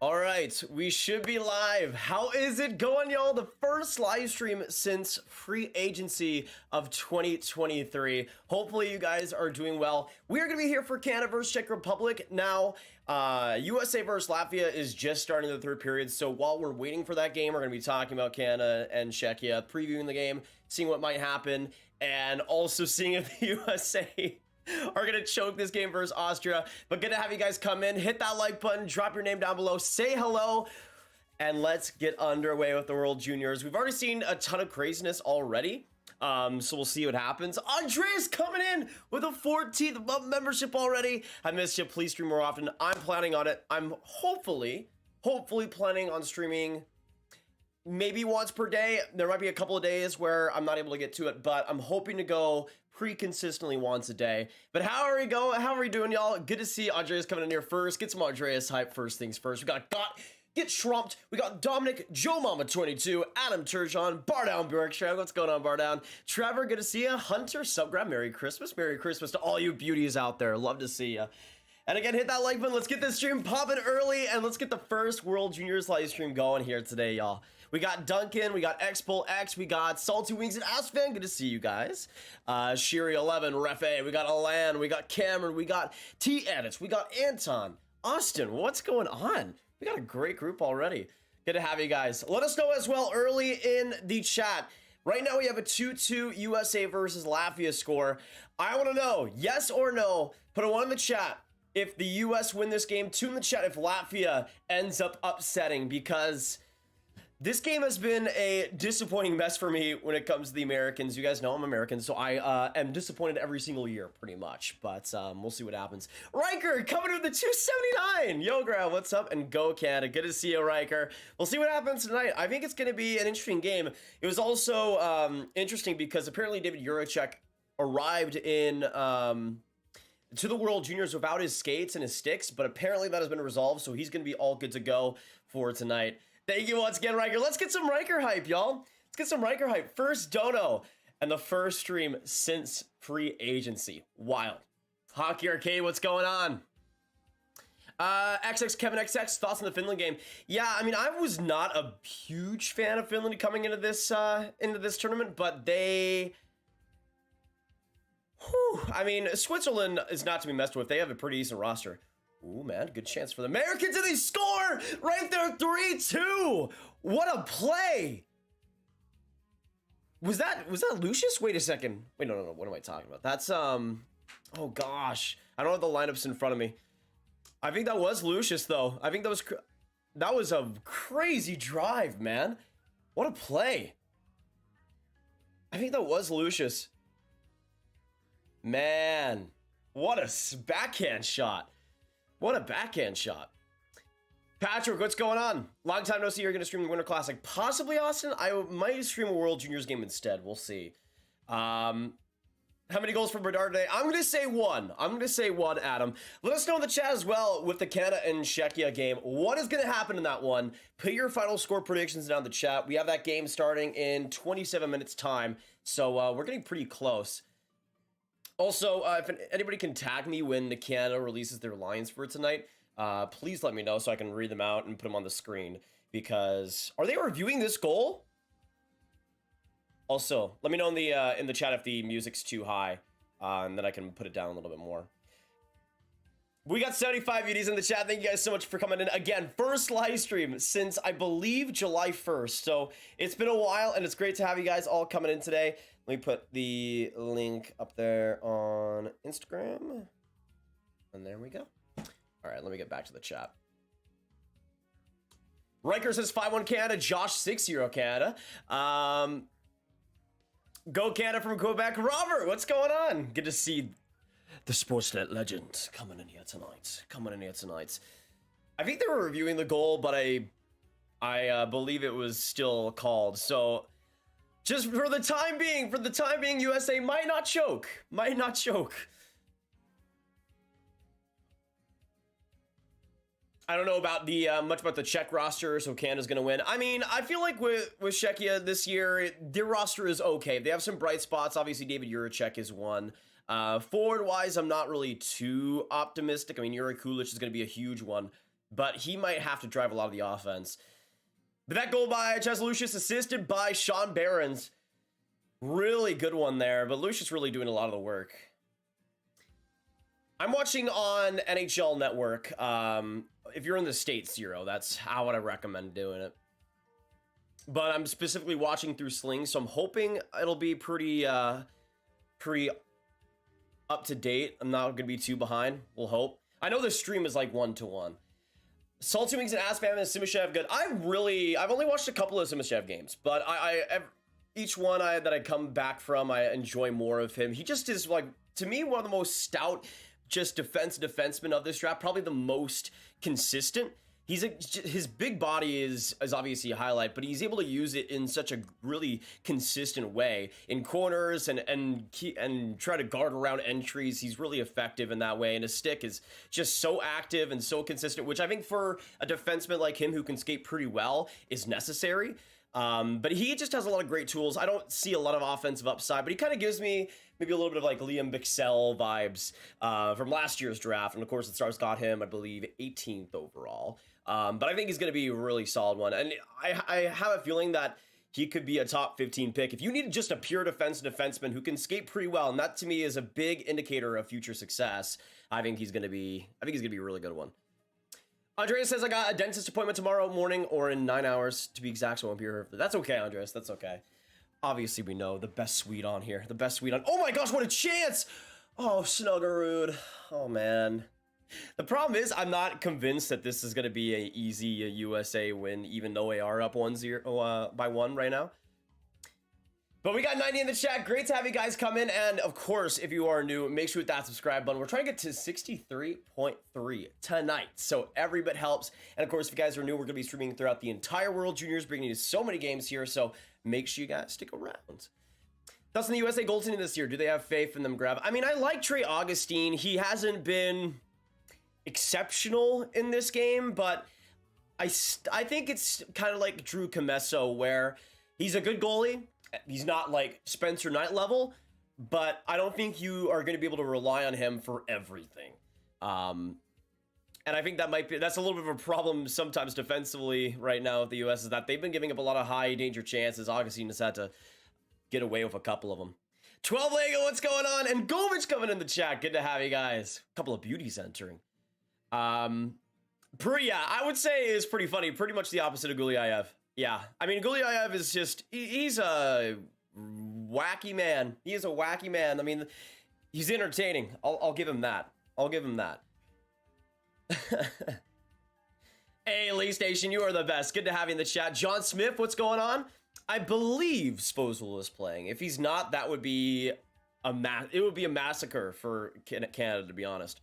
All right, we should be live. How is it going, y'all? The first live stream since free agency of 2023. Hopefully you guys are doing well. We are going to be here for Canada versus Czech Republic. Now, USA versus Latvia is just starting the third period. So while we're waiting for that game, we're going to be talking about Canada and Czechia, previewing the game, seeing what might happen, and also seeing if the USA are gonna choke this game versus Austria. But good to have you guys come in. Hit that like button, drop your name down below, say hello, and let's get underway with the World Juniors. We've already seen a ton of craziness already, so we'll see what happens. Andreas coming in with a 14th month membership already. I missed you. Please stream more often. I'm planning on it. I'm hopefully planning on streaming maybe once per day. There might be a couple of days where I'm not able to get to it, but I'm hoping to go pretty consistently once a day. But how are we going? How are we doing, y'all? Good to see Andreas coming in here first. Get some Andreas hype first things first. We got Get Shrumped. We got Dominic, Joe Mama 22, Adam Turgeon, Bardown Berkshire. What's going on, Bardown? Trevor, good to see you. Hunter, Subgrab, Merry Christmas. Merry Christmas to all you beauties out there. Love to see you. And again, hit that like button. Let's get this stream popping early, and let's get the first World Juniors live stream going here today, y'all. We got Duncan, we got Xpol X, we got Salty Wings and Asfan. Good to see you guys. Shiri11, Ref A, we got Alan, we got Cameron, we got T-Edits, we got Anton, Austin. What's going on? We got a great group already. Good to have you guys. Let us know as well early in the chat. Right now we have a 2-2 USA versus Latvia score. I want to know, yes or no, put a 1 in the chat if the US win this game, 2 in the chat if Latvia ends up upsetting, because this game has been a disappointing mess for me when it comes to the Americans. You guys know I'm American, so I am disappointed every single year, pretty much. But we'll see what happens. Riker coming with the 279. Yo, Grab, what's up? And go Canada. Good to see you, Riker. We'll see what happens tonight. I think it's going to be an interesting game. It was also interesting because apparently David Juracek arrived in to the World Juniors without his skates and his sticks, but apparently that has been resolved, so he's going to be all good to go for tonight. Thank you once again, Riker. Let's get some Riker hype, y'all. Let's get some Riker hype. First dono and the first stream since free agency. Wild. Hockey Arcade, what's going on? XX Kevin XX, thoughts on the Finland game? Yeah, I mean, I was not a huge fan of Finland coming into this tournament, but they... I mean, Switzerland is not to be messed with. They have a pretty decent roster. Ooh, man, good chance for the Americans, and they score right there, 3-2. What a play! Was that Lucius? Wait a second. Wait, no. What am I talking about? That's oh gosh, I don't have the lineups in front of me. I think that was Lucius, though. I think that was a crazy drive, man. What a play! I think that was Lucius. Man, what a backhand shot. What a backhand shot. Patrick, what's going on? Long time no see. You're going to stream the Winter Classic. Possibly, Austin. I might stream a World Juniors game instead. We'll see. How many goals for Bedard today? I'm going to say 1. I'm going to say 1, Adam. Let us know in the chat as well with the Canada and Czechia game. What is going to happen in that one? Put your final score predictions down in the chat. We have that game starting in 27 minutes time. So we're getting pretty close. Also, if anybody can tag me when the Canada releases their lines for tonight, please let me know so I can read them out and put them on the screen. Because are they reviewing this goal? Also, let me know in the chat if the music's too high, and then I can put it down a little bit more. We got 75 UDs in the chat. Thank you guys so much for coming in. Again, first live stream since, I believe, July 1st. So it's been a while, and it's great to have you guys all coming in today. Let me put the link up there on Instagram. And there we go. All right, let me get back to the chat. Riker says 5-1 Canada. Josh 6-0 Canada. Go Canada from Quebec. Robert, what's going on? Good to see the Sportsnet legend coming in here tonight. I think they were reviewing the goal, but I believe it was still called. So just for the time being, USA might not choke. I don't know about the much about the Czech roster, so Canada's gonna win. I mean, I feel like with Czechia this year, their roster is okay. They have some bright spots. Obviously, David Juracek is one. Forward-wise, I'm not really too optimistic. I mean, Juraj Kulich is gonna be a huge one, but he might have to drive a lot of the offense. But that goal by Ches Lucius, assisted by Sean Behrens. Really good one there, but Lucius really doing a lot of the work. I'm watching on NHL Network. If you're in the States, Zero, that's how I recommend doing it. But I'm specifically watching through Sling, so I'm hoping it'll be pretty up to date. I'm not going to be too behind. We'll hope. I know the stream is like 1-to-1. Salty Wings and Ass Fam and Simashev good. I've only watched a couple of Simashev games, but each one that I come back from, I enjoy more of him. He just is, like, to me, one of the most stout, just defensemen of this draft. Probably the most consistent. His big body is obviously a highlight, but he's able to use it in such a really consistent way in corners and try to guard around entries. He's really effective in that way, and his stick is just so active and so consistent, which I think for a defenseman like him who can skate pretty well is necessary. But he just has a lot of great tools. I don't see a lot of offensive upside, but he kind of gives me maybe a little bit of like Liam Bichsel vibes from last year's draft. And of course, the Stars got him, I believe, 18th overall. But I think he's going to be a really solid one. And I have a feeling that he could be a top 15 pick. If you need just a pure defenseman who can skate pretty well, and that to me is a big indicator of future success, I think he's going to be a really good one. Andreas says, I got a dentist appointment tomorrow morning or in 9 hours to be exact, so I won't be here. That's okay, Andreas. That's okay. Obviously, we know the best suite on here. The best suite on... Oh my gosh, what a chance! Oh, Snuggerud. Oh, man. The problem is, I'm not convinced that this is going to be an easy USA win, even though they are up 1-0 by 1 right now. But we got 90 in the chat. Great to have you guys come in. And of course, if you are new, make sure you hit that subscribe button. We're trying to get to 63.3 tonight, so every bit helps. And of course, if you guys are new, we're going to be streaming throughout the entire World Juniors, bringing you so many games here. So make sure you guys stick around. Thus, in the USA goaltending this year, do they have faith in them, Grab? I mean, I like Trey Augustine. He hasn't been exceptional in this game, but I think it's kind of like Drew Comesso, where he's a good goalie. He's not like Spencer Knight level, but I don't think you are going to be able to rely on him for everything. And I think that's a little bit of a problem sometimes defensively right now with the US, is that they've been giving up a lot of high danger chances. Augustine has had to get away with a couple of them. 12 Lego, what's going on? And Govich coming in the chat. Good to have you guys. A couple of beauties entering. Yeah, I would say is pretty funny. Pretty much the opposite of Guhle. Yeah, I mean, Guhle is just, he's a wacky man. He is a wacky man. I mean, he's entertaining. I'll give him that. I'll give him that. Hey, Lee Station, you are the best. Good to have you in the chat. John Smith, what's going on? I believe Svozil is playing. If he's not, that would be it would be a massacre for Canada, to be honest.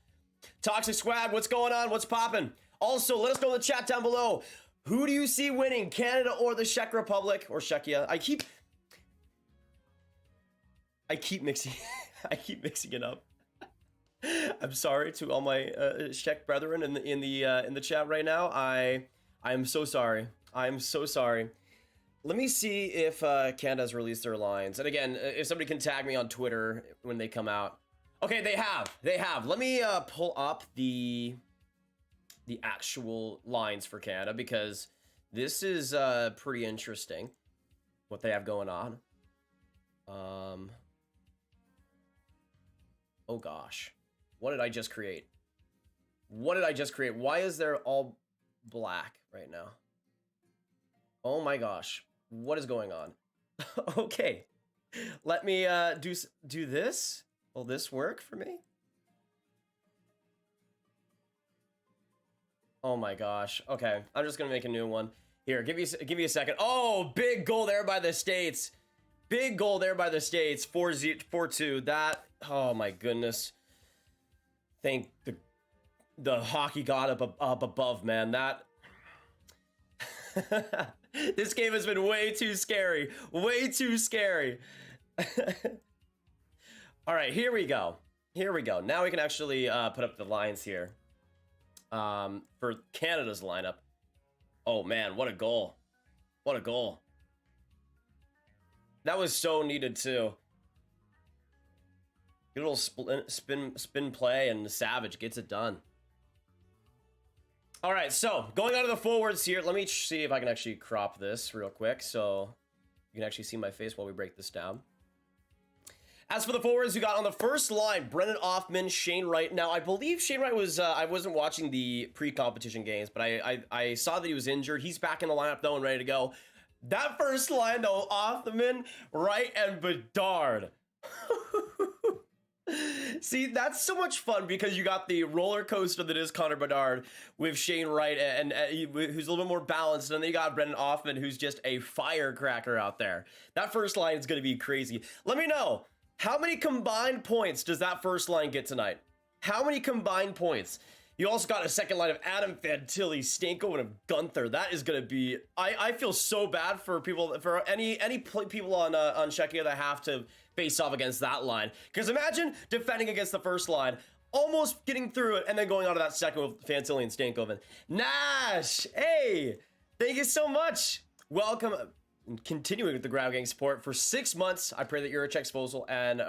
Toxic Swag, what's going on? What's popping? Also, let us know in the chat down below. Who do you see winning, Canada or the Czech Republic or Czechia? I keep mixing it up. I'm sorry to all my Czech brethren in the chat right now. I am so sorry. I am so sorry. Let me see if Canada has released their lines. And again, if somebody can tag me on Twitter when they come out. Okay, they have. They have. Let me pull up the actual lines for Canada, because this is pretty interesting what they have going on. Oh gosh, what did I just create? What did I just create? Why is there all black right now? Oh my gosh, what is going on? Okay, let me do this. Will this work for me? Oh my gosh. Okay, I'm just gonna make a new one. Here, give me a second. Oh, big goal there by the States. Big goal there by the States. 4-2. That, oh my goodness. Thank the hockey god up above, man. That this game has been way too scary. Way too scary. All right, here we go. Here we go. Now we can actually put up the lines here. For Canada's lineup. Oh man, what a goal. What a goal. That was so needed too. Good little spin play, and Savage gets it done. All right, so going on to the forwards here. Let me see if I can actually crop this real quick so you can actually see my face while we break this down. As for the forwards, we got on the first line, Brennan Othmann, Shane Wright. Now, I believe Shane Wright was, I wasn't watching the pre-competition games, but I saw that he was injured. He's back in the lineup, though, and ready to go. That first line, though, Othmann, Wright, and Bedard. See, that's so much fun because you got the roller coaster that is Connor Bedard with Shane Wright, and who's a little bit more balanced, and then you got Brennan Othmann, who's just a firecracker out there. That first line is going to be crazy. Let me know. How many combined points does that first line get tonight? How many combined points? You also got a second line of Adam Fantilli, Stanko, and Guenther. That is going to be... I feel so bad for people, for any people on Czechia that have to face off against that line. Because imagine defending against the first line, almost getting through it, and then going on to that second with Fantilli and Stanko. Nash! Hey! Thank you so much! Welcome... Continuing with the Grab Gang support for 6 months. I pray that Juracek, Svozil, and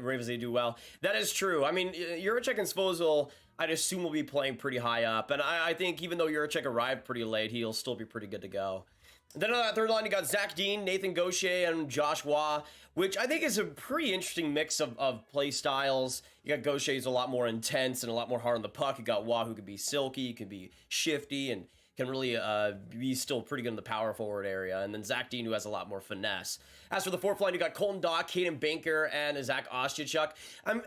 Ravens do well. That is true. I mean, Juracek and Svozil, I'd assume, will be playing pretty high up. And I think even though Juracek arrived pretty late, he'll still be pretty good to go. Then on that third line, you got Zach Dean, Nathan Gaucher, and Josh Waugh, which I think is a pretty interesting mix of play styles. You got Gaucher, who's a lot more intense and a lot more hard on the puck. You got Waugh, who could be silky, can be shifty, and can really be still pretty good in the power forward area. And then Zach Dean, who has a lot more finesse. As for the fourth line, you got Colton Dock, Kaiden Banker, and Zach Ostyachuk. I'm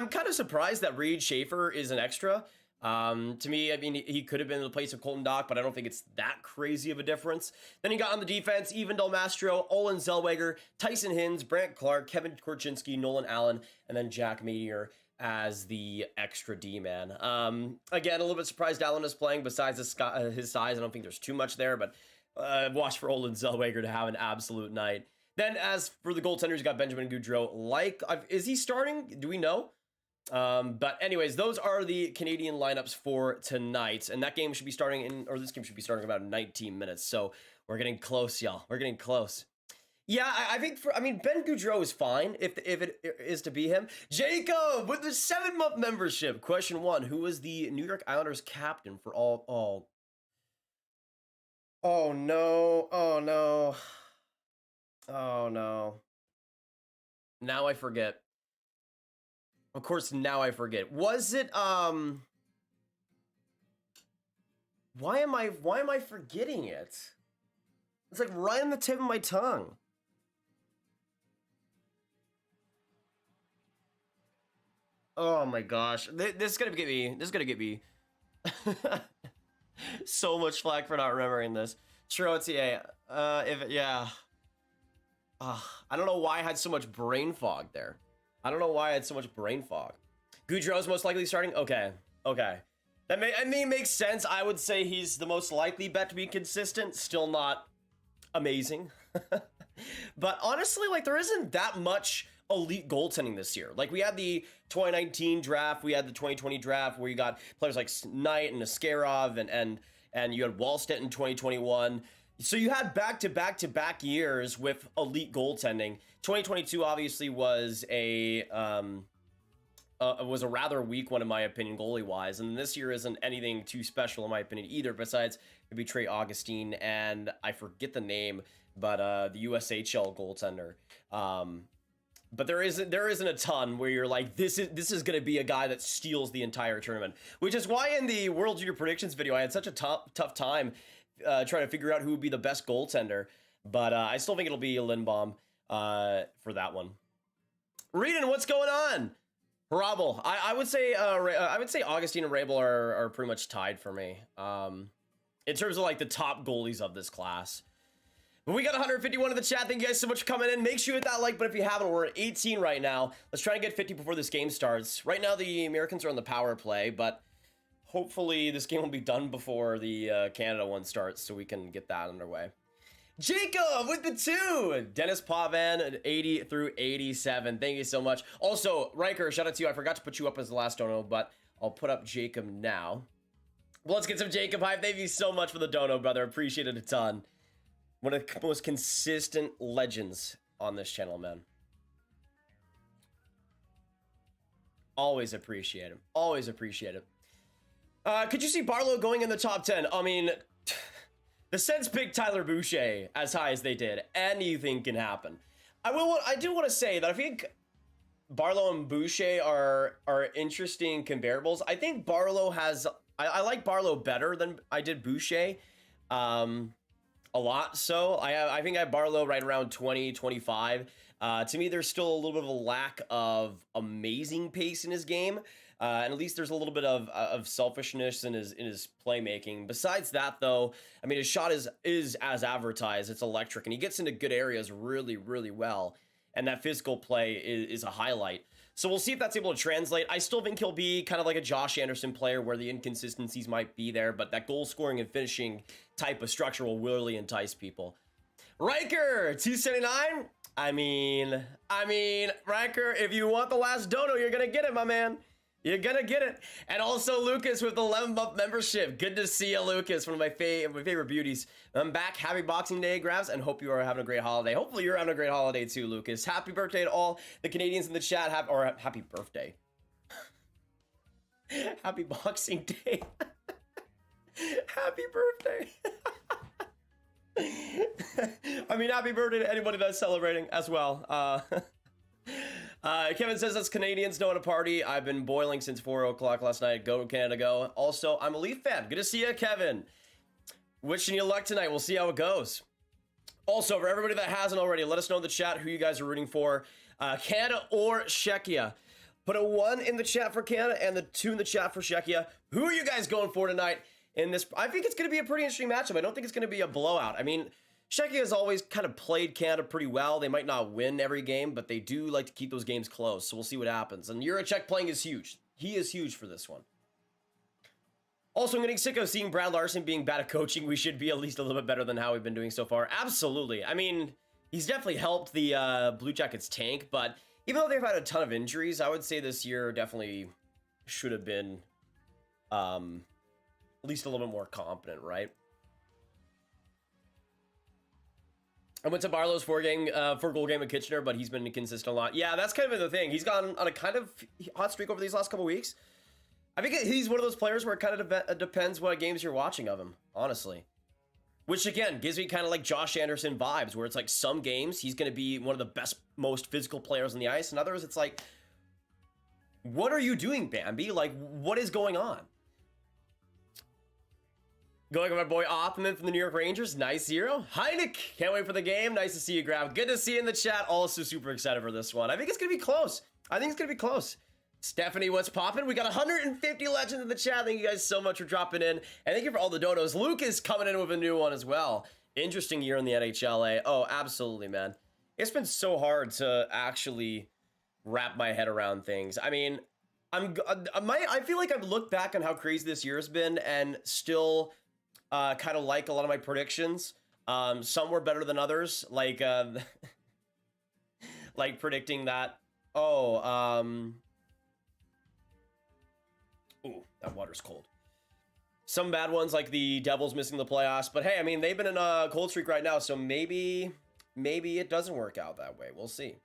kind of surprised that Reed Schaefer is an extra. To me, I mean, he could have been in the place of Colton Dock, but I don't think it's that crazy of a difference. Then you got on the defense, Ivan Dalmastro, Olin Zellweger, Tyson Hins, Brant Clark, Kevin Korchinski, Nolan Allen, and then Jack Meteor as the extra D-man. Again, a little bit surprised Allen is playing. Besides his size, I don't think there's too much there, but watch for Olin Zellweger to have an absolute night. Then as for the goaltenders, you got Benjamin Gaudreau. Is he starting? Do we know? But anyways, those are the Canadian lineups for tonight, and that game should be starting this game should be starting in about 19 minutes. So we're getting close, y'all. We're getting close. Yeah, I think Ben Gaudreau is fine if it is to be him. Jacob with the 7-month membership. Question 1: who was the New York Islanders captain for all? Oh no! Oh no! Oh no! Now I forget. Of course, now I forget. Was it Why am I forgetting it? It's like right on the tip of my tongue. Oh my gosh, this is gonna get me so much flack for not remembering this. Trotier, yeah. I don't know why I had so much brain fog there. Gaudreau's most likely starting. Okay. That makes sense. I would say he's the most likely bet to be consistent. Still not amazing, but honestly, like, there isn't that much elite goaltending this year. Like, we had the 2019 draft, we had the 2020 draft where you got players like Knight and Askarov, and you had Wallstedt in 2021. So you had back-to-back years with elite goaltending. 2022 obviously was a rather weak one in my opinion, goalie-wise, and this year isn't anything too special in my opinion either. Besides, it'd be Trey Augustine and I forget the name, but the USHL goaltender. But there isn't a ton where you're like, this is going to be a guy that steals the entire tournament, which is why in the World Junior Predictions video I had such a tough time trying to figure out who would be the best goaltender. But I still think it'll be Lindbaum for that one. Reedon, what's going on? Rabel, I would say Augustine and Rabel are pretty much tied for me in terms of like the top goalies of this class. But we got 151 in the chat. Thank you guys so much for coming in. Make sure you hit that like button if you haven't. We're at 18 right now. Let's try and get 50 before this game starts. Right now, the Americans are on the power play, but hopefully this game will be done before the Canada one starts so we can get that underway. Jacob with the 2. Dennis Pavan at 80 through 87. Thank you so much. Also, Riker, shout out to you. I forgot to put you up as the last dono, but I'll put up Jacob now. Well, let's get some Jacob hype. Thank you so much for the dono, brother. Appreciate it a ton. One of the most consistent legends on this channel, man. Always appreciate him. Always appreciate it. Could you see Barlow going in the top 10? I mean, the Sens picked Tyler Boucher as high as they did. Anything can happen. I do want to say that I think Barlow and Boucher are interesting comparables. I think Barlow has... I like Barlow better than I did Boucher. A lot so. I think I have Barlow right around 20, 25. To me, there's still a little bit of a lack of amazing pace in his game. And at least there's a little bit of selfishness in his playmaking. Besides that, though, I mean, his shot is as advertised. It's electric, and he gets into good areas really, really well. And that physical play is a highlight. So we'll see if that's able to translate. I still think he'll be kind of like a Josh Anderson player where the inconsistencies might be there, but that goal scoring and finishing type of structure will really entice people. Riker, 279. I mean, Riker, if you want the last dono, you're going to get it, my man. You're gonna get it. And also Lucas with the 11-month membership. Good to see you, Lucas. One of my favorite beauties. I'm back. Happy Boxing Day, Grabs, and hope you are having a great holiday. Hopefully you're having a great holiday too, Lucas. Happy birthday to all the Canadians in the chat. Happy birthday. Happy Boxing Day. Happy birthday. I mean, happy birthday to anybody that's celebrating as well. Kevin says that's Canadians know how to party. I've been boiling since 4 o'clock last night. Go Canada, go. Also, I'm a Leaf fan. Good to see you, Kevin. Wishing you luck tonight. We'll see how it goes. Also, for everybody that hasn't already, let us know in the chat who you guys are rooting for. Canada or Czechia. Put a 1 in the chat for Canada and the 2 in the chat for Czechia. Who are you guys going for tonight in this? I think it's going to be a pretty interesting matchup. I don't think it's going to be a blowout. I mean, Czechia has always kind of played Canada pretty well. They might not win every game, but they do like to keep those games close. So we'll see what happens. And Juracek playing is huge. He is huge for this one. Also, I'm getting sick of seeing Brad Larson being bad at coaching. We should be at least a little bit better than how we've been doing so far. Absolutely. I mean, he's definitely helped the Blue Jackets tank, but even though they've had a ton of injuries, I would say this year definitely should have been at least a little bit more competent, right? I went to Barlow's 4-goal game at Kitchener, but he's been inconsistent a lot. Yeah, that's kind of the thing. He's gone on a kind of hot streak over these last couple weeks. I think he's one of those players where it kind of depends what games you're watching of him, honestly. Which, again, gives me kind of like Josh Anderson vibes, where it's like some games he's going to be one of the best, most physical players on the ice, and others it's like, what are you doing, Bambi? Like, what is going on? Going with my boy Othman from the New York Rangers. Nice 0. Hi, Nick. Can't wait for the game. Nice to see you, Grab. Good to see you in the chat. Also super excited for this one. I think it's going to be close. Stephanie, what's poppin'? We got 150 legends in the chat. Thank you guys so much for dropping in. And thank you for all the donos. Luke is coming in with a new one as well. Interesting year in the NHL. Oh, absolutely, man. It's been so hard to actually wrap my head around things. I mean, I feel like I've looked back on how crazy this year has been and still... kind of like a lot of my predictions. Some were better than others, like like predicting that. Ooh, that water's cold. Some bad ones, like the Devils missing the playoffs. But hey, I mean, they've been in a cold streak right now, so maybe it doesn't work out that way. We'll see.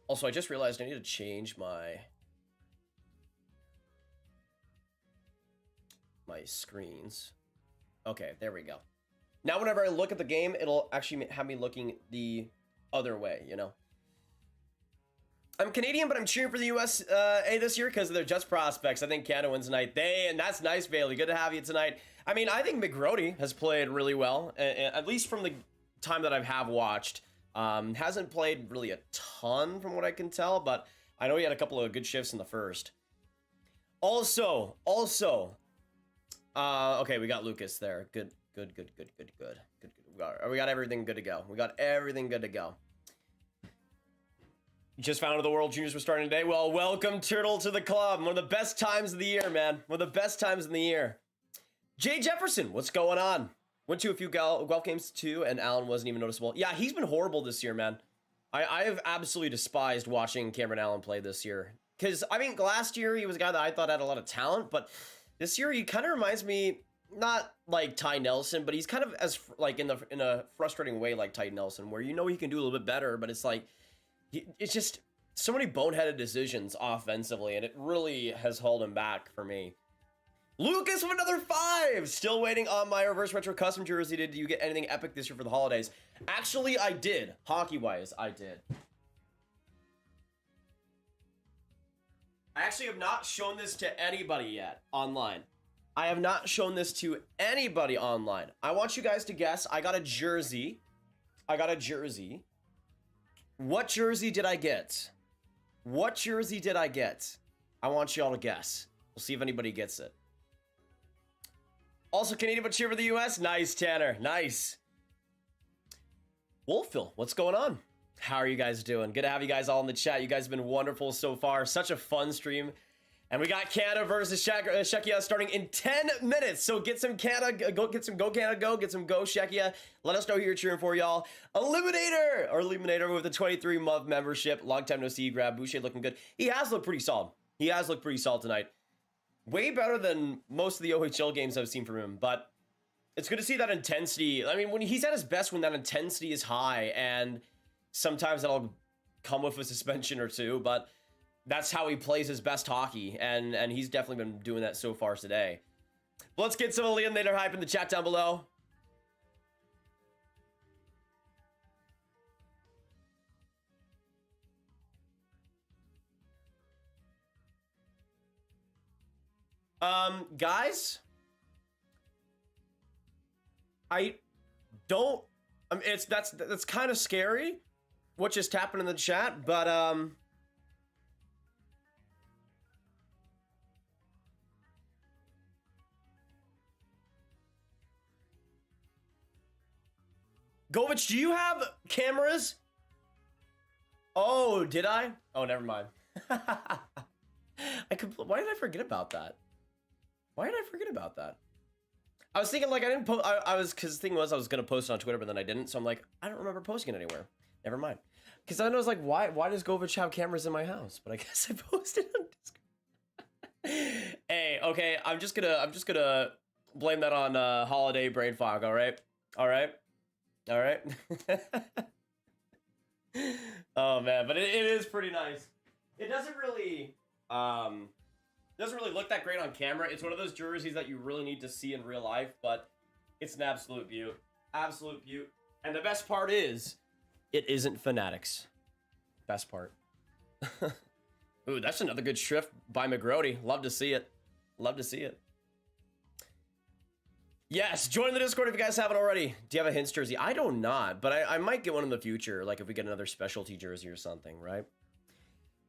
Also, I just realized I need to change my screens. Okay, there we go. Now whenever I look at the game, it'll actually have me looking the other way, you know? I'm Canadian, but I'm cheering for the USA this year because of their Jets prospects. I think Canada wins tonight. And that's nice, Bailey. Good to have you tonight. I mean, I think McGrody has played really well, at least from the time that I have watched. Hasn't played really a ton from what I can tell, but I know he had a couple of good shifts in the first. Also, okay, we got Lucas there. Good. We got everything good to go. You just found out the World Juniors were starting today. Well, welcome, Turtle, to the club. One of the best times of the year, man. One of the best times in the year. Jay Jefferson, what's going on? Went to a few golf games too, and Allen wasn't even noticeable. Yeah, he's been horrible this year, man. I have absolutely despised watching Cameron Allen play this year. Because, I mean, last year he was a guy that I thought had a lot of talent, but this year he kind of reminds me, not like Ty Nelson, but he's kind of as like in a frustrating way like Ty Nelson, where you know he can do a little bit better, but it's like it's just so many boneheaded decisions offensively, and it really has held him back for me. Lucas with another 5. Still waiting on my reverse retro custom jersey. Did you get anything epic this year for the holidays? Actually, I did. Hockey-wise, I did. I actually have not shown this to anybody yet online. I have not shown this to anybody online. I want you guys to guess. I got a jersey. What jersey did I get? What jersey did I get? I want you all to guess. We'll see if anybody gets it. Also Canadian, but cheer for the US. Nice, Tanner. Nice. Wolfville, what's going on? How are you guys doing? Good to have you guys all in the chat. You guys have been wonderful so far. Such a fun stream. And we got Canada versus Czechia starting in 10 minutes. So get some Canada, get some Go Czechia. Let us know who you're cheering for, y'all. Eliminator with the 23-month membership. Long time no see you, grab. Boucher looking good. He has looked pretty solid. Tonight. Way better than most of the OHL games I've seen from him. But it's good to see that intensity. I mean, when he's at his best, when that intensity is high, and sometimes that'll come with a suspension or two, but that's how he plays his best hockey, and he's definitely been doing that so far today. But let's get some Eliminator hype in the chat down below. Guys, I don't. I mean, that's kind of scary what just happened in the chat, but Govich, do you have cameras? Oh, did I? Oh, never mind. Why did I forget about that? I was thinking, like, I didn't post. Because the thing was, I was gonna post it on Twitter, but then I didn't. So I'm like, I don't remember posting it anywhere. Never mind. Because then I was like, why does Govich have cameras in my house? But I guess I posted on Discord. Hey, okay, I'm just gonna blame that on holiday brain fog. All right. Oh man, but it is pretty nice. It doesn't really look that great on camera. It's one of those jerseys that you really need to see in real life, but it's an absolute beaut. And the best part is, it isn't Fanatics. Best part. Ooh, that's another good shrift by McGrody. Love to see it. Yes, join the Discord if you guys haven't already. Do you have a Hints jersey? I do not, but I might get one in the future, like if we get another specialty jersey or something, right?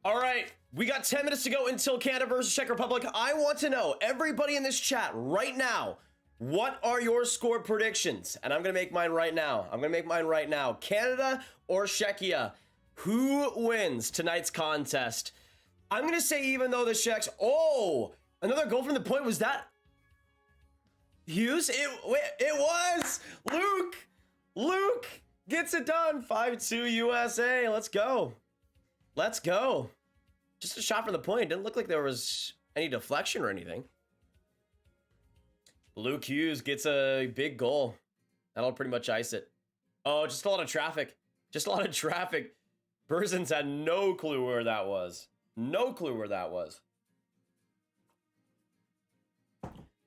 All right, we got 10 minutes to go until Canada versus Czech Republic. I want to know, everybody in this chat right now, what are your score predictions? And I'm going to make mine right now. Canada or Czechia? Who wins tonight's contest? I'm going to say even though the Czechs... Oh, another goal from the point. Was that Hughes? It was! Luke gets it done. 5-2 USA. Let's go. Just a shot from the point. Didn't look like there was any deflection or anything. Luke Hughes gets a big goal. That'll pretty much ice it. Oh, just a lot of traffic. Persons had no clue where that was.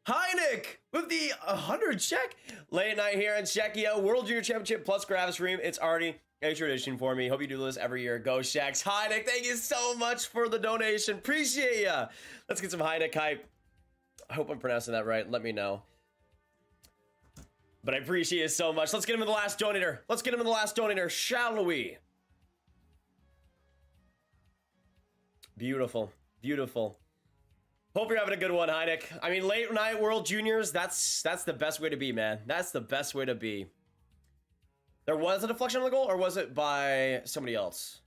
Heineck with the 100 check. Late night here in Czechia. World Junior Championship plus grab stream. It's already a tradition for me. Hope you do this every year. Go Shacks. Heineck, thank you so much for the donation. Appreciate ya. Let's get some Heineck hype. I hope I'm pronouncing that right. Let me know. But I appreciate it so much. Let's get him in the last donator. Shall we? Beautiful. Hope you're having a good one, Heineck. I mean, late night World Juniors, that's the best way to be, man. That's the best way to be. There was a deflection on the goal, or was it by somebody else?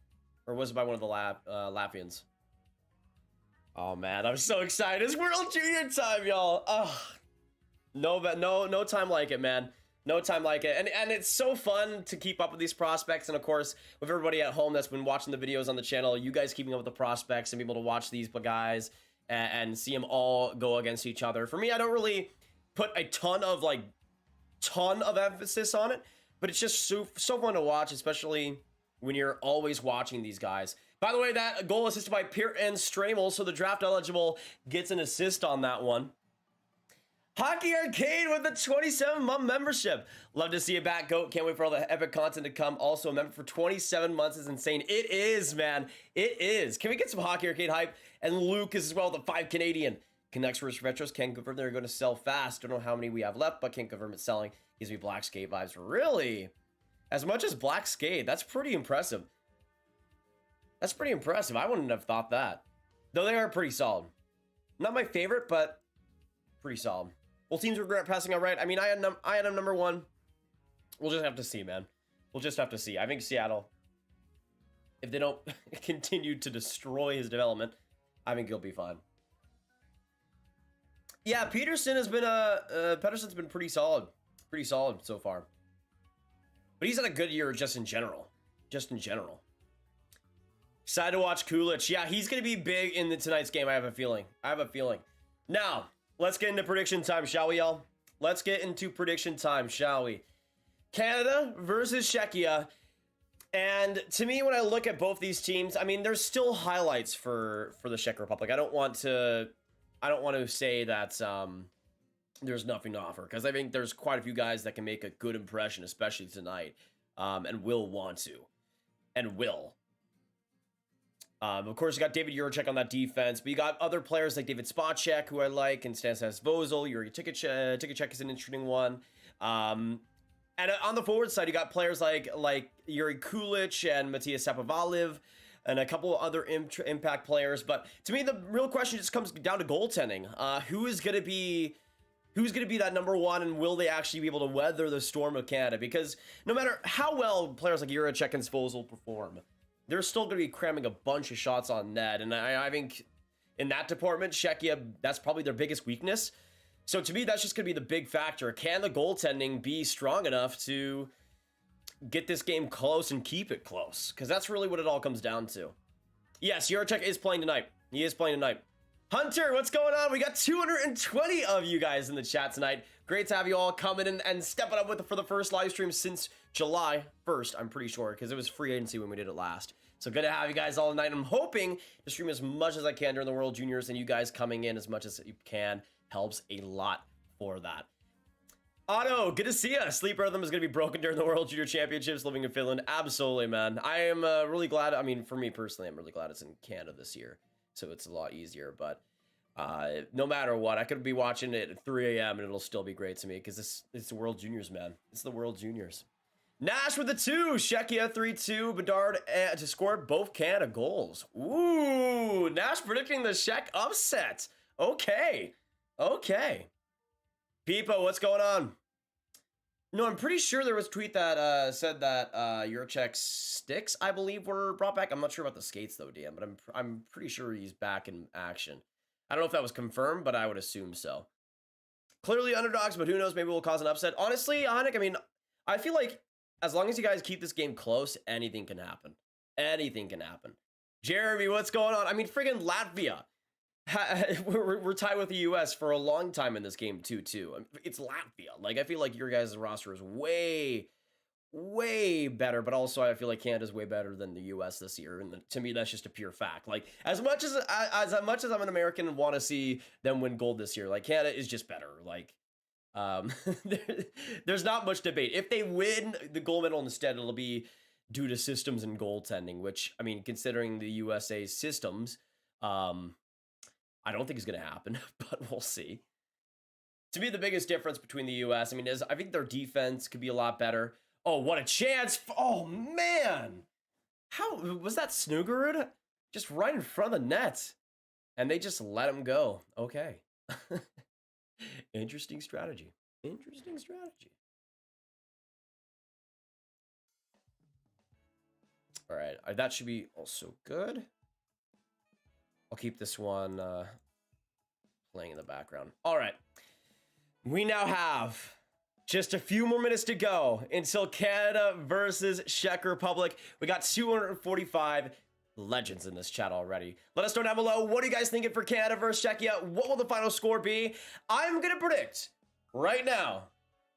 Or was it by one of the Latvians? Oh man, I'm so excited. It's World Junior time, y'all. Oh, no time like it, man. No time like it. And it's so fun to keep up with these prospects. And of course, with everybody at home that's been watching the videos on the channel, you guys keeping up with the prospects and be able to watch these guys and see them all go against each other. For me, I don't really put a ton of emphasis on it, but it's just so fun to watch, especially when you're always watching these guys. By the way, that goal assisted by Peart and Stramel, so the draft eligible gets an assist on that one. Hockey Arcade with the 27-month membership. Love to see you back, Goat. Can't wait for all the epic content to come. Also, a member for 27 months is insane. It is, man. It is. Can we get some Hockey Arcade hype? And Lucas as well, the 5 Canadian. Connects for retros. Can't confirm they're going to sell fast. Don't know how many we have left, but can't confirm it's selling. Gives me Black Skate vibes. Really? As much as Black Skate? That's pretty impressive. That's pretty impressive. I wouldn't have thought that. Though they are pretty solid. Not my favorite, but pretty solid. Will teams regret passing on Wright? I mean, I had him number 1. We'll just have to see, man. We'll just have to see. I think Seattle, if they don't continue to destroy his development, I think he'll be fine. Yeah, Peterson has been Pedersen's been pretty solid so far. But he's had a good year just in general. Excited to watch Kulich. Yeah, he's going to be big in tonight's game, I have a feeling. Now, let's get into prediction time, shall we, y'all? Let's get into prediction time, shall we? Canada versus Czechia. And to me, when I look at both these teams, I mean, there's still highlights for the Czech Republic. I don't want to say that there's nothing to offer, because I think there's quite a few guys that can make a good impression, especially tonight, and will want to, and will. Of course, you got David Juracek on that defense, but you got other players like David Spacek, who I like, and Stanislav Svozil. Yuri Tikacek is an interesting one. And on the forward side, you got players like Yuri Kulich and Matthias Sapovaliv, and a couple of other impact players. But to me, the real question just comes down to goaltending. Who is going to be that number 1, and will they actually be able to weather the storm of Canada? Because no matter how well players like Juracek and Svozil perform, they're still going to be cramming a bunch of shots on net. And I think in that department, Czechia, that's probably their biggest weakness. So to me, that's just going to be the big factor. Can the goaltending be strong enough to get this game close and keep it close? Because that's really what it all comes down to. Yes, Juracek is playing tonight. He is playing tonight. Hunter, what's going on? We got 220 of you guys in the chat tonight. Great to have you all coming in and stepping up for the first live stream since July 1st, I'm pretty sure, because it was free agency when we did it last. So good to have you guys all tonight. I'm hoping to stream as much as I can during the World Juniors, and you guys coming in as much as you can helps a lot for that. Otto, good to see you. Sleep rhythm is going to be broken during the World Junior Championships living in Finland. Absolutely, man. I am really glad. I mean, for me personally, I'm really glad it's in Canada this year, so it's a lot easier. But no matter what, I could be watching it at 3 a.m. and it'll still be great to me, because it's the World Juniors, man. It's the World Juniors. Nash with the 2. Czechia 3-2. Bedard to score both Canada goals. Ooh, Nash predicting the Czech upset. Okay. Peepo, what's going on? No, I'm pretty sure there was a tweet that said that Juracek's sticks, I believe, were brought back. I'm not sure about the skates though, DM, but I'm pretty sure he's back in action. I don't know if that was confirmed, but I would assume so. Clearly underdogs, but who knows? Maybe we'll cause an upset. Honestly, Anik, I mean, I feel like as long as you guys keep this game close, anything can happen. Anything can happen. Jeremy, what's going on? I mean, friggin' Latvia. We're tied with the U.S. for a long time in this game, too. It's Latvia. Like, I feel like your guys' roster is way, way better, but also I feel like Canada's way better than the U.S. this year, and to me, that's just a pure fact. Like, as much as I'm an American and want to see them win gold this year, like, Canada is just better. Like, there's not much debate. If they win the gold medal instead, it'll be due to systems and goaltending, which, I mean, considering the USA's systems, I don't think it's going to happen, but we'll see. To me, the biggest difference between the U.S., I mean, is I think their defense could be a lot better. Oh, what a chance. Oh, man. How was that Snuggerud? Just right in front of the net. And they just let him go. Okay. Interesting strategy. Interesting strategy. All right. That should be also good. I'll keep this one playing in the background. All right. We now have just a few more minutes to go until Canada versus Czech Republic. We got 245 legends in this chat already. Let us know down below, what are you guys thinking for Canada versus Czechia? What will the final score be? I'm going to predict right now,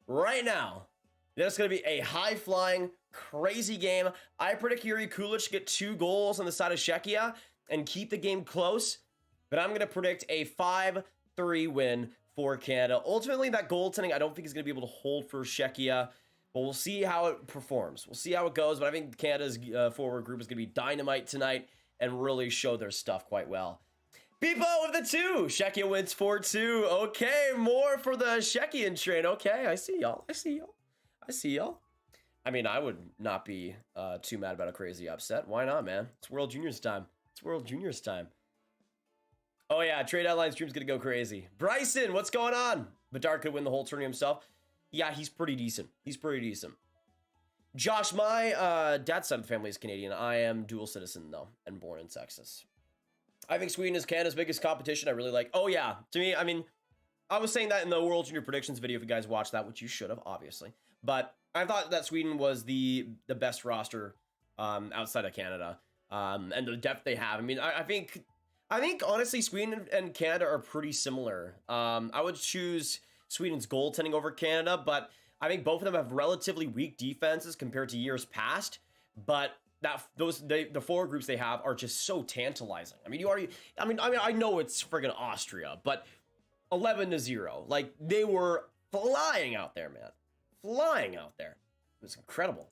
that it's going to be a high-flying, crazy game. I predict Yuri Kulich to get 2 goals on the side of Czechia and keep the game close, but I'm going to predict a 5-3 win for Canada. Ultimately, that goaltending, I don't think is going to be able to hold for Czechia, but we'll see how it performs. We'll see how it goes, but I think Canada's forward group is going to be dynamite tonight and really show their stuff quite well. Beepo with the 2. Czechia wins 4-2. Okay, more for the Czechian train. Okay, I see y'all. I see y'all. I see y'all. I mean, I would not be too mad about a crazy upset. Why not, man? It's World Juniors time. It's World Juniors time. Oh, yeah, trade deadline stream's going to go crazy. Bryson, what's going on? Bedard could win the whole tournament himself. Yeah, he's pretty decent. He's pretty decent. Josh, my dad's side of the family is Canadian. I am dual citizen, though, and born in Texas. I think Sweden is Canada's biggest competition. I really like... Oh, yeah. To me, I mean, I was saying that in the World Junior Predictions video, if you guys watched that, which you should have, obviously. But I thought that Sweden was the best roster outside of Canada. And the depth they have. I mean, I think, honestly, Sweden and Canada are pretty similar. I would choose Sweden's goaltending over Canada, but I think both of them have relatively weak defenses compared to years past. But... the four groups they have are just so tantalizing. I mean, I know it's friggin' Austria, but 11-0, like they were flying out there, man, flying out there. It was incredible.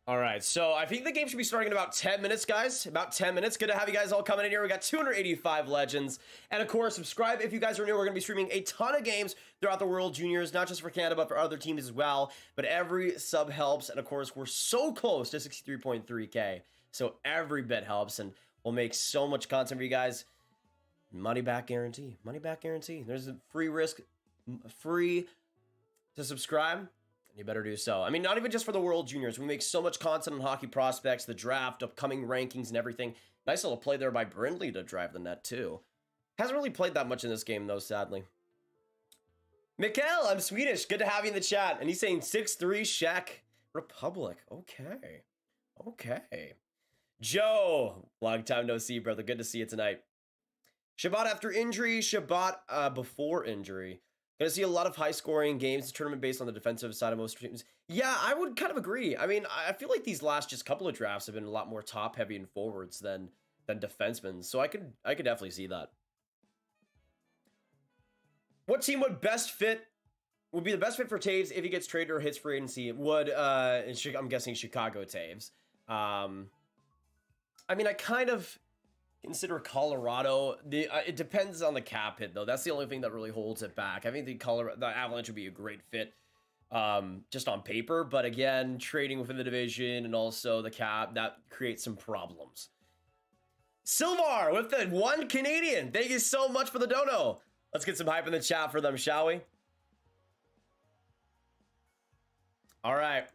All right, so I think the game should be starting in about 10 minutes, guys. About 10 minutes. Good to have you guys all coming in here. We got 285 legends. And of course, subscribe if you guys are new. We're going to be streaming a ton of games throughout the World Juniors, not just for Canada, but for other teams as well. But every sub helps. And of course, we're so close to 63.3K. So every bit helps. And we'll make so much content for you guys. Money back guarantee. Money back guarantee. There's a free to subscribe. You better do so. I mean, not even just for the World Juniors. We make so much content on hockey prospects, the draft, upcoming rankings, and everything. Nice little play there by Brindley to drive the net, too. Hasn't really played that much in this game, though, sadly. Mikkel, I'm Swedish. Good to have you in the chat. And he's saying 6-3 Czech Republic. Okay. Okay. Joe, long time no see, brother. Good to see you tonight. Shabbat after injury, Shabbat before injury. Gonna see a lot of high-scoring games, the tournament based on the defensive side of most teams. Yeah, I would kind of agree. I mean, I feel like these last just couple of drafts have been a lot more top-heavy in forwards than defensemen, so I could definitely see that. What team would be the best fit for Taves if he gets traded or hits free agency? I'm guessing Chicago Taves. I mean, I kind of consider Colorado. It depends on the cap hit, though. That's the only thing that really holds it back. I think the Avalanche would be a great fit just on paper. But again, trading within the division and also the cap, that creates some problems. Silvar with the 1 Canadian. Thank you so much for the dono. Let's get some hype in the chat for them, shall we? All right,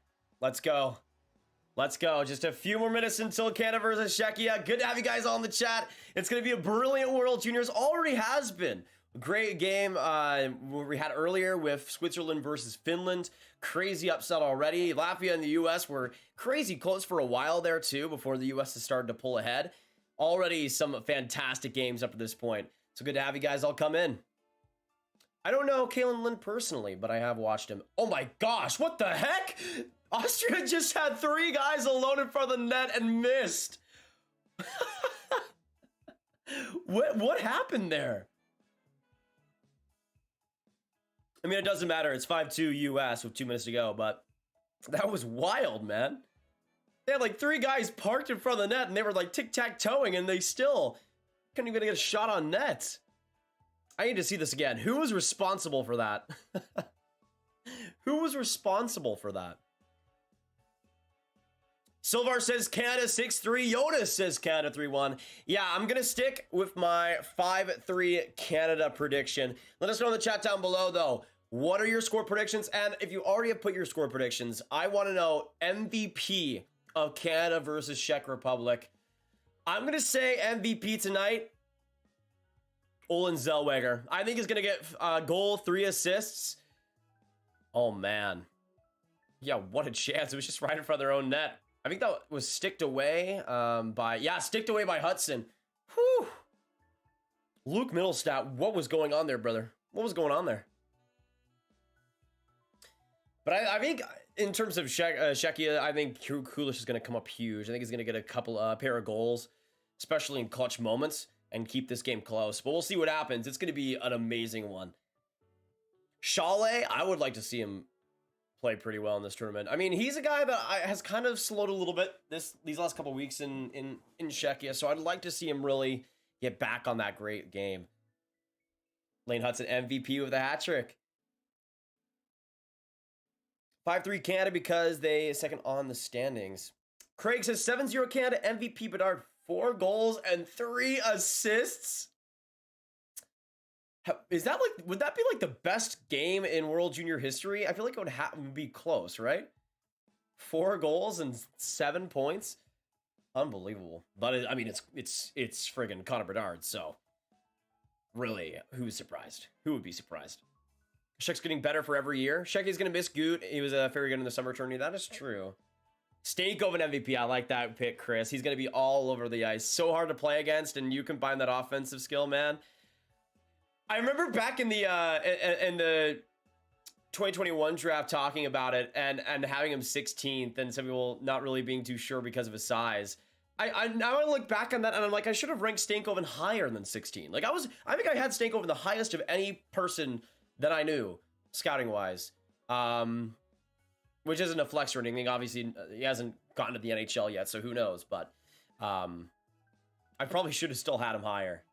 let's go. Let's go. Just a few more minutes until Canada versus Czechia. Good to have you guys all in the chat. It's going to be a brilliant World Juniors. Already has been. A great game we had earlier with Switzerland versus Finland. Crazy upset already. Latvia and the U.S. were crazy close for a while there, too, before the U.S. has started to pull ahead. Already some fantastic games up to this point. So good to have you guys all come in. I don't know Kalen Lind personally, but I have watched him. Oh my gosh, what the heck? Austria just had 3 guys alone in front of the net and missed. What happened there? I mean, it doesn't matter. It's 5-2 US with 2 minutes to go, but that was wild, man. They had like 3 guys parked in front of the net and they were like tic-tac-toeing and they still couldn't even get a shot on net. I need to see this again. Who was responsible for that? Who was responsible for that? Silvar says Canada 6-3. Yoda says Canada 3-1. Yeah, I'm going to stick with my 5-3 Canada prediction. Let us know in the chat down below, though. What are your score predictions? And if you already have put your score predictions, I want to know MVP of Canada versus Czech Republic. I'm going to say MVP tonight, Olen Zellweger. I think he's going to get a goal, 3 assists. Oh, man. Yeah, what a chance. It was just right in front of their own net. I think that was sticked away sticked away by Hudson. Whew. Luke Middlestat, what was going on there, brother? What was going on there? But I think in terms of Czechia, I think Kulish is going to come up huge. I think he's going to get a couple pair of goals. especially in clutch moments, and keep this game close. But we'll see what happens. It's going to be an amazing one. Chalet, I would like to see him play pretty well in this tournament. I mean, he's a guy that has kind of slowed a little bit these last couple weeks in Czechia, so I'd like to see him really get back on that great game. Lane Hudson MVP with a hat trick. 5-3 Canada because they second on the standings. Craig says 7-0 Canada, MVP Bedard, 4 goals and 3 assists. Is that like, would that be like the best game in World Junior history? I feel like it would be close, right? 4 goals and 7 points. Unbelievable. But I mean, it's friggin' Connor Bedard, so really, who's surprised? Who would be surprised? Shek's getting better for every year. Sheky's gonna miss Goot. He was very good in the summer tourney. That is true. Stanko an MVP. I like that pick, Chris. He's gonna be all over the ice. So hard to play against, and you combine that offensive skill, man. I remember back in the 2021 draft talking about it and having him 16th, and some people not really being too sure because of his size. I now I look back on that and I'm like, I should have ranked Stankoven higher than 16. Like I think I had Stankoven the highest of any person that I knew, scouting wise. Which isn't a flex or anything. Obviously, he hasn't gotten to the NHL yet, so who knows? But I probably should have still had him higher.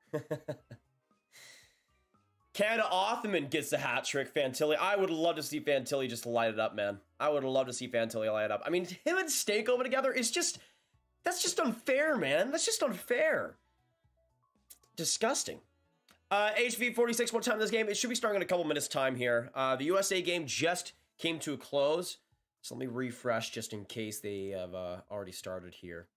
Canada Othman gets the hat trick. Fantilli. I would love to see Fantilli just light it up, man. I would love to see Fantilli light it up. I mean, him and Stankoven together is just... That's just unfair, man. That's just unfair. Disgusting. HV46, what time in this game? It should be starting in a couple minutes time here. The USA game just came to a close. So let me refresh just in case they have already started here.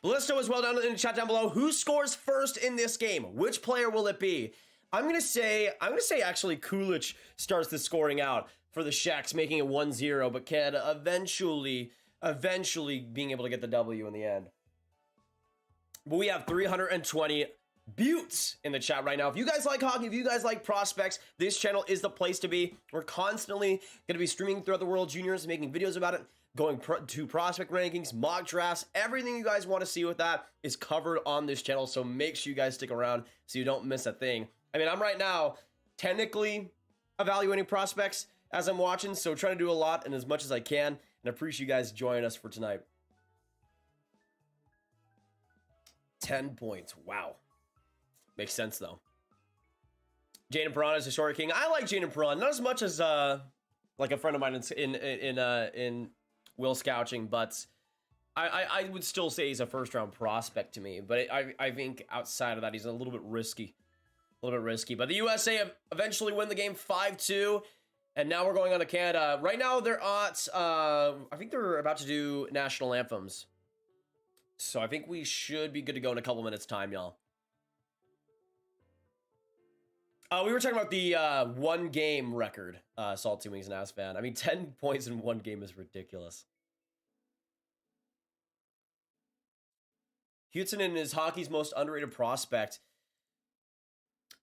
Ballisto as well down in the chat down below. Who scores first in this game? Which player will it be? I'm gonna say actually Kulich starts the scoring out for the Czechs, making it 1-0, but Canada eventually being able to get the W in the end. But we have 320 buttes in the chat right now. If you guys like hockey, if you guys like prospects, this channel is the place to be. We're constantly going to be streaming throughout the World Juniors, making videos about it, going to prospect rankings, mock drafts. Everything you guys want to see with that is covered on this channel, so make sure you guys stick around so you don't miss a thing. I mean, I'm right now technically evaluating prospects as I'm watching, so trying to do a lot and as much as I can, and I appreciate you guys joining us for tonight. 10 points. Wow. Makes sense, though. Jaden Perron is a short king. I like Jaden Perron, not as much as like a friend of mine in Will Scouching, but I would still say he's a first-round prospect to me. But I think outside of that, he's a little bit risky. But the USA eventually win the game 5-2, and now we're going on to Canada. Right now, they're at, I think they're about to do national anthems. So I think we should be good to go in a couple minutes' time, y'all. We were talking about the one-game record, Salty Wings and Ass Fan. I mean, 10 points in one game is ridiculous. Hutsonen is hockey's most underrated prospect.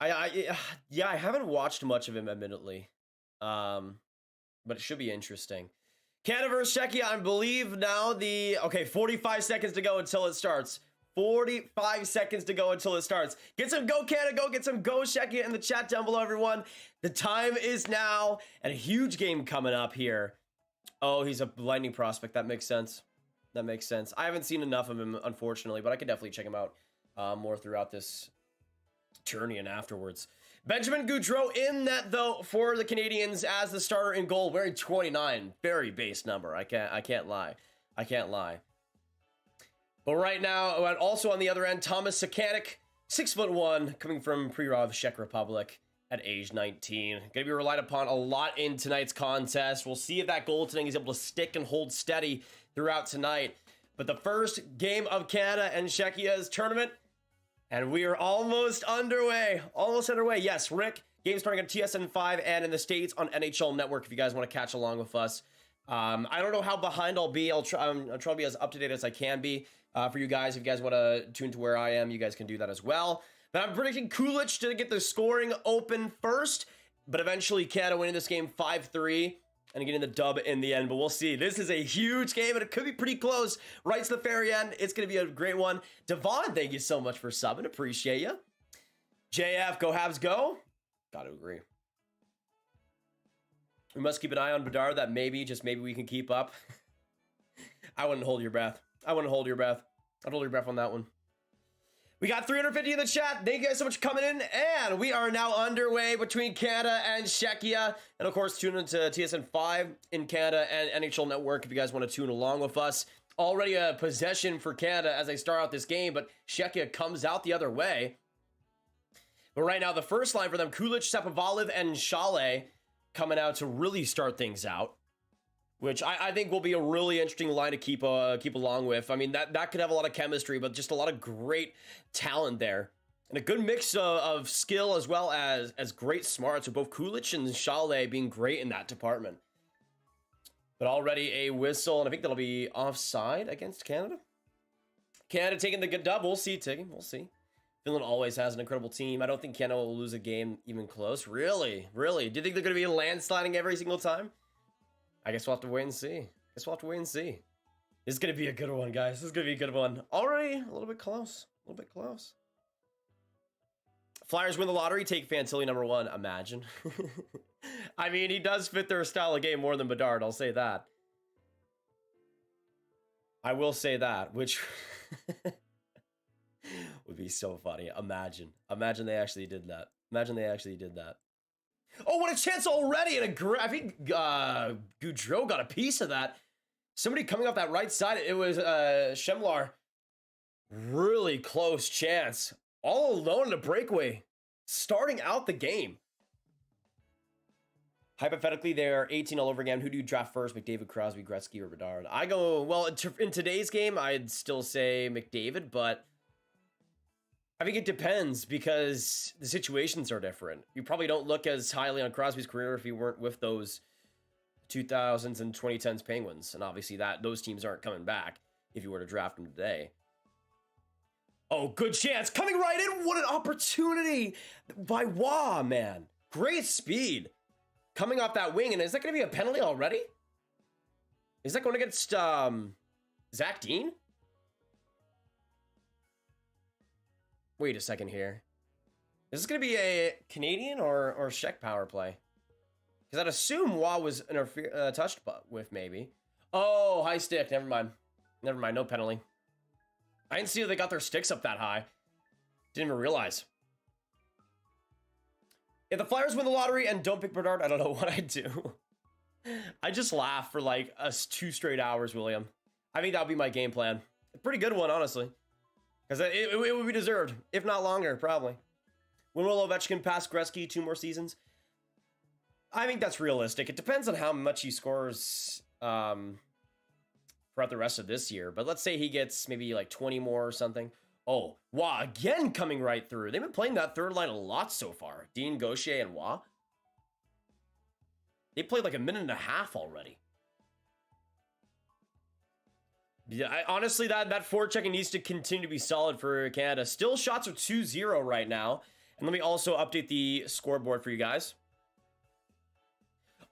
Yeah, I haven't watched much of him, admittedly. But it should be interesting. Canada versus Czechia, I believe now okay, 45 seconds to go until it starts. 45 seconds to go until it starts. Get some go Canada, go get some go Czechia in the chat down below, everyone. The time is now, and a huge game coming up here. Oh, he's a lightning prospect. That makes sense. That makes sense. I haven't seen enough of him, unfortunately, but I could definitely check him out more throughout this tourney and afterwards. Benjamin Gaudreau in net, though, for the Canadians as the starter in goal, wearing 29. Very base number. I can't lie. But right now, also on the other end, Thomas Sakanik, 6'1", coming from Prerov, Czech Republic at age 19. Going to be relied upon a lot in tonight's contest. We'll see if that goaltending is able to stick and hold steady throughout tonight. But the first game of Canada and Czechia's tournament, and we are almost underway. Yes, Rick, game starting at TSN 5 and in the States on NHL Network if you guys want to catch along with us. I don't know how behind I'll be. I'll try to be as up to date as I can be for you guys. If you guys want to tune to where I am, you guys can do that as well. But I'm predicting Kulich to get the scoring open first, but eventually Canada winning this game 5-3 and getting the dub in the end, but we'll see. This is a huge game, and it could be pretty close. Right to the very end. It's going to be a great one. Devon, thank you so much for subbing. Appreciate you. JF, go Habs, go. Gotta agree. We must keep an eye on Bedard that maybe, just maybe we can keep up. I wouldn't hold your breath. I wouldn't hold your breath. I'd hold your breath on that one. We got 350 in the chat. Thank you guys so much for coming in. And we are now underway between Canada and Czechia. And of course, tune into TSN 5 in Canada and NHL Network if you guys want to tune along with us. Already a possession for Canada as they start out this game, but Czechia comes out the other way. But right now, the first line for them, Kulich, Shapovalov, and Guhle coming out to really start things out, which I think will be a really interesting line to keep along with. I mean, that could have a lot of chemistry, but just a lot of great talent there. And a good mix of skill as well as great smarts, with both Kulich and Guhle being great in that department. But already a whistle, and I think that'll be offside against Canada. Canada taking the good dub. We'll see, Tiggy. We'll see. Finland always has an incredible team. I don't think Canada will lose a game even close. Really? Really? Do you think they're going to be landsliding every single time? I guess we'll have to wait and see. This is going to be a good one, guys. This is going to be a good one. Already a little bit close. Flyers win the lottery, take Fantilli #1. Imagine. I mean, he does fit their style of game more than Bedard. I'll say that. I will say that, which would be so funny. Imagine they actually did that. Oh, what a chance already! And I think Goudreau got a piece of that. Somebody coming off that right side. It was Shemlar. Really close chance. All alone in a breakaway. Starting out the game. Hypothetically, they're 18 all over again. Who do you draft first? McDavid, Crosby, Gretzky, or Bedard? I go, well, in today's game, I'd still say McDavid, but I think it depends because the situations are different. You probably don't look as highly on Crosby's career if you weren't with those 2000s and 2010s Penguins. And obviously those teams aren't coming back if you were to draft them today. Oh, good chance. Coming right in. What an opportunity by Wah, man. Great speed. Coming off that wing. And is that going to be a penalty already? Is that going against Zach Dean? Wait a second here. Is this going to be a Canadian or Czech power play? Because I'd assume Wah was touched with, maybe. Oh, high stick. Never mind. No penalty. I didn't see they got their sticks up that high. Didn't even realize. If the Flyers win the lottery and don't pick Bedard, I don't know what I'd do. I just laugh for like 2 straight hours, William. I think that would be my game plan. A pretty good one, honestly. Because it would be deserved, if not longer, probably. When will Ovechkin pass Gretzky 2 more seasons? I think that's realistic. It depends on how much he scores throughout the rest of this year. But let's say he gets maybe like 20 more or something. Oh, Wah again coming right through. They've been playing that third line a lot so far. Dean, Gaucher, and Wah. They played like a minute and a half already. Yeah, honestly, that forechecking needs to continue to be solid for Canada. Still shots are 2-0 right now. And let me also update the scoreboard for you guys.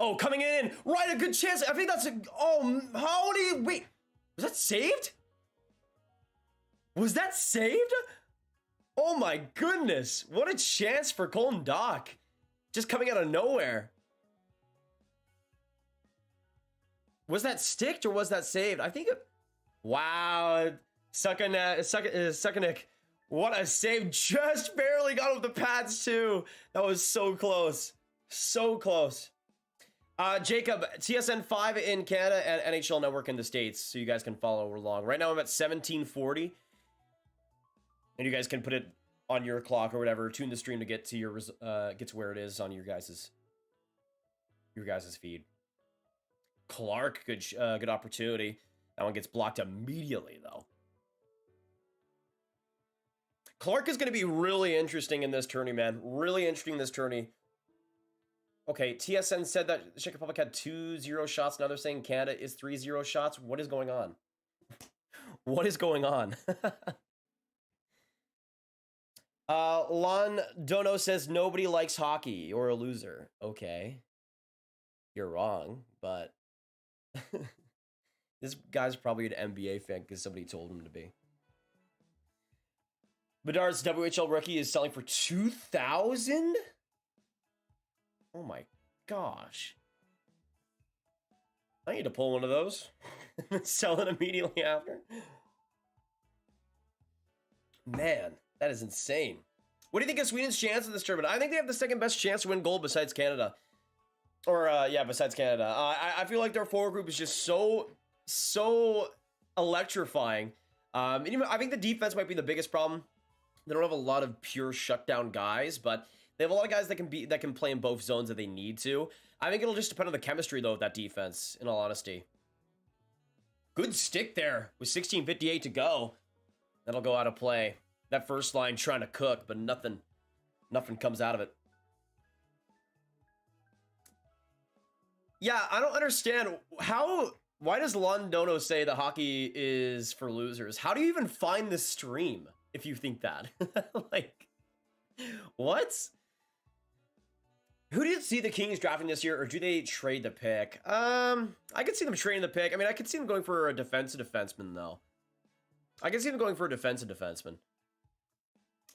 Oh, coming in. Right, a good chance. I think that's a... Oh, how do you... Wait. Was that saved? Was that saved? Oh my goodness. What a chance for Colton Dock. Just coming out of nowhere. Was that sticked or was that saved? I think it... Wow. Suckanek. What a save. Just barely got off the pads too. That was so close. So close. Jacob, TSN 5 in Canada and NHL Network in the States, so you guys can follow along. Right now I'm at 1740. And you guys can put it on your clock or whatever. Tune the stream to get to your get to where it is on your guys's feed. Clark, good opportunity. That one gets blocked immediately though. Clark is going to be really interesting in this tourney, man. Really interesting in this tourney. Okay, TSN said that the Czech Republic had 2-0 shots. Now they're saying Canada is 3-0 shots. What is going on? What is going on? Lon Dono says nobody likes hockey. You're a loser. Okay. You're wrong, but this guy's probably an NBA fan because somebody told him to be. Bedard's WHL rookie is selling for 2,000? Oh my gosh. I need to pull one of those. Sell it immediately after. Man, that is insane. What do you think of Sweden's chance in this tournament? I think they have the second best chance to win gold besides Canada. Or, yeah, besides Canada. I feel like their forward group is just so electrifying. And I think the defense might be the biggest problem. They don't have a lot of pure shutdown guys, but they have a lot of guys that can play in both zones if they need to. I think it'll just depend on the chemistry, though, of that defense, in all honesty. Good stick there with 16:58 to go. That'll go out of play. That first line trying to cook, but nothing comes out of it. Yeah, I don't understand why does Londono say that hockey is for losers? How do you even find this stream if you think that? Like, what? Who do you see the Kings drafting this year, or do they trade the pick? I could see them trading the pick. I mean, I could see them going for a defensive defenseman, though. I can see them going for a defensive defenseman.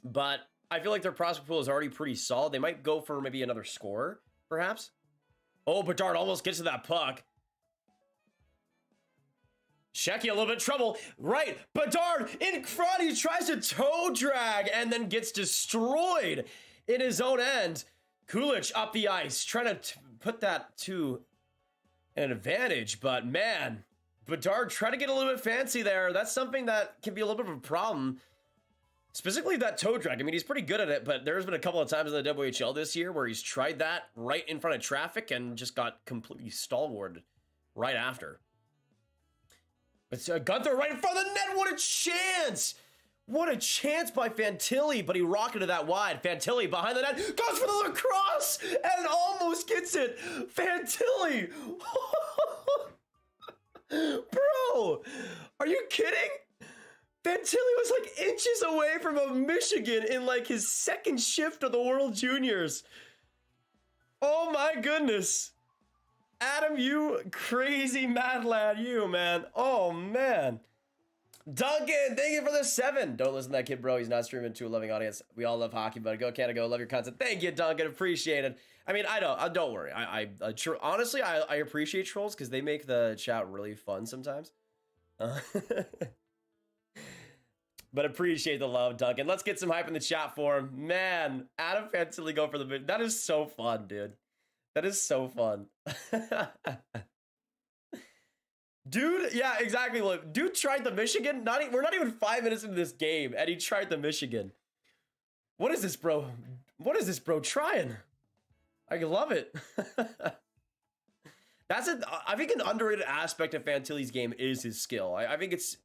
But I feel like their prospect pool is already pretty solid. They might go for maybe another scorer, perhaps. Oh, Bedard almost gets to that puck. Czechia a little bit of trouble. Right, Bedard in front. He tries to toe drag and then gets destroyed in his own end. Guhle up the ice, trying to put that to an advantage. But man, Bedard trying to get a little bit fancy there. That's something that can be a little bit of a problem. Specifically that toe drag. I mean, he's pretty good at it, but there's been a couple of times in the WHL this year where he's tried that right in front of traffic and just got completely stalwarted right after. But Guenther right in front of the net. What a chance! What a chance by Fantilli, but he rocketed that wide. Fantilli behind the net, goes for the lacrosse, and almost gets it. Fantilli! Bro, are you kidding? Fantilli was like inches away from a Michigan in like his second shift of the World Juniors. Oh my goodness. Adam, you crazy mad lad, you, man. Oh, man. Duncan, thank you for the 7. Don't listen to that kid, bro. He's not streaming to a loving audience. We all love hockey, but go Canada, go. Love your content. Thank you, Duncan. Appreciate it. I mean, don't worry. Honestly, I appreciate trolls because they make the chat really fun sometimes. But appreciate the love, Duncan. Let's get some hype in the chat for him. Man, Adam Fantilli go for the bid. That is so fun, dude. That is so fun. Dude, yeah, exactly. Look, dude tried the Michigan. We're not even 5 minutes into this game, and he tried the Michigan. What is this, bro? What is this, bro, trying? I love it. I think an underrated aspect of Fantilli's game is his skill. I think it's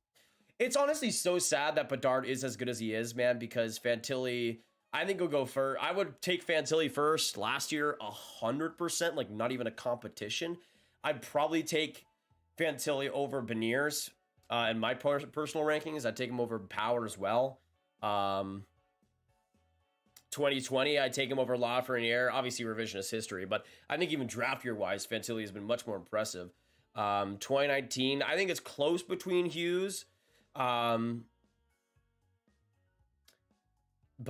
honestly so sad that Bedard is as good as he is, man, because Fantilli, I think he'll go first. I would take Fantilli first last year, 100%, like not even a competition. I'd probably take Fantilli over Beniers in my personal rankings. I'd take him over Power as well. 2020, I'd take him over Lafreniere. Obviously, revisionist history, but I think even draft year wise, Fantilli has been much more impressive. 2019, I think it's close between Hughes. But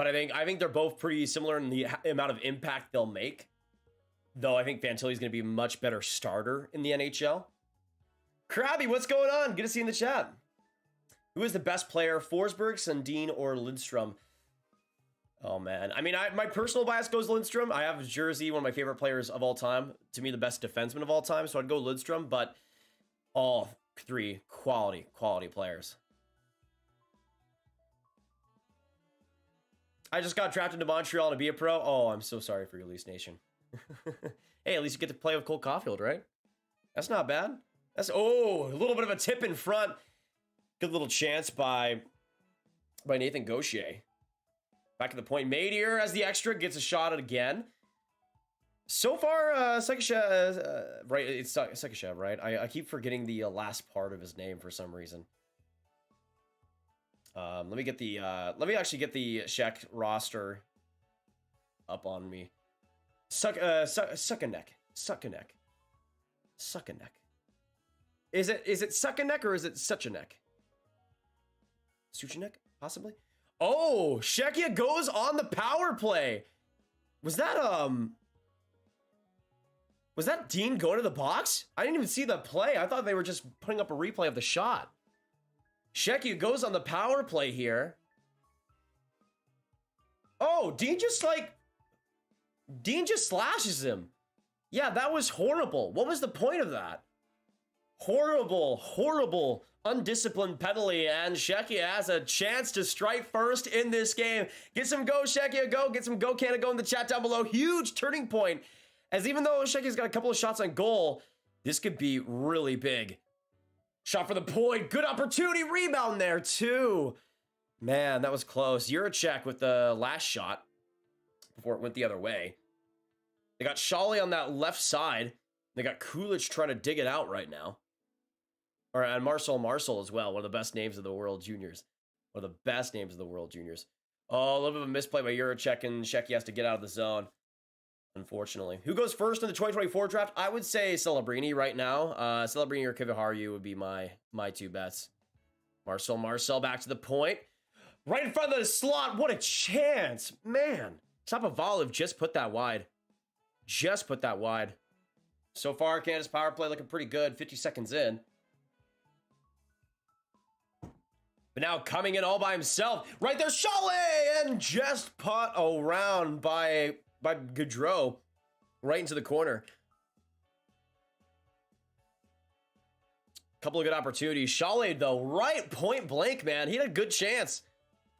I think they're both pretty similar in the amount of impact they'll make. Though I think Fantilli's going to be a much better starter in the NHL. Krabby, what's going on? Good to see you in the chat. Who is the best player, Forsberg, Sundin, or Lindstrom? Oh, man. I mean, my personal bias goes Lindstrom. I have Jersey, one of my favorite players of all time. To me, the best defenseman of all time. So I'd go Lindstrom, but all three quality players. I just got drafted to Montreal to be a pro. Oh, I'm so sorry for your Leafs Nation. Hey, at least you get to play with Cole Caulfield, right? That's not bad. That's, oh, a little bit of a tip in front. Good little chance by Nathan Gaucher. Back at the point. Madier as the extra gets a shot at again. So far, Sekashev, right? It's Sekashev, right? I keep forgetting the last part of his name for some reason. Let me actually get the Czech roster up on me. Suckanek. Suck a neck. Is it suck a neck or is it such a neck? Suchanek, possibly? Oh, Czechia goes on the power play. Was that Dean going to the box? I didn't even see the play. I thought they were just putting up a replay of the shot. Czechia goes on the power play here. Oh, Dean just slashes him. Yeah, that was horrible. What was the point of that? Horrible, undisciplined penalty, and Czechia has a chance to strike first in this game. Get some go, Czechia, go. Get some go, Canada, go in the chat down below. Huge turning point, as even though Czechia's got a couple of shots on goal, this could be really big. Shot for the point, good opportunity, rebound there too. Man, that was close. Juracek with the last shot before it went the other way. They got Shawley on that left side. They got Kulich trying to dig it out right now. And Marcel as well, one of the best names of the World Juniors. One of the best names of the World Juniors. Oh, a little bit of a misplay by Juracek, and Czechia has to get out of the zone, unfortunately. Who goes first in the 2024 draft? I would say Celebrini right now. Celebrini or Kiviharu would be my two bets. Marcel back to the point. Right in front of the slot. What a chance. Man. Shapovalov just put that wide. So far, Canada's power play looking pretty good. 50 seconds in. But now coming in all by himself. Right there, Chalet! And just put around by Gaudreau. Right into the corner. Couple of good opportunities. Chalet, though, right point blank, man. He had a good chance.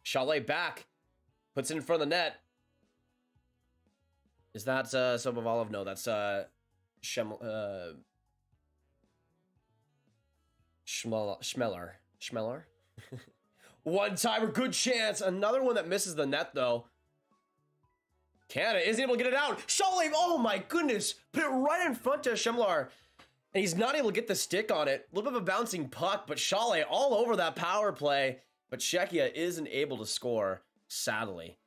Chalet back. Puts it in front of the net. Is that Sobovalov? No, that's Schmeller. One timer, good chance. Another one that misses the net, though. Canada isn't able to get it out. Chalet, oh my goodness. Put it right in front of Schmeller. And he's not able to get the stick on it. A little bit of a bouncing puck, but Chalet all over that power play. But Czechia isn't able to score, sadly.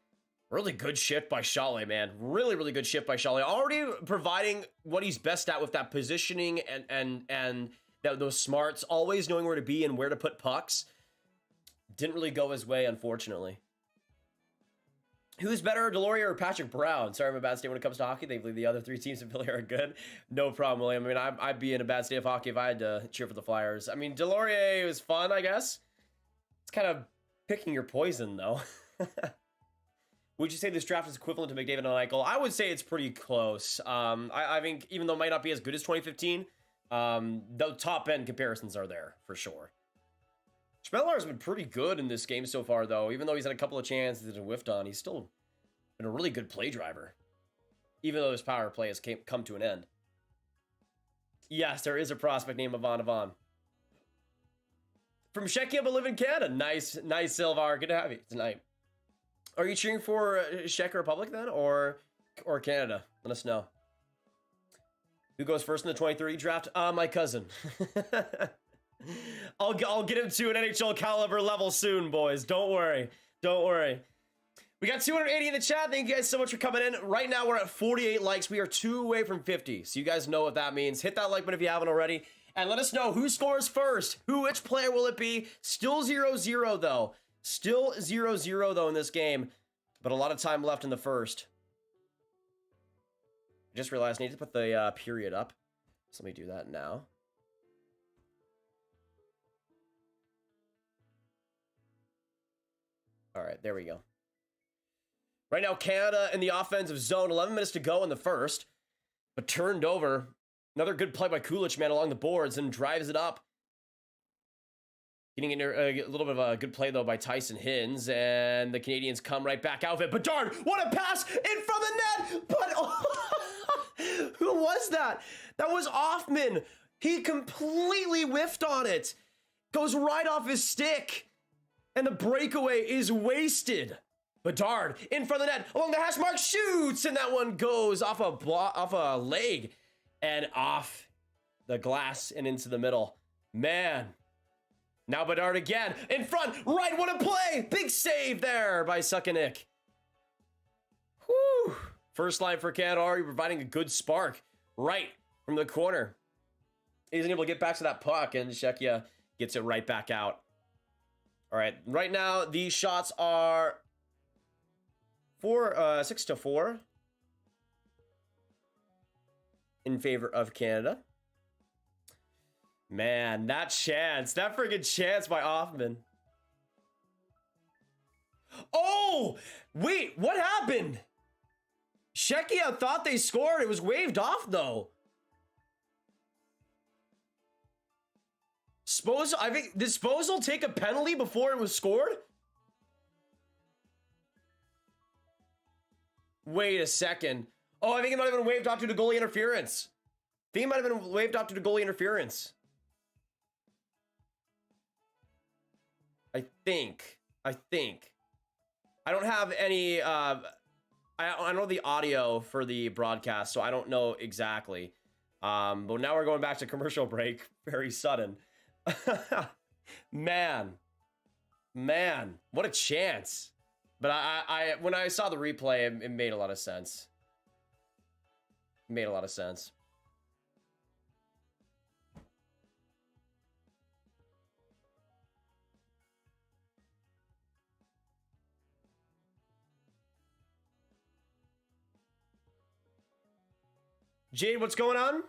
Really good shift by Chalet, man. Really good shift by Chalet. Already providing what he's best at with that positioning and those smarts. Always knowing where to be and where to put pucks. Didn't really go his way, unfortunately. Who's better, Delorier or Patrick Brown? Sorry, I'm in a bad state when it comes to hockey. They believe the other three teams in Philly are good. No problem, William. I mean, I'd be in a bad state of hockey if I had to cheer for the Flyers. I mean, Delorier was fun, I guess. It's kind of picking your poison, though. Would you say this draft is equivalent to McDavid and Eichel? I would say it's pretty close. I think even though it might not be as good as 2015, the top-end comparisons are there, for sure. Schmeller has been pretty good in this game so far, though. Even though he's had a couple of chances and whiffed on, he's still been a really good play driver. Even though his power play has come to an end. Yes, there is a prospect named Ivan. From Czechia, but live in Canada. Nice, Silvar. Good to have you tonight. Are you cheering for Czech Republic then, or Canada? Let us know. Who goes first in the 2030 draft? My cousin. I'll get him to an NHL caliber level soon, boys. Don't worry. We got 280 in the chat. Thank you guys so much for coming in. Right now, we're at 48 likes. We are 2 away from 50. So you guys know what that means. Hit that like button if you haven't already. And let us know who scores first. Which player will it be? Still 0-0, though. Still 0-0, though, in this game. But a lot of time left in the first. I just realized I need to put the period up. So let me do that now. All right, there we go. Right now, Canada in the offensive zone. 11 minutes to go in the first. But turned over. Another good play by Kulich, man, along the boards and drives it up. Getting into a little bit of a good play, though, by Tyson Hins. And the Canadians come right back out of it. Bedard, what a pass in front of the net. But oh, who was that? That was Offman. He completely whiffed on it. Goes right off his stick. And the breakaway is wasted. Bedard in front of the net along the hash mark, shoots, and that one goes off a leg and off the glass and into the middle. Man. Now Bedard again in front, right, what a play. Big save there by Suckanik. Whew. First line for Canada already providing a good spark right from the corner. isn't able to get back to that puck, and Czechia gets it right back out. All right, right now the shots are 6-4 in favor of Canada. Man, that friggin' chance by Hoffman. Oh, wait, what happened? Czechia thought they scored. It was waved off, though. Svozil, I think, did Svozil take a penalty before it was scored? Wait a second. Oh, I think it might have been waved off due to goalie interference. I think it might have been waved off due to goalie interference. I think. I don't have any, I don't know the audio for the broadcast, so I don't know exactly. But now we're going back to commercial break. Very sudden. Man, what a chance. But I when I saw the replay, it made a lot of sense. It made a lot of sense. Jade, what's going on?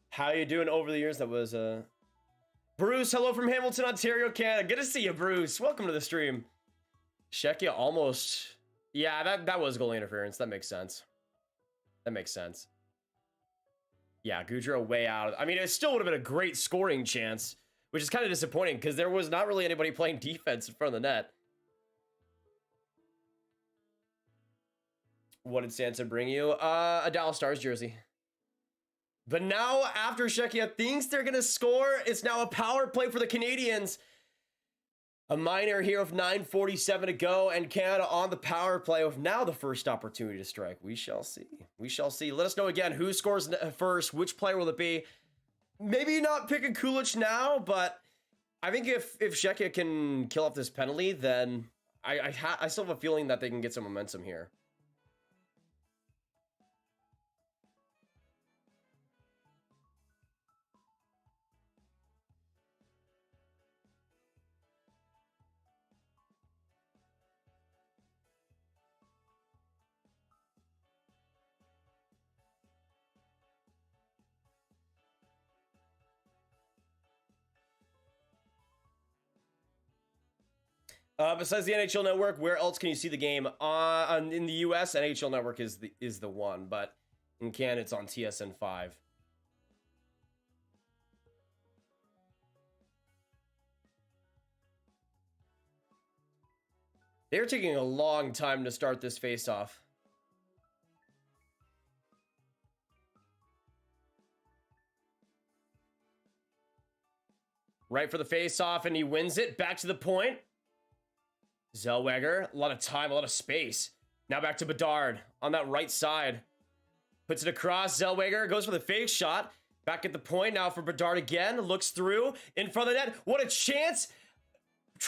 How you doing over the years? That was Bruce, hello from Hamilton, Ontario, Canada. Good to see you, Bruce. Welcome to the stream. Czechia almost. Yeah, that was goalie interference. That makes sense. Yeah, Gaudreau way out. I mean, it still would have been a great scoring chance, which is kind of disappointing because there was not really anybody playing defense in front of the net. What did Sansa bring you? A Dallas Stars jersey. But now, after Czechia thinks they're going to score, it's now a power play for the Canadians. A minor here with 9:47 to go, and Canada on the power play with now the first opportunity to strike. We shall see. Let us know again who scores first. Which player will it be? Maybe not picking Kulich now, but I think if Czechia can kill off this penalty, then I still have a feeling that they can get some momentum here. Besides the NHL Network, where else can you see the game? In the US, NHL Network is the one, but in Canada, it's on TSN 5. They're taking a long time to start this face-off. Right for the face-off, and he wins it. Back to the point. Zellweger, a lot of time, a lot of space. Now back to Bedard on that right side. Puts it across. Zellweger goes for the fake shot. Back at the point now for Bedard again. Looks through in front of the net. What a chance.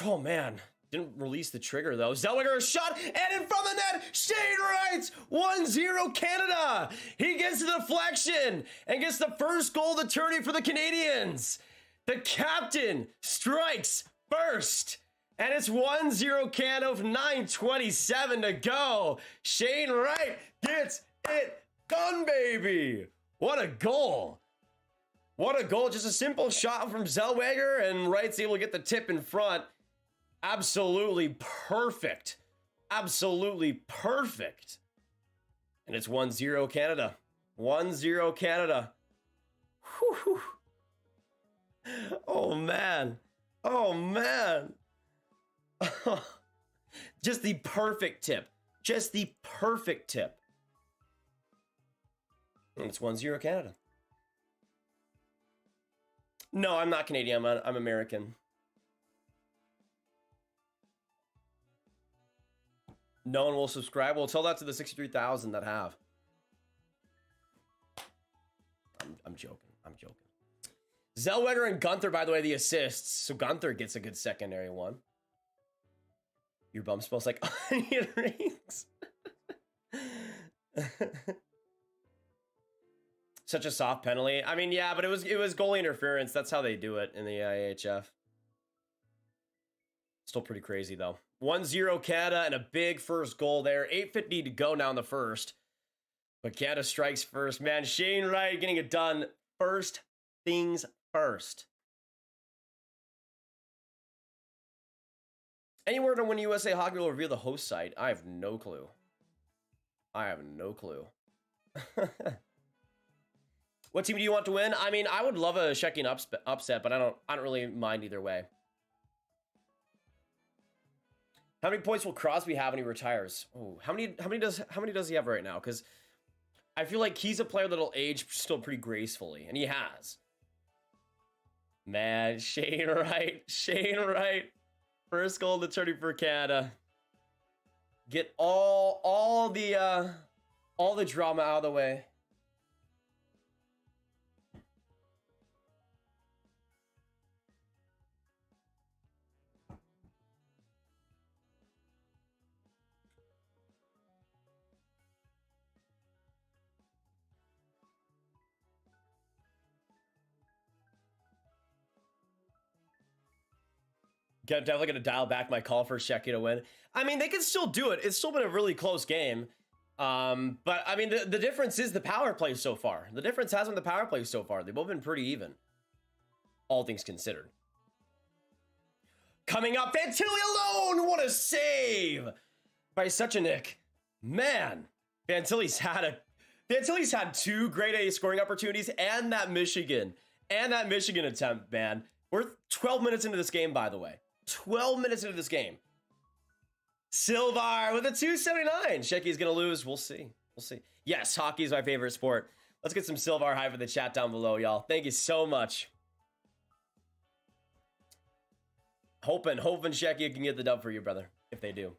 Oh, man. Didn't release the trigger, though. Zellweger a shot, and in front of the net, Shane Wright, 1-0 Canada. He gets the deflection and gets the first goal of the tourney for the Canadians. The captain strikes first. And it's 1-0 Canada with 9:27 to go. Shane Wright gets it done, baby. What a goal. What a goal. Just a simple shot from Zellweger, and Wright's able to get the tip in front. Absolutely perfect. Absolutely perfect. And it's 1-0 Canada. 1-0 Canada. Whew. Oh, man. Oh, man. Just the perfect tip. Just the perfect tip. And it's 1-0 Canada. No, I'm not Canadian. I'm American. No one will subscribe. We'll tell that to the 63,000 that have. Zellweger and Guenther, by the way, the assists. So Guenther gets a good secondary one. Your bum smells like onion rings. Such a soft penalty. I mean, yeah, but it was goalie interference. That's how they do it in the IIHF. Still pretty crazy, though. 1-0 Canada and a big first goal there. 8:50 to go now in the first. But Canada strikes first. Man, Shane Wright getting it done. First things first. Any word on when USA Hockey will review the host site? I have no clue. I have no clue. What team do you want to win? I mean, I would love a Czechian upset, but I don't really mind either way. How many points will Crosby have when he retires? Oh, how many does he have right now? Because I feel like he's a player that'll age still pretty gracefully, and he has. Man, Shane Wright. First goal of the tourney for Canada. Get all the drama out of the way. Definitely going to dial back my call for Czechia to win. I mean, they can still do it. It's still been a really close game. But, I mean, the difference is the power play so far. The difference has been the power play so far. They've both been pretty even. All things considered. Coming up, Fantilli alone! What a save! By such a Nick. Man, Fantilli's had two grade A scoring opportunities and that Michigan attempt, man. We're 12 minutes into this game, by the way. 12 minutes into this game. Silvar with a 279. Czechia's going to lose. We'll see. Yes, hockey is my favorite sport. Let's get some Silvar hype in the chat down below, y'all. Thank you so much. Hoping Czechia can get the dub for you, brother, if they do.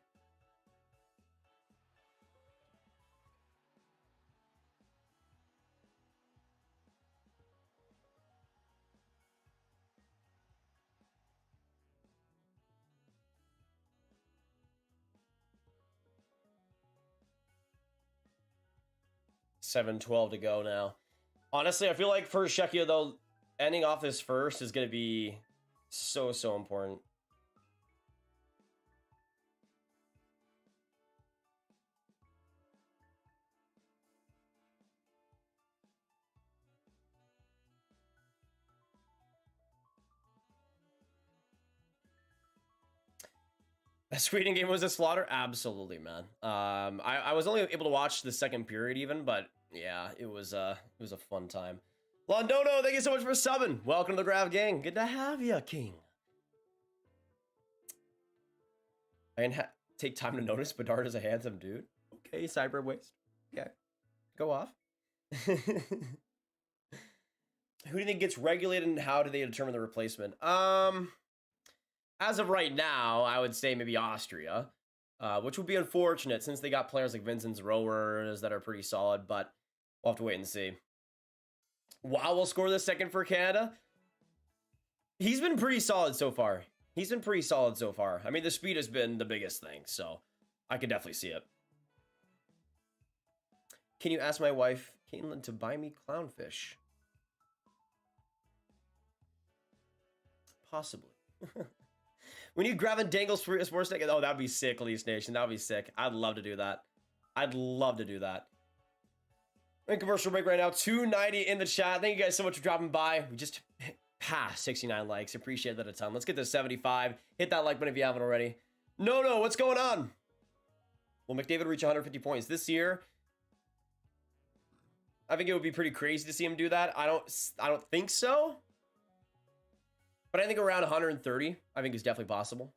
$7:12 to go now. Honestly, I feel like for Czechia, though, ending off this first is going to be so important. The Sweden game was a slaughter? Absolutely, man. I was only able to watch the second period even, but yeah, it was a fun time. Londono, thank you so much for subbing. Welcome to the Grav Gang. Good to have you, King. I didn't take time to notice Bedard is a handsome dude. Okay, Cyber Waste. Okay, go off. Who do you think gets regulated and how do they determine the replacement? As of right now, I would say maybe Austria, which would be unfortunate since they got players like Vincent's rowers that are pretty solid, but we'll have to wait and see. Wow will score the second for Canada. He's been pretty solid so far. I mean, the speed has been the biggest thing, so I could definitely see it. Can you ask my wife, Caitlin, to buy me clownfish? Possibly. We need Gravin Dangles for Sports Deck. Oh, that'd be sick, Leafs Nation. That'd be sick. I'd love to do that. We're in commercial break right now. 290 in the chat. Thank you guys so much for dropping by. We just passed 69 likes. Appreciate that a ton. Let's get to 75. Hit that like button if you haven't already. No, what's going on? Will McDavid reach 150 points this year? I think it would be pretty crazy to see him do that. I don't think so. But I think around 130, I think is definitely possible.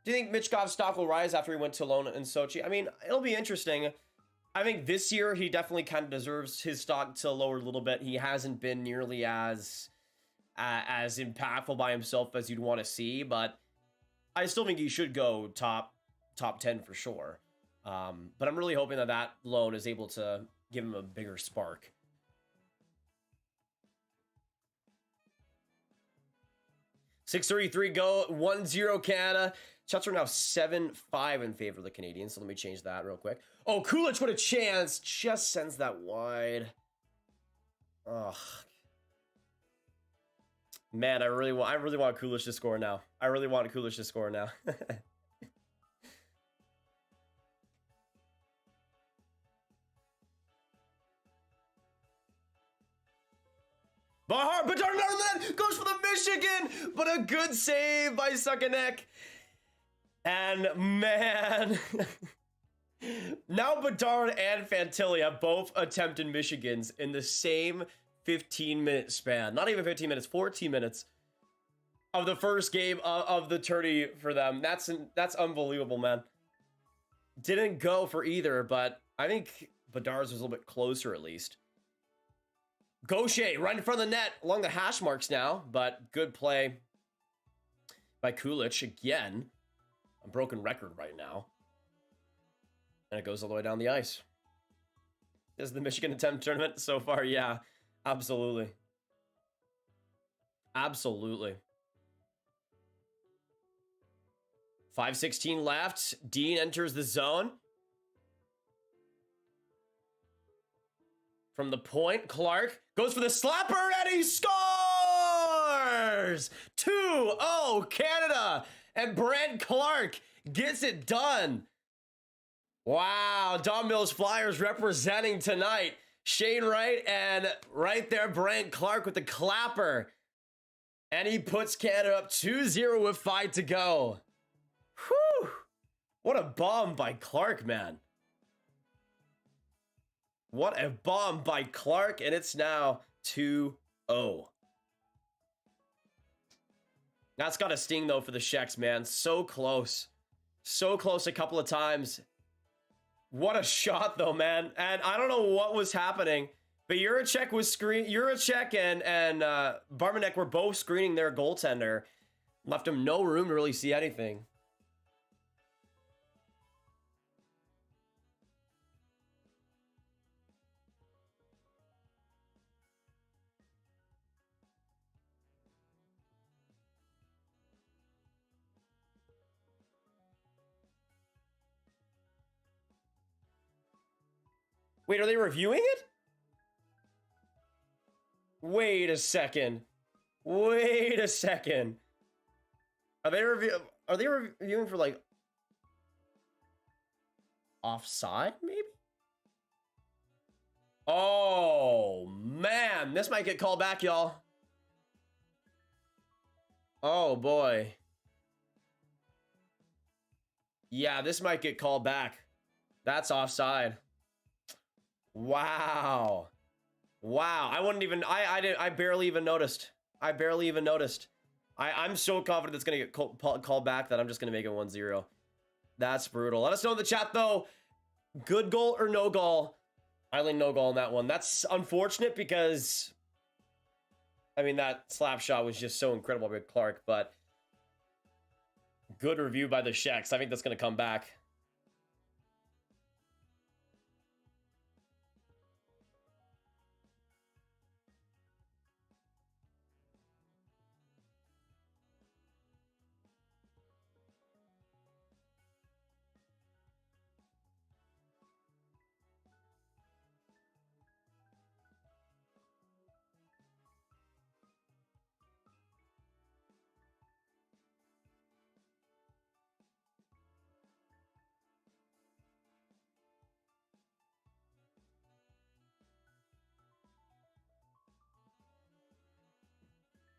Do you think Michkov's stock will rise after he went to loan in Sochi? I mean, it'll be interesting. I think this year he definitely kind of deserves his stock to lower a little bit. He hasn't been nearly as impactful by himself as you'd want to see, but I still think he should go top 10 for sure. But I'm really hoping that loan is able to give him a bigger spark. 6:33 go, 1-0 Canada. Shots are now 7-5 in favor of the Canadians, so let me change that real quick. Oh, Kulich, what a chance. Just sends that wide. Ugh. Man, I really want Kulich to score now. I really want Kulich to score now. Bedard goes for the Michigan, but a good save by Suckanek. And man, now Bedard and Fantilli have both attempted Michigans in the same 15-minute span. Not even 15 minutes, 14 minutes of the first game of the tourney for them. That's unbelievable, man. Didn't go for either, but I think Bedard's was a little bit closer at least. Gaucher right in front of the net along the hash marks now, but good play by Kulich again. A broken record right now. And it goes all the way down the ice. This is the Michigan attempt tournament so far. Yeah, absolutely. Absolutely. 5:16 left. Dean enters the zone. From the point, Clark goes for the slapper and he scores! 2-0 Canada, and Brent Clark gets it done. Wow, Don Mills Flyers representing tonight. Shane Wright, and right there Brent Clark with the clapper. And he puts Canada up 2-0 with 5 to go. Whew! What a bomb by Clark, man. What a bomb by Clark, and it's now 2-0. That's got to sting, though, for the Czechs, man. So close. So close a couple of times. What a shot, though, man. And I don't know what was happening, but Juracek and Barmanek were both screening their goaltender. Left him no room to really see anything. Wait, are they reviewing it? Wait a second. Wait a second. Are they reviewing for like offside maybe? Oh man, this might get called back, y'all. Oh boy. Yeah, this might get called back. That's offside. Wow. Wow. I barely even noticed. I'm so confident it's going to get called back that I'm just going to make it 1-0. That's brutal. Let us know in the chat, though. Good goal or no goal? I lean no goal on that one. That's unfortunate because, I mean, that slap shot was just so incredible by Clark, but good review by the Czechs. I think that's going to come back.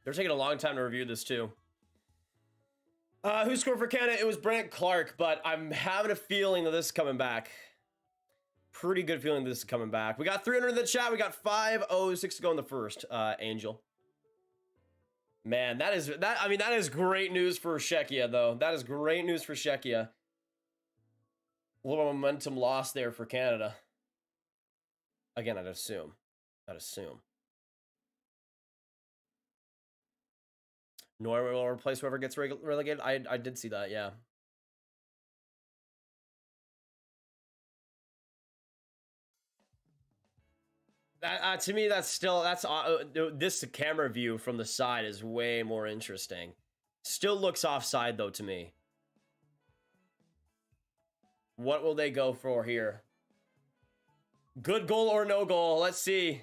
They're taking a long time to review this, too. Who scored for Canada? It was Brent Clark, but I'm having a feeling that this is coming back. Pretty good feeling this is coming back. We got 300 in the chat. We got 5:06 to go in the first, Angel. Man, that is great news for Czechia, though. That is great news for Czechia. A little momentum lost there for Canada. Again, I'd assume. Norway will replace whoever gets relegated. I did see that, yeah. To me, this camera view from the side is way more interesting. Still looks offside, though, to me. What will they go for here? Good goal or no goal? Let's see.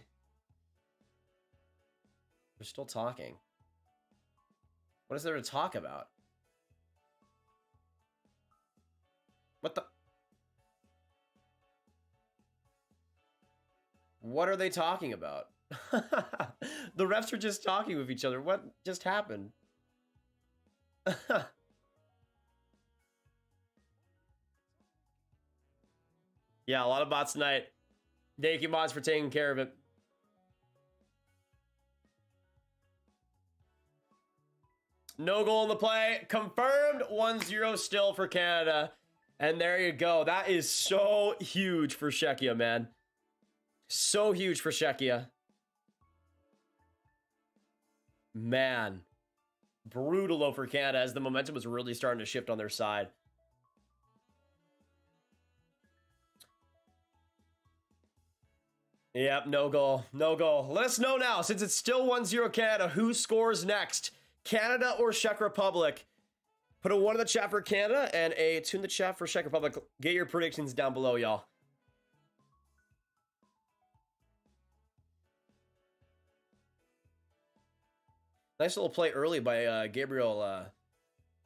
They're still talking. What is there to talk about? What the? What are they talking about? The refs are just talking with each other. What just happened? Yeah, a lot of bots tonight. Thank you, mods, for taking care of it. No goal in the play. Confirmed 1-0 still for Canada. And there you go. That is so huge for Czechia, man. So huge for Czechia. Man. Brutal though for Canada as the momentum was really starting to shift on their side. Yep, no goal. No goal. Let us know now, since it's still 1-0 Canada, who scores next? Canada or Czech Republic? Put a 1 in the chat for Canada and a 2 in the chat for Czech Republic. Get your predictions down below, y'all. Nice little play early by Gabriel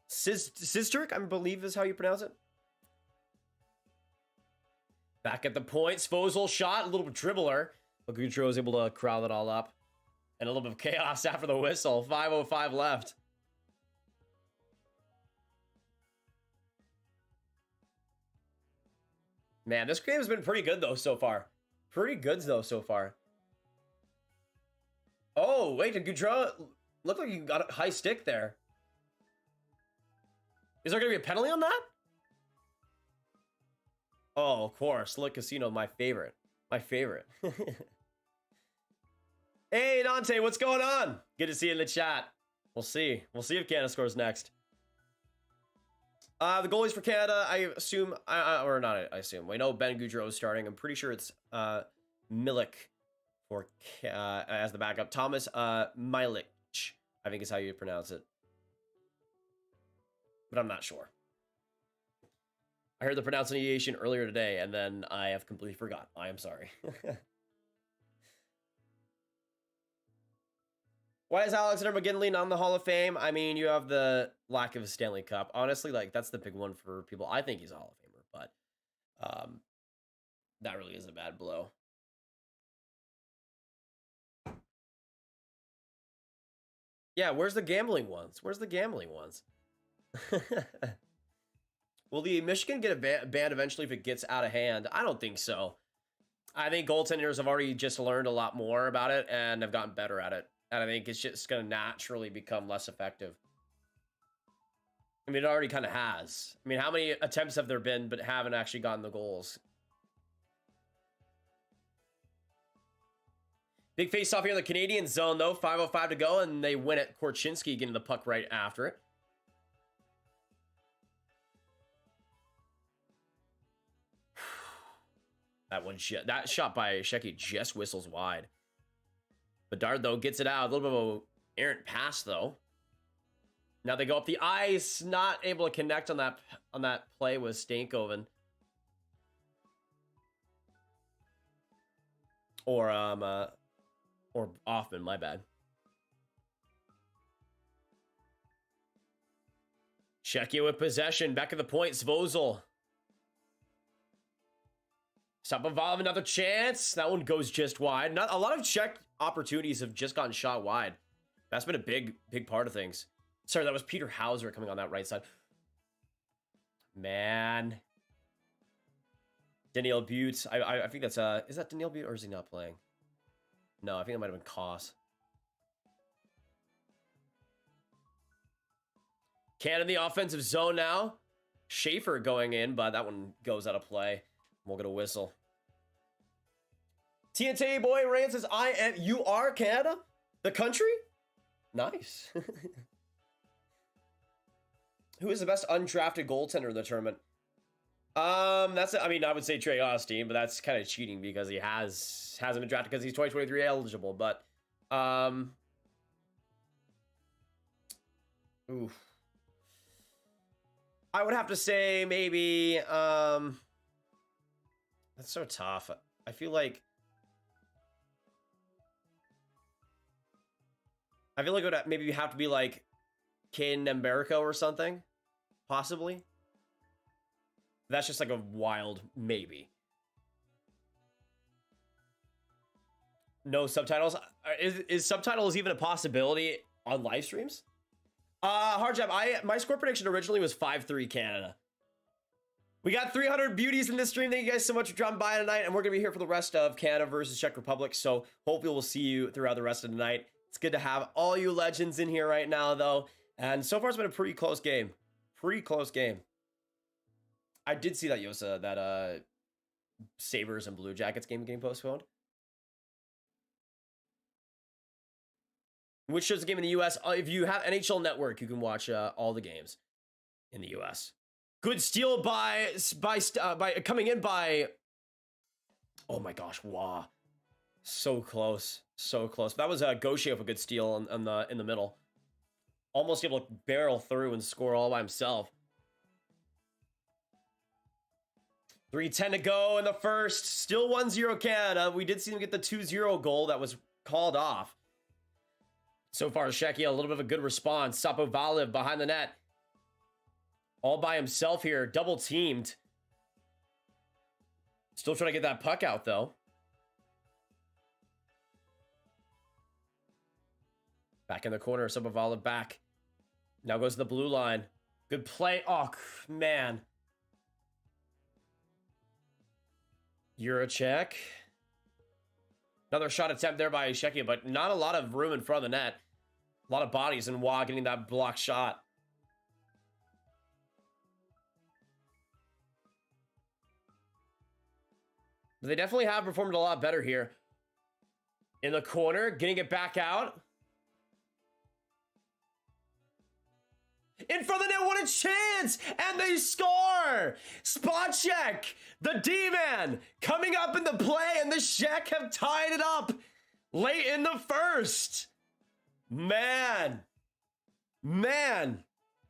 Sisterk, I believe is how you pronounce it. Back at the point, Svozil shot, a little bit dribbler. But Guenther was able to crowd it all up. And a little bit of chaos after the whistle. 5:05 left. Man, this game has been pretty good though so far. Pretty good though so far. Oh, wait, did Guenther look like you got a high stick there? Is there going to be a penalty on that? Oh, of course. Look, Casino, my favorite. My favorite. Hey, Dante, what's going on? Good to see you in the chat. We'll see. We'll see if Canada scores next. The goalies for Canada, I assume, or not I assume. We know Ben Gaudreau is starting. I'm pretty sure it's Milik for as the backup. Thomas Milik, I think is how you pronounce it. But I'm not sure. I heard the pronunciation earlier today, and then I have completely forgot. I am sorry. Why is Alexander McGinley not in the Hall of Fame? I mean, you have the lack of a Stanley Cup. Honestly, like, that's the big one for people. I think he's a Hall of Famer, but that really is a bad blow. Yeah, where's the gambling ones? Where's the gambling ones? Will the Michigan get a ban eventually if it gets out of hand? I don't think so. I think goaltenders have already just learned a lot more about it and have gotten better at it. And I think it's just going to naturally become less effective. I mean, it already kind of has. I mean, how many attempts have there been but haven't actually gotten the goals? Big face-off here in the Canadian zone, though. 5:05 to go, and they win it. Korchinski getting the puck right after it. That shot by Shecky just whistles wide. Bedard, though, gets it out. A little bit of an errant pass, though. Now they go up the ice. Not able to connect on that play with Stankoven. Or Hoffman, my bad. Czechia with possession. Back at the point, Svozil. Sapovov, another chance. That one goes just wide. Not a lot of Czech opportunities have just gotten shot wide. That's been a big part of things. Sorry, that was Peter Hauser coming on that right side. Man. Daniel Butte. I think that's is that Daniel Butte or is he not playing? No, I think it might have been Cossa. Canada in the offensive zone now. Schaefer going in, but that one goes out of play. We'll get a whistle. TNT boy Rand says, you are Canada? The country? Nice. Who is the best undrafted goaltender in the tournament? That's it. I mean, I would say Trey Austin, but that's kind of cheating because he hasn't been drafted because he's 2023 eligible. But Oof. I would have to say maybe, that's so tough. I feel like it would maybe have to be like Kaiden Mberico or something, possibly. That's just like a wild maybe. No subtitles. Is subtitles even a possibility on live streams? Hard job. My score prediction originally was 5-3 Canada. We got 300 beauties in this stream. Thank you guys so much for dropping by tonight, and we're gonna be here for the rest of Canada versus Czech Republic. So hopefully we'll see you throughout the rest of the night. It's good to have all you legends in here right now, though. And so far it's been a pretty close game. Pretty close game. I did see that Yosa, that Sabres and Blue Jackets game getting postponed. Which shows the game in the US. If you have NHL Network, you can watch all the games in the US. Good steal by coming in by. Oh my gosh! Wow, so close, so close. That was Gaucher with a good steal in the middle. Almost able to barrel through and score all by himself. 3:10 to go in the first. Still 1-0 Canada. We did see them get the 2-0 goal that was called off. So far, Czechia, a little bit of a good response. Sapovaliv behind the net. All by himself here. Double teamed. Still trying to get that puck out, though. Back in the corner. Sapovaliv back. Now goes to the blue line. Good play. Oh, man. Juracek. Another shot attempt there by Czechia, but not a lot of room in front of the net. A lot of bodies, and Waugh getting that block shot. But they definitely have performed a lot better here. In the corner, getting it back out. In front of the net, what a chance! And they score! Spot check! The D-man coming up in the play, and the Czech have tied it up late in the first. Man,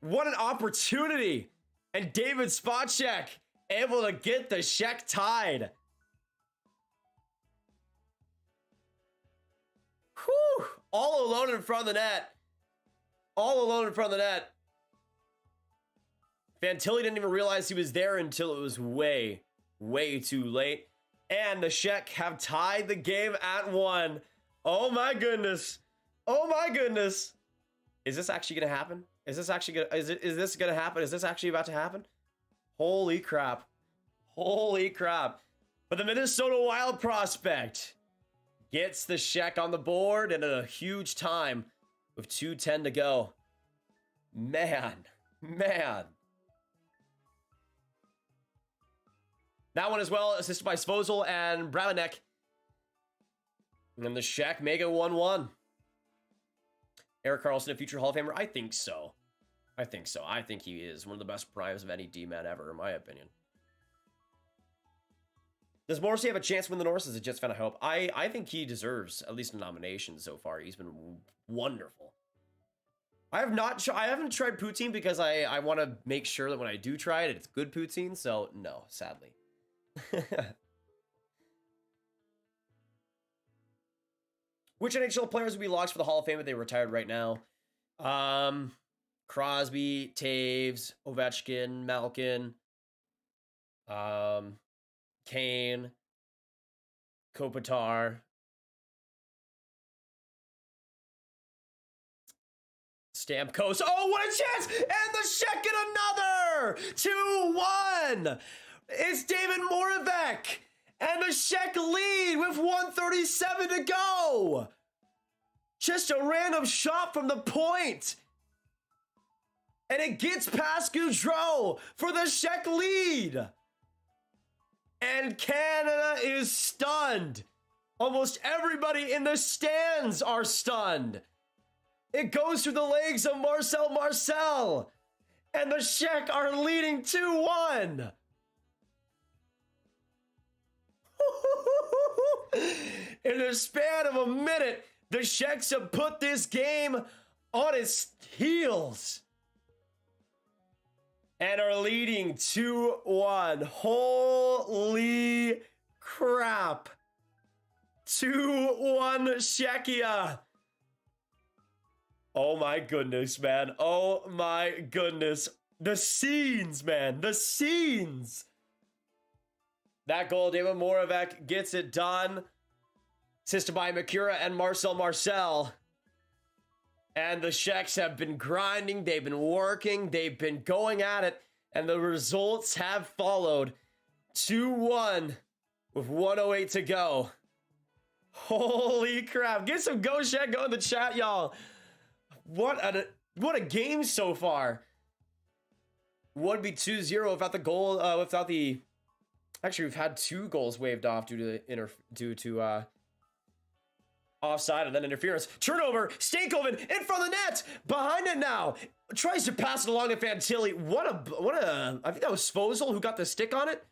what an opportunity. And David Spacek able to get the Czech tied. Whew, all alone in front of the net. All alone in front of the net. Fantilli didn't even realize he was there until it was way too late. And the Czech have tied the game at 1. Oh my goodness. Oh my goodness. Is this actually going to happen? Is this actually going to, is this going to happen? Is this actually about to happen? Holy crap. Holy crap. But the Minnesota Wild prospect gets the Czech on the board and at a huge time with 2:10 to go. Man. That one as well, assisted by Svozil and Bravanek. And then the Czech make it 1-1. Erik Karlsson, a future Hall of Famer? I think so. I think he is one of the best primes of any D-man ever, in my opinion. Does Morrissey have a chance to win the Norris as a Jets fan, I hope? I think he deserves at least a nomination so far. He's been wonderful. I haven't tried poutine because I want to make sure that when I do try it, it's good poutine. So no, sadly. Which NHL players would be locked for the Hall of Fame if they retired right now? Crosby, Taves, Ovechkin, Malkin, Kane, Kopitar, Stamkos. Oh, what a chance! And the Czech get another! 2-1! It's David Moravec! And the Czech lead with 1:37 to go! Just a random shot from the point! And it gets past Gaudreau for the Czech lead! And Canada is stunned! Almost everybody in the stands are stunned! It goes through the legs of Marcel! And the Czech are leading 2-1! In the span of a minute, the Czechs have put this game on his heels and are leading 2-1. Holy crap. 2-1 Czechia. Oh my goodness, man. Oh my goodness. The scenes, man. The scenes. That goal, David Moravec gets it done. Assisted by Mikura and Marcel. And the Czechs have been grinding. They've been working. They've been going at it. And the results have followed. 2-1 with 1:08 to go. Holy crap. Get some Go Czech go in the chat, y'all. What a game so far. Would be 2-0 without the goal, without the... Actually, we've had 2 goals waved off due to offside and then interference. Turnover, Stankoven in front of the net, behind it now. Tries to pass it along to Fantilli. What a, I think that was Svozil who got the stick on it.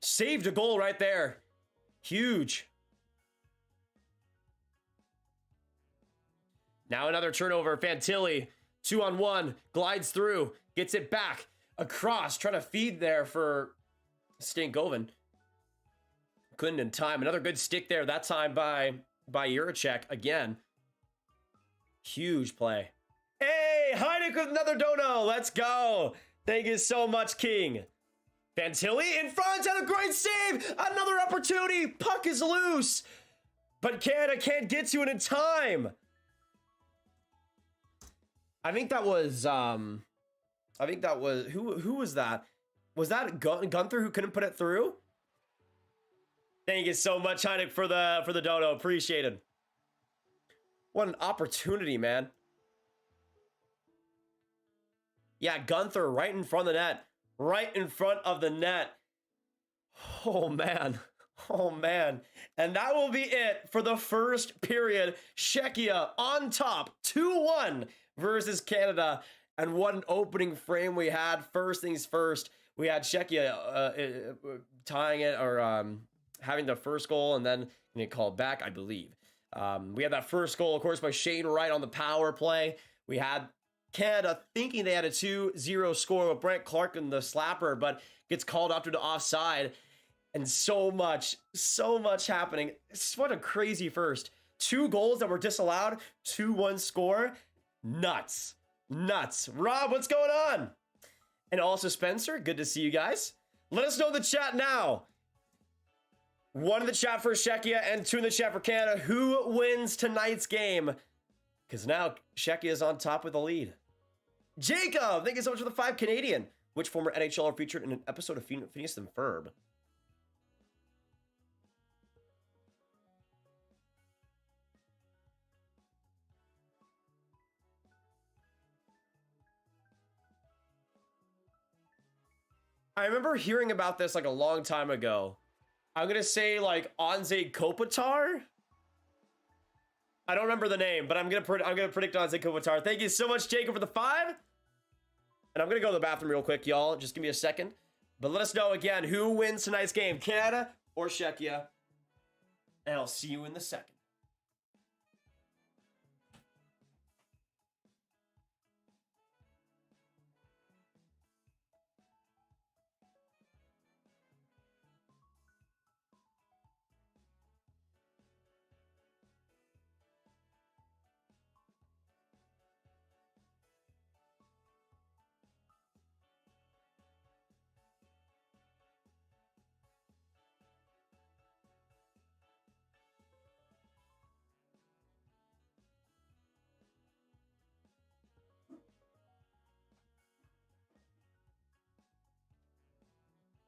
Saved a goal right there. Huge. Now another turnover, Fantilli, 2-on-1, glides through, gets it back, across, trying to feed there for Stankoven. Couldn't in time. Another good stick there, that time by Juracek again. Huge play. Hey, Heineck with another dono. Let's go. Thank you so much, King. Fantilli in front and a great save. Another opportunity. Puck is loose, but Canada can't get to it in time. I think that was who was that? Was that Guenther who couldn't put it through? Thank you so much, Heineck, for the dono. Appreciated. What an opportunity, man. Yeah, Guenther right in front of the net. Right in front of the net. Oh, man. Oh, man. And that will be it for the first period. Czechia on top. 2-1 versus Canada. And what an opening frame we had. First things first. We had Czechia tying it or having the first goal and then get called back, I believe. We had that first goal, of course, by Shane Wright on the power play. We had Canada thinking they had a 2-0 score with Brent Clark in the slapper, but gets called up to the offside. And so much happening. What a crazy first. 2 goals that were disallowed, 2-1 score. Nuts. Rob, what's going on? And also Spencer, good to see you guys. Let us know in the chat now. 1 in the chat for Czechia and 2 in the chat for Canada. Who wins tonight's game? Because now Czechia is on top with the lead. Jacob, thank you so much for the 5 Canadian. Which former NHL are featured in an episode of Phineas and Ferb? I remember hearing about this like a long time ago. I'm gonna say like Anze Kopitar. I don't remember the name, but I'm gonna predict Anze Kopitar. Thank you so much, Jacob, for the 5. And I'm gonna go to the bathroom real quick, y'all. Just give me a second. But let us know again who wins tonight's game, Canada or Czechia. And I'll see you in the second.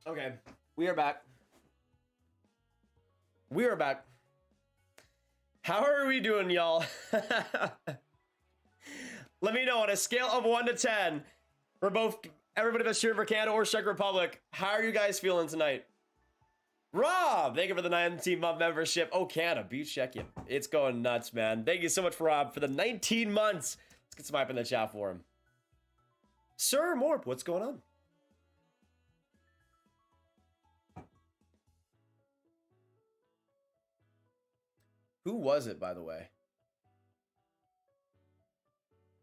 Okay, we are back. We are back. How are we doing, y'all? Let me know on a scale of 1 to 10 for both everybody that's cheering for Canada or Czech Republic. How are you guys feeling tonight? Rob, thank you for the 19-month membership. Oh, Canada beat Czechia. It's going nuts, man. Thank you so much, Rob, for the 19 months. Let's get some hype in the chat for him. Sir Morp, what's going on? Who was it, by the way?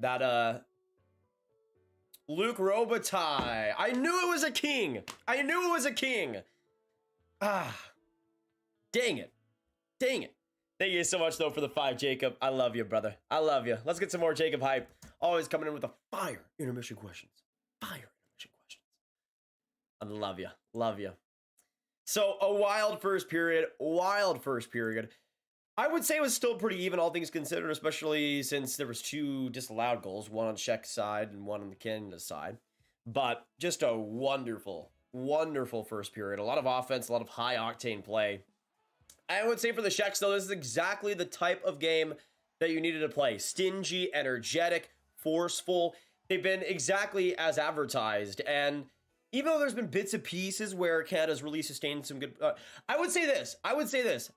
That, Luke Robitaille. I knew it was a king. I knew it was a king. Ah. Dang it. Dang it. Thank you so much, though, for the 5, Jacob. I love you, brother. I love you. Let's get some more Jacob hype. Always coming in with the fire intermission questions. Fire intermission questions. I love you. Love you. So, a wild first period. Wild first period. I would say it was still pretty even, all things considered, especially since there was 2 disallowed goals, one on Czech's side and one on the Canada side. But just a wonderful, wonderful first period. A lot of offense, a lot of high-octane play. I would say for the Czechs, though, this is exactly the type of game that you needed to play. Stingy, energetic, forceful. They've been exactly as advertised. And even though there's been bits and pieces where Canada's really sustained some good... I would say this. I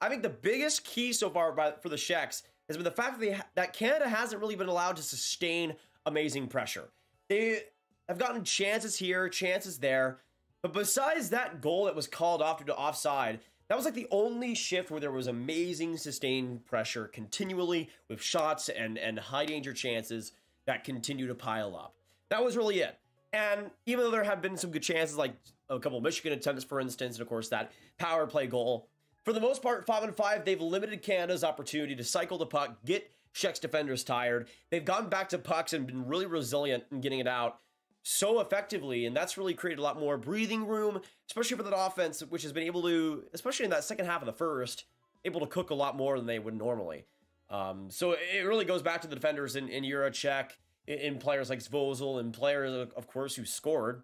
think the biggest key so far for the Czechs has been the fact that Canada hasn't really been allowed to sustain amazing pressure. They have gotten chances here, chances there. But besides that goal that was called off due to offside... That was like the only shift where there was amazing sustained pressure continually with shots and high danger chances that continue to pile up. That was really it. And even though there have been some good chances, like a couple of Michigan attempts, for instance, and of course that power play goal, for the most part, 5-5, they've limited Canada's opportunity to cycle the puck, get Czech's defenders tired. They've gone back to pucks and been really resilient in getting it out so effectively, and that's really created a lot more breathing room, especially for that offense, which has been able to, especially in that second half of the first, able to cook a lot more than they would normally. So it really goes back to the defenders in Eurocheck, in players like Svozil, and players, of course, who scored,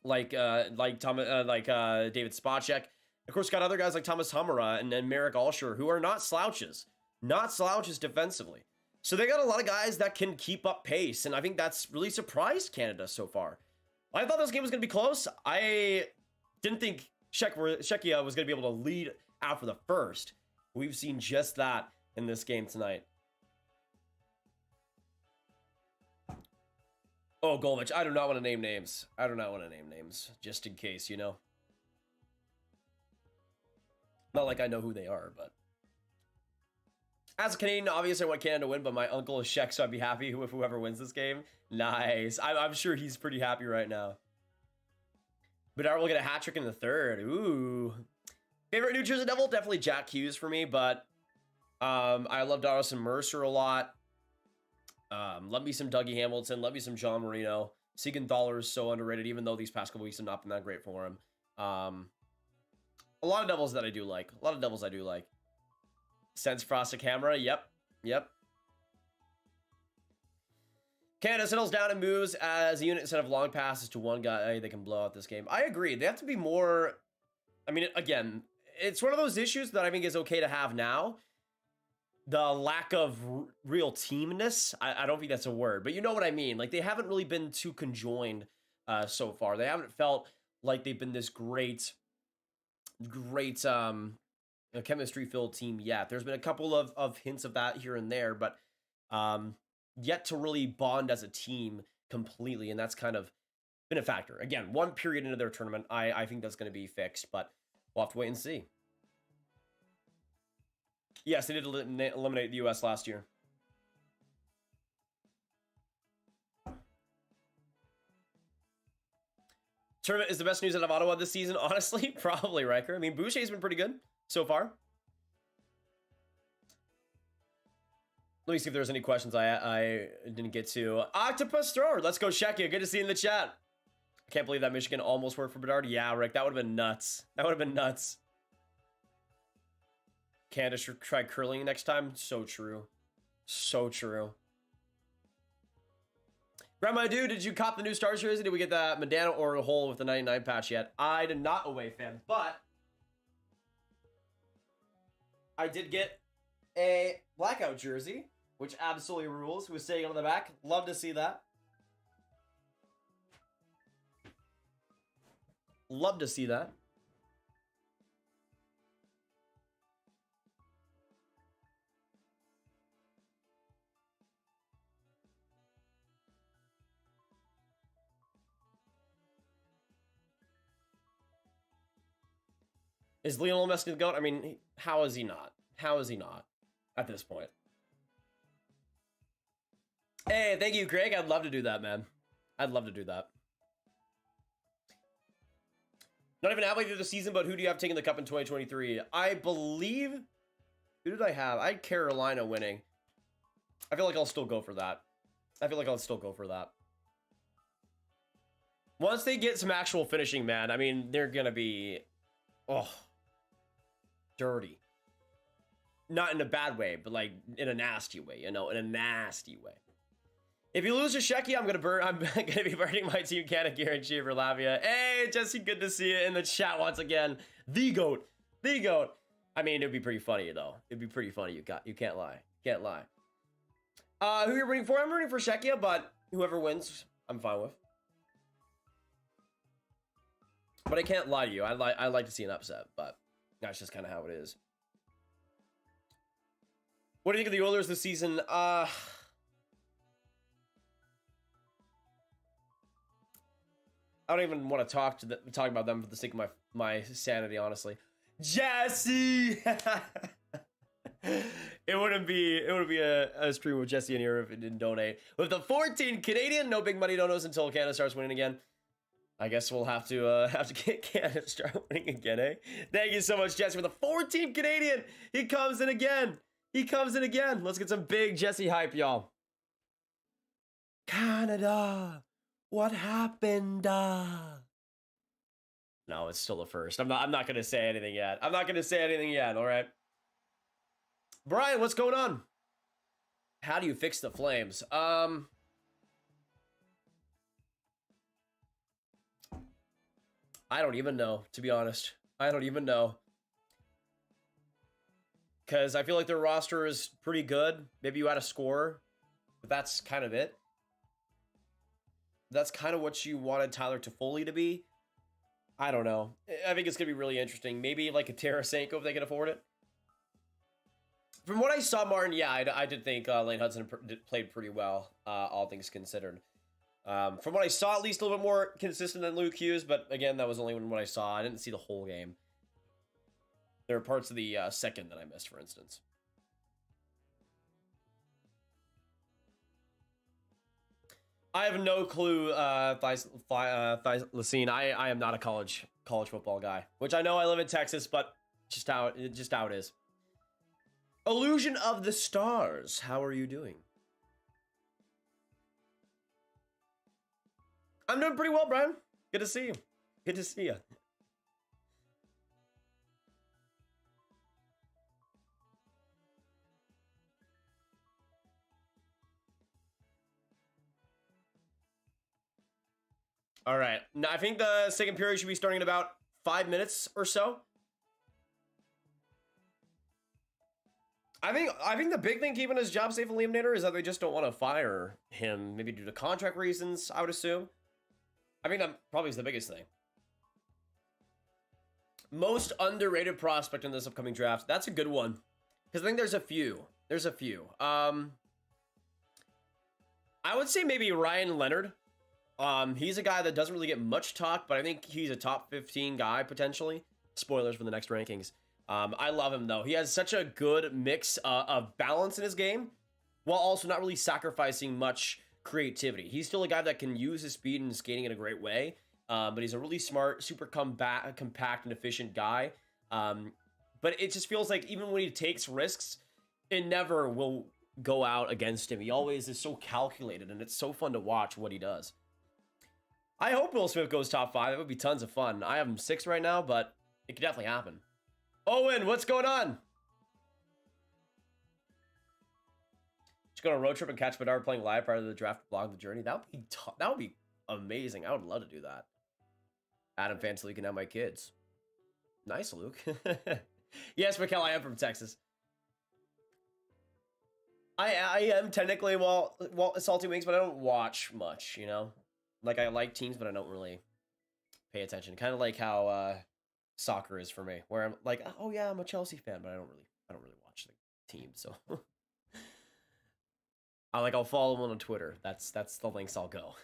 like David Spacek. Of course, got other guys like Thomas Humera and Marek Alscher, who are not slouches defensively. So they got a lot of guys that can keep up pace, and I think that's really surprised Canada so far. I thought this game was going to be close. I didn't think Czechia was going to be able to lead after the first. We've seen just that in this game tonight. Oh, Golvich, I do not want to name names. Just in case, you know. Not like I know who they are, but... As a Canadian, obviously I want Canada to win, but my uncle is Czech, so I'd be happy with whoever wins this game. Nice. I'm sure he's pretty happy right now. Bedard will get a hat trick in the third. Ooh. Favorite New Jersey Devil? Definitely Jack Hughes for me, but I love Dawson Mercer a lot. Love me some Dougie Hamilton. Love me some John Marino. Siegenthaler is so underrated, even though these past couple weeks have not been that great for him. A lot of Devils that I do like. Sense Frosted Camera. Yep. Canada settles down and moves as a unit instead of long passes to one guy. They can blow out this game. I agree. They have to be more... I mean, again, it's one of those issues that I think is okay to have now. The lack of real teamness. I don't think that's a word, but you know what I mean. Like, they haven't really been too conjoined so far. They haven't felt like they've been this great chemistry-filled team yet. There's been a couple of hints of that here and there, but yet to really bond as a team completely, and that's kind of been a factor. Again, one period into their tournament, I think that's going to be fixed, but we'll have to wait and see. Yes, they did eliminate the U.S. last year. Tournament is the best news out of Ottawa this season, honestly. Probably, Riker. I mean, Boucher's been pretty good so far. Let me see if there's any questions I didn't get to. Octopus Thrower, let's go Czechia. Good to see you in the chat. I can't believe that Michigan almost worked for Bedard. Yeah, Rick, that would have been nuts. Canada should try curling next time. So true. Grandma dude, did you cop the new Stars jersey? Did we get that Medano or a hole with the 99 patch yet? I did not, away fan, but I did get a blackout jersey, which absolutely rules. Who was saying on the back? Love to see that. Is Lionel Messi the GOAT? I mean, how is he not? At this point? Hey, thank you, Greg. I'd love to do that, man. I'd love to do that. Not even halfway through the season, but who do you have taking the cup in 2023? I believe... Who did I have? I had Carolina winning. I feel like I'll still go for that. Once they get some actual finishing, man, I mean, they're going to be... Oh. Dirty. Not in a bad way, but like in a nasty way, you know? In a nasty way. If you lose to Czechia, I'm gonna be burning my team Canada guarantee for Latvia. Hey, Jesse, good to see you in the chat once again. The GOAT. The GOAT. I mean, it'd be pretty funny, though. It'd be pretty funny. You can't lie. Can't lie. Who you're rooting for? I'm rooting for Czechia, but whoever wins, I'm fine with. But I can't lie to you. I like to see an upset, but that's just kind of how it is. What do you think of the Oilers this season? I don't even want to talk about them for the sake of my sanity, honestly. Jesse! it wouldn't be a stream with Jesse in here if it didn't donate. With the 14 Canadian, no big money donos until Canada starts winning again. I guess we'll have to get Canada to start winning again, eh? Thank you so much, Jesse, for the 14 Canadian. He comes in again. Let's get some big Jesse hype, y'all. Canada. What happened? No, it's still a first. I'm not gonna say anything yet. All right. Brian, what's going on? How do you fix the Flames? I don't even know, to be honest. I don't even know. Because I feel like their roster is pretty good. Maybe you add a scorer, but that's kind of it. That's kind of what you wanted Tyler Toffoli to be. I don't know. I think it's going to be really interesting. Maybe like a Tarasenko if they can afford it. From what I saw, Martin, yeah, I did think Lane Hudson played pretty well, all things considered. From what I saw, at least a little bit more consistent than Luke Hughes, but again, that was only what I saw. I didn't see the whole game. There are parts of the second that I missed, for instance. I have no clue, Thylacine. I am not a college football guy, which I know I live in Texas, but just how it is. Illusion of the Stars. How are you doing? I'm doing pretty well, Brian. Good to see you. Good to see you. All right. Now, I think the second period should be starting in about 5 minutes or so. I think the big thing keeping his job safe in Eliminator is that they just don't want to fire him, maybe due to contract reasons, I would assume. I think that probably is the biggest thing. Most underrated prospect in this upcoming draft. That's a good one. Because I think there's a few. I would say maybe Ryan Leonard. He's a guy that doesn't really get much talk, but I think he's a top 15 guy, potentially. Spoilers for the next rankings. I love him, though. He has such a good mix of balance in his game, while also not really sacrificing much creativity. He's still a guy that can use his speed and skating in a great way, but he's a really smart, super compact and efficient guy. But it just feels like even when he takes risks, it never will go out against him. He always is so calculated, and it's so fun to watch what he does. I hope Will Smith goes top 5. That would be tons of fun. I have him 6 right now, but it could definitely happen. Owen, what's going on? Just go on a road trip and catch Bedard playing live prior to the draft vlog the journey. That would be amazing. I would love to do that. Adam Fans League and now my kids. Nice, Luke. Yes, Mikkel, I am from Texas. I am technically Salty Wings, but I don't watch much, you know? Like, I like teams, but I don't really pay attention. Kind of like how soccer is for me, where I'm like, oh yeah, I'm a Chelsea fan, but I don't really watch the team. So I'll follow them on Twitter. That's the links I'll go.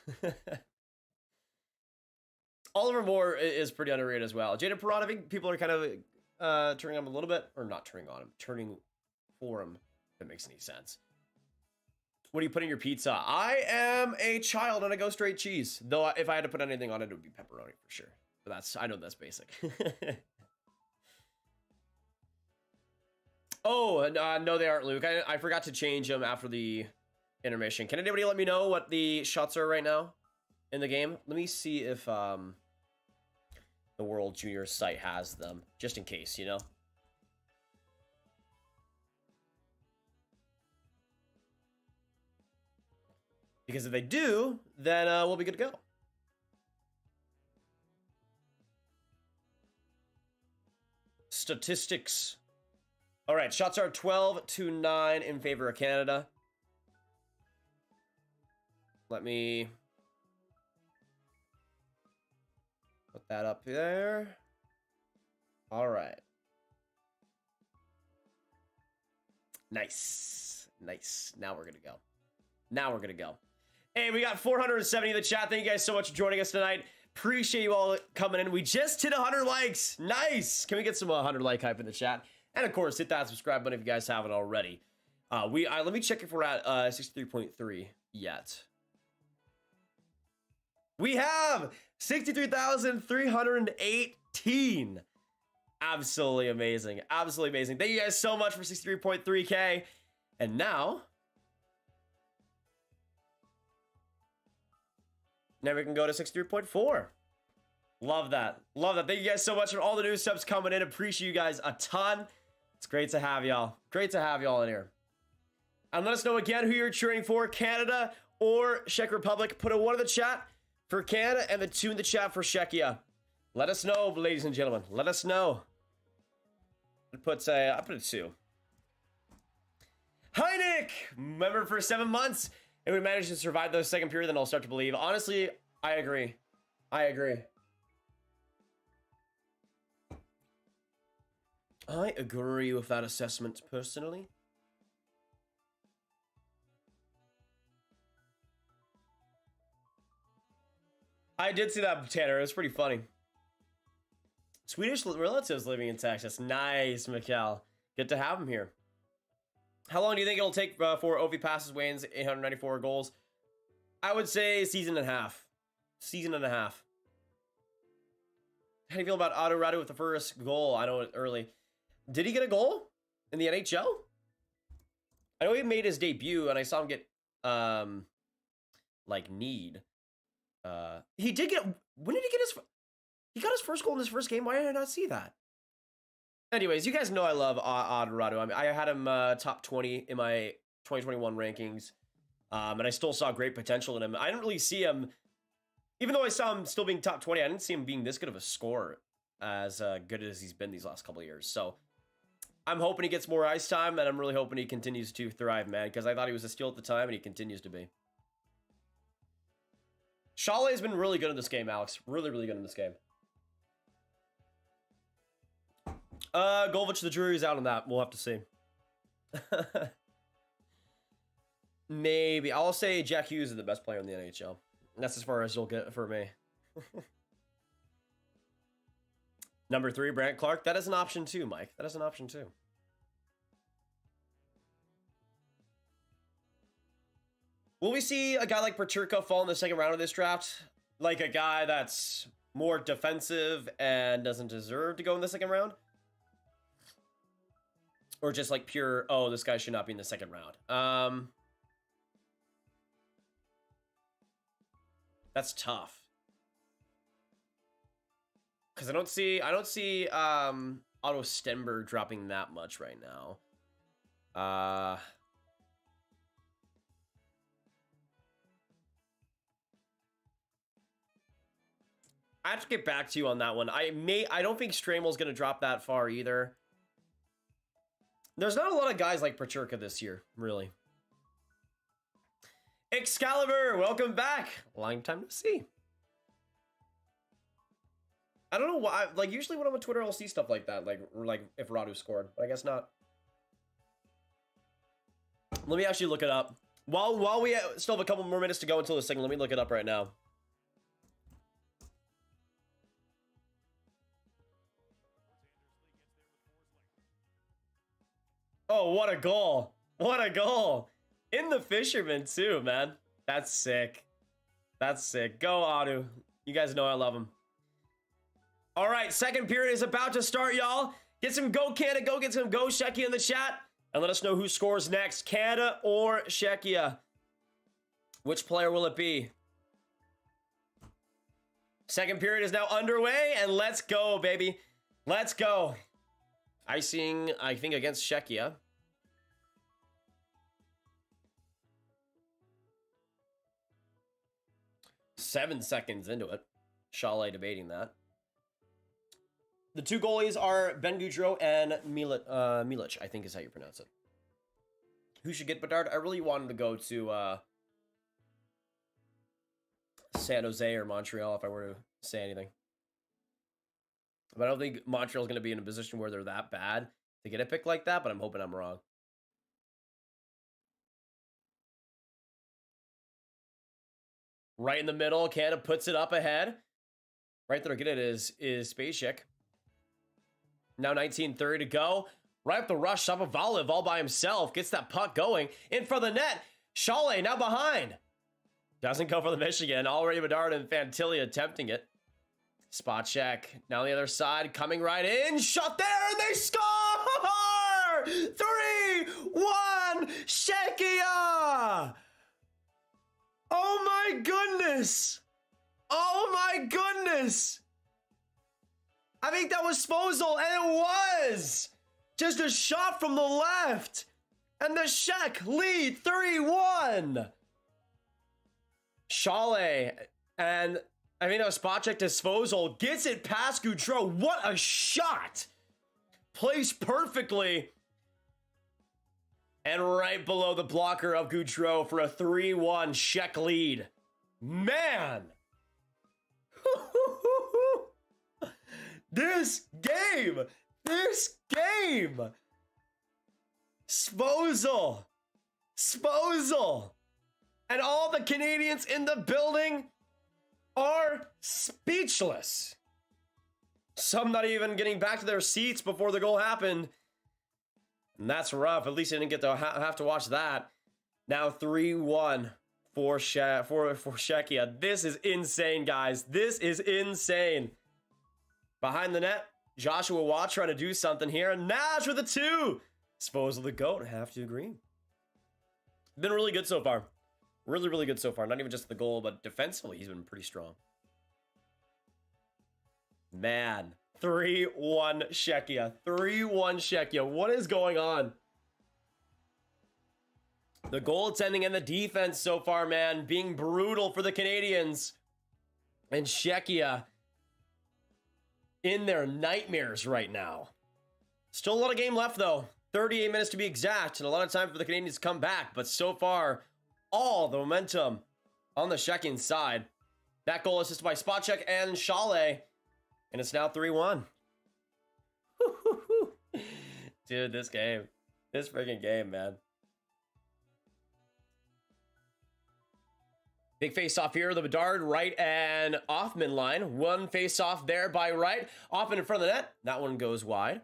Oliver Moore is pretty underrated as well. Jaden Perron, I think people are kind of turning on him a little bit, or not turning on him, turning for him. If it makes any sense. What do you put in your pizza? I am a child and I go straight cheese. Though if I had to put anything on it, it would be pepperoni for sure. But I know that's basic. Oh, no, they aren't, Luke. I forgot to change them after the intermission. Can anybody let me know what the shots are right now in the game? Let me see if the World Junior site has them, just in case, you know? Because if they do, then we'll be good to go. Statistics. All right, shots are 12-9 in favor of Canada. Let me put that up there. All right. Nice. Nice. Now we're going to go. Now we're going to go. Hey, we got 470 in the chat. Thank you guys so much for joining us tonight. Appreciate you all coming in. We just hit 100 likes. Nice. Can we get some 100 like hype in the chat? And of course, hit that subscribe button if you guys haven't already. Let me check if we're at 63.3 yet. We have 63,318. Absolutely amazing. Absolutely amazing. Thank you guys so much for 63.3K. And now we can go to 63.4. Love that. Love that. Thank you guys so much for all the new subs coming in. Appreciate you guys a ton. It's great to have y'all. Great to have y'all in here. And let us know again who you're cheering for, Canada or Czech Republic. Put a 1 in the chat for Canada and the 2 in the chat for Czechia. Let us know, ladies and gentlemen. Let us know. I put a 2. Hi, Nick. Member for 7 months. If we manage to survive the second period, then I'll start to believe. Honestly, I agree. I agree. I agree with that assessment, personally. I did see that, Tanner. It was pretty funny. Swedish relatives living in Texas. Nice, Mikkel. Good to have him here. How long do you think it'll take for Ovi passes Wayne's 894 goals? I would say season and a half. Season and a half. How do you feel about Otto Radu with the first goal? I know it early. Did he get a goal in the NHL? I know he made his debut, and I saw him get, like, kneed. He did get... When did he get his... He got his first goal in his first game? Why did I not see that? Anyways, you guys know I love Otto Radu. I mean, I had him top 20 in my 2021 rankings, and I still saw great potential in him. I didn't really see him... Even though I saw him still being top 20, I didn't see him being this good of a scorer as good as he's been these last couple of years. So I'm hoping he gets more ice time, and I'm really hoping he continues to thrive, man, because I thought he was a steal at the time, and he continues to be. Chalet has been really good in this game, Alex. Really, really good in this game. Golvich, the jury's out on that. We'll have to see. Maybe. I'll say Jack Hughes is the best player in the NHL. That's as far as you'll get for me. Number 3, Brant Clark. That is an option too, Mike. That is an option too. Will we see a guy like Peterka fall in the second round of this draft? Like a guy that's more defensive and doesn't deserve to go in the second round? Or just like pure, oh, this guy should not be in the second round. That's tough. Because I don't see Otto Stenberg dropping that much right now. I have to get back to you on that one. I don't think Stramel's gonna drop that far either. There's not a lot of guys like Peterka this year, really. Excalibur, welcome back. Long time to see. I don't know why. Like usually when I'm on Twitter, I'll see stuff like that, like if Radu scored, but I guess not. Let me actually look it up. While we still have a couple more minutes to go until the second, let me look it up right now. Oh, what a goal. What a goal. In the Fisherman too, man. That's sick. That's sick. Go, Adu. You guys know I love him. All right, second period is about to start, y'all. Get some Go Canada, go get some Go Czechia in the chat, and let us know who scores next, Canada or Czechia. Which player will it be? Second period is now underway, and let's go, baby. Let's go. Icing, I think, against Czechia. Seven seconds into it. Guhle debating that. The two goalies are Ben Gaudreau and Milic, I think is how you pronounce it. Who should get Bedard? I really wanted to go to San Jose or Montreal if I were to say anything. But I don't think Montreal's going to be in a position where they're that bad to get a pick like that, but I'm hoping I'm wrong. Right in the middle, Canada puts it up ahead. Right there, get it is Spacek. Now 19:30 to go. Right up the rush, Shapovalov all by himself. Gets that puck going. In for the net. Guhle now behind. Doesn't go for the Michigan. Already Bedard and Fantilli attempting it. Spot check. Now on the other side, coming right in. Shot there, and they score! 3-1, Czechia! Oh my goodness! Oh my goodness! I think that was Svozil, and it was! Just a shot from the left! And the Czech lead 3-1! Guhle, and I mean that was spot check to Svozil, gets it past Gaudreau. What a shot! Placed perfectly. And right below the blocker of Gaudreau for a 3-1 Czech lead. Man! This game! Svozil! And all the Canadians in the building are speechless. Some not even getting back to their seats before the goal happened. And that's rough. At least I didn't get to have to watch that. Now 3-1 for Czechia. This is insane, guys. This is insane. Behind the net, Joshua Watt trying to do something here. Nash with a 2. Svozil the GOAT, have to agree. Been really good so far. Really, really good so far. Not even just the goal, but defensively, he's been pretty strong. Man, 3-1 Czechia. 3-1 Czechia. What is going on? The goaltending and the defense so far, man, being brutal for the Canadians. And Czechia in their nightmares right now. Still a lot of game left, though. 38 minutes to be exact, and a lot of time for the Canadians to come back. But so far, all the momentum on the Czechian side. That goal assisted by Spacek and Guhle. And it's now 3-1. Dude, this game. This freaking game, man. Big face-off here. The Bedard, Wright, and Hoffman line. One face-off there by Wright. Hoffman in front of the net. That one goes wide.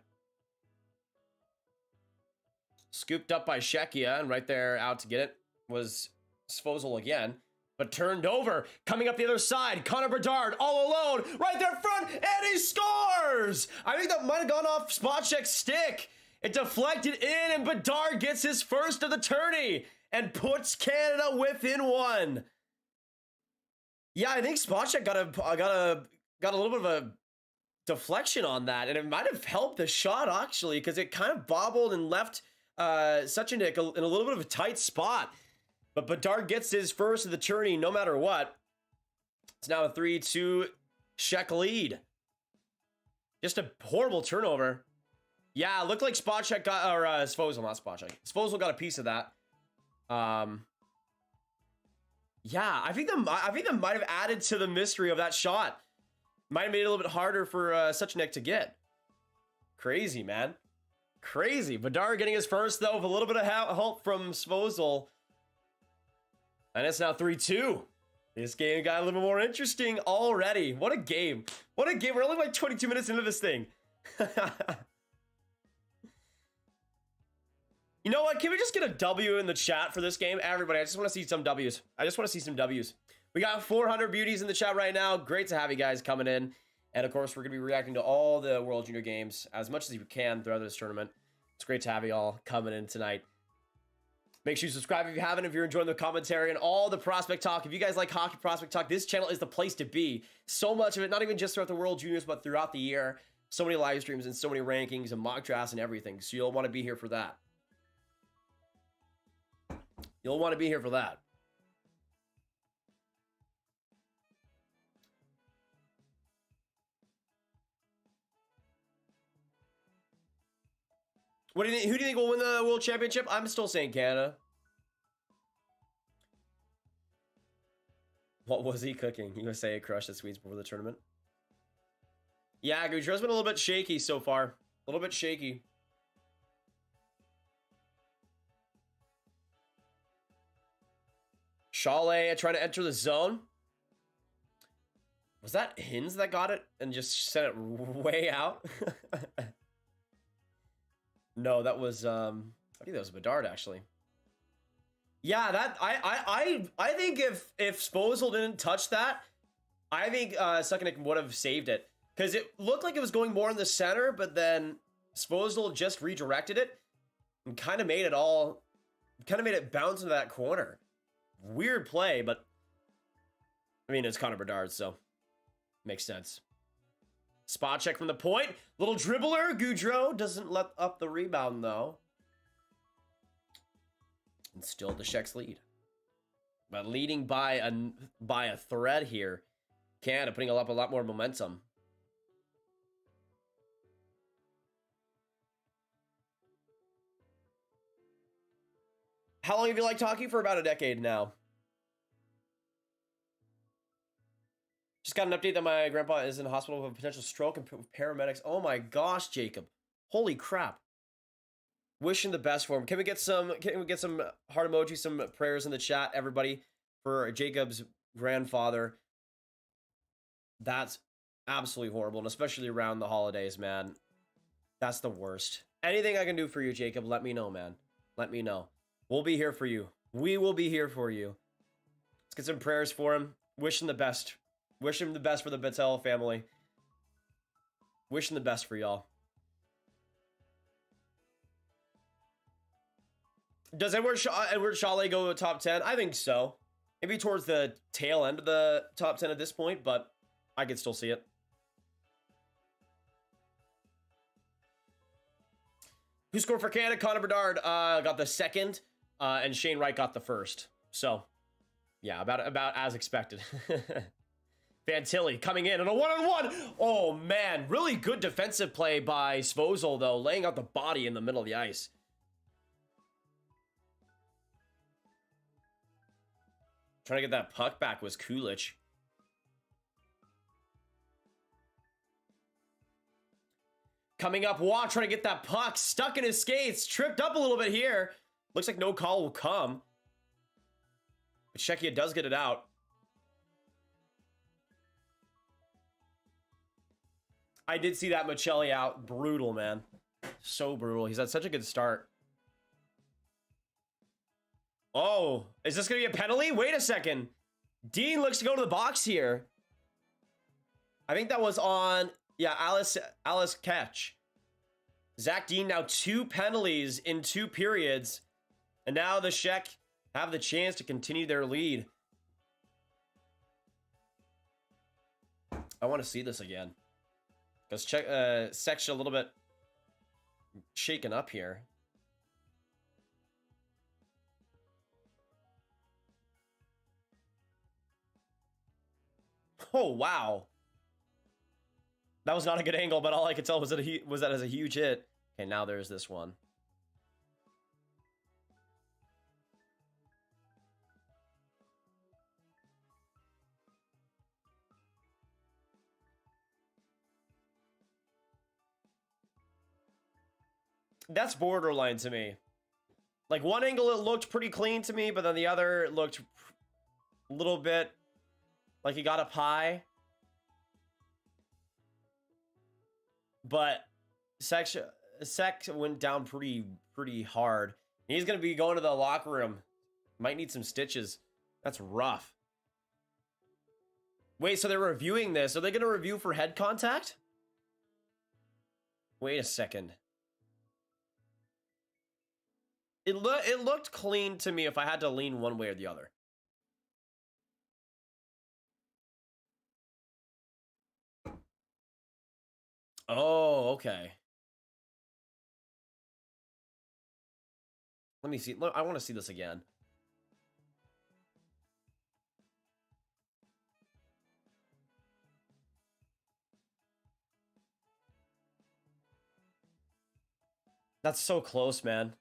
Scooped up by Czechia, and right there out to get it was Svozil again. But turned over, coming up the other side. Connor Bedard all alone, right there front, and he scores! I think that might have gone off Spacek's stick. It deflected in, and Bedard gets his first of the tourney and puts Canada within one. Yeah, I think Spacek got a little bit of a deflection on that, and it might have helped the shot actually, because it kind of bobbled and left Suchanik in a little bit of a tight spot. But Bedard gets his first of the tourney no matter what. It's now a 3-2 Czech lead. Just a horrible turnover. Yeah, it looked like Spacek got, or Svozil, not Spacek. Svozil got a piece of that. Yeah, I think that might have added to the mystery of that shot. Might have made it a little bit harder for Suchanik to get. Crazy, man. Crazy. Bedard getting his first, though, with a little bit of help from Svozil. And it's now 3-2. This game got a little more interesting already. What a game. What a game. We're only like 22 minutes into this thing. You know what? Can we just get a W in the chat for this game? Everybody, I just want to see some W's. I just want to see some W's. We got 400 beauties in the chat right now. Great to have you guys coming in. And of course, we're going to be reacting to all the World Junior games as much as we can throughout this tournament. It's great to have you all coming in tonight. Make sure you subscribe if you haven't, if you're enjoying the commentary and all the prospect talk. If you guys like hockey prospect talk, this channel is the place to be. So much of it, not even just throughout the World Juniors, but throughout the year. So many live streams and so many rankings and mock drafts and everything. So you'll want to be here for that. You'll want to be here for that. What do you think? Who do you think will win the World Championship? I'm still saying Canada. What was he cooking? USA crushed the Swedes before the tournament. Yeah, Gujarat's been a little bit shaky so far. A little bit shaky. Chalet trying to enter the zone. Was that Hins that got it and just sent it way out? No, that was I think that was Bedard actually. Yeah, that I think if Svozil didn't touch that, I think Suckanek would have saved it. Because it looked like it was going more in the center, but then Svozil just redirected it and kind of made it bounce into that corner. Weird play, but I mean, it's Connor Bedard, so makes sense. Spot check from the point. Little dribbler. Goudreau doesn't let up the rebound, though. And still the Czechs lead. But leading by a thread here. Canada putting up a lot more momentum. How long have you liked hockey? For about a decade now. Just got an update that my grandpa is in the hospital with a potential stroke and paramedics. Oh my gosh, Jacob. Holy crap. Wishing the best for him. Can we get some heart emojis, some prayers in the chat, everybody, for Jacob's grandfather? That's absolutely horrible, and especially around the holidays, man. That's the worst. Anything I can do for you, Jacob, let me know, man. Let me know. We'll be here for you. We will be here for you. Let's get some prayers for him. Wish him the best. Wish him the best for the Bettel family. Wish him the best for y'all. Does Edward Chalet go to top 10? I think so. Maybe towards the tail end of the top 10 at this point, but I could still see it. Who scored for Canada? Connor Bedard got the second, and Shane Wright got the first. So, yeah, about as expected. Fantilli coming in on a one-on-one. Oh, man. Really good defensive play by Svozil, though. Laying out the body in the middle of the ice. Trying to get that puck back was Kulich. Coming up, Waugh trying to get that puck. Stuck in his skates. Tripped up a little bit here. Looks like no call will come. But Czechia does get it out. I did see that Michelli out. Brutal, man. So brutal. He's had such a good start. Oh, is this going to be a penalty? Wait a second. Dean looks to go to the box here. I think that was on, yeah, Alice Ketch. Zach Dean now 2 penalties in 2 periods. And now the Czech have the chance to continue their lead. I want to see this again. Because Czech's a little bit shaken up here. Oh, wow. That was not a good angle, but all I could tell was that as a huge hit. Okay, now there's this one. That's borderline to me. Like, one angle it looked pretty clean to me, but then the other it looked a little bit like he got up high. But Sek went down pretty hard. He's going to be going to the locker room. Might need some stitches. That's rough. Wait, so they're reviewing this. Are they going to review for head contact? Wait a second. It looked clean to me if I had to lean one way or the other. Oh, okay. Let me see. Look, I want to see this again. That's so close, man.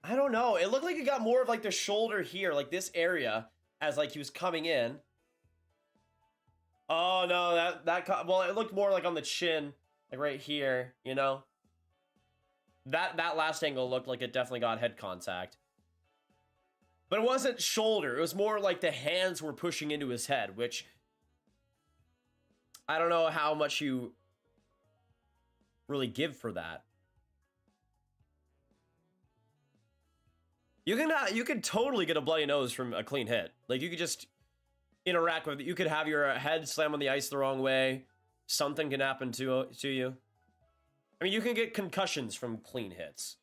I don't know. It looked like he got more of like the shoulder here, like this area, as like he was coming in. Oh no, well, it looked more like on the chin, like right here, you know. That last angle looked like it definitely got head contact. But it wasn't shoulder. It was more like the hands were pushing into his head, which I don't know how much you really give for that. You can totally get a bloody nose from a clean hit. Like, you could just interact with it. You could have your head slam on the ice the wrong way. Something can happen to you. I mean, you can get concussions from clean hits.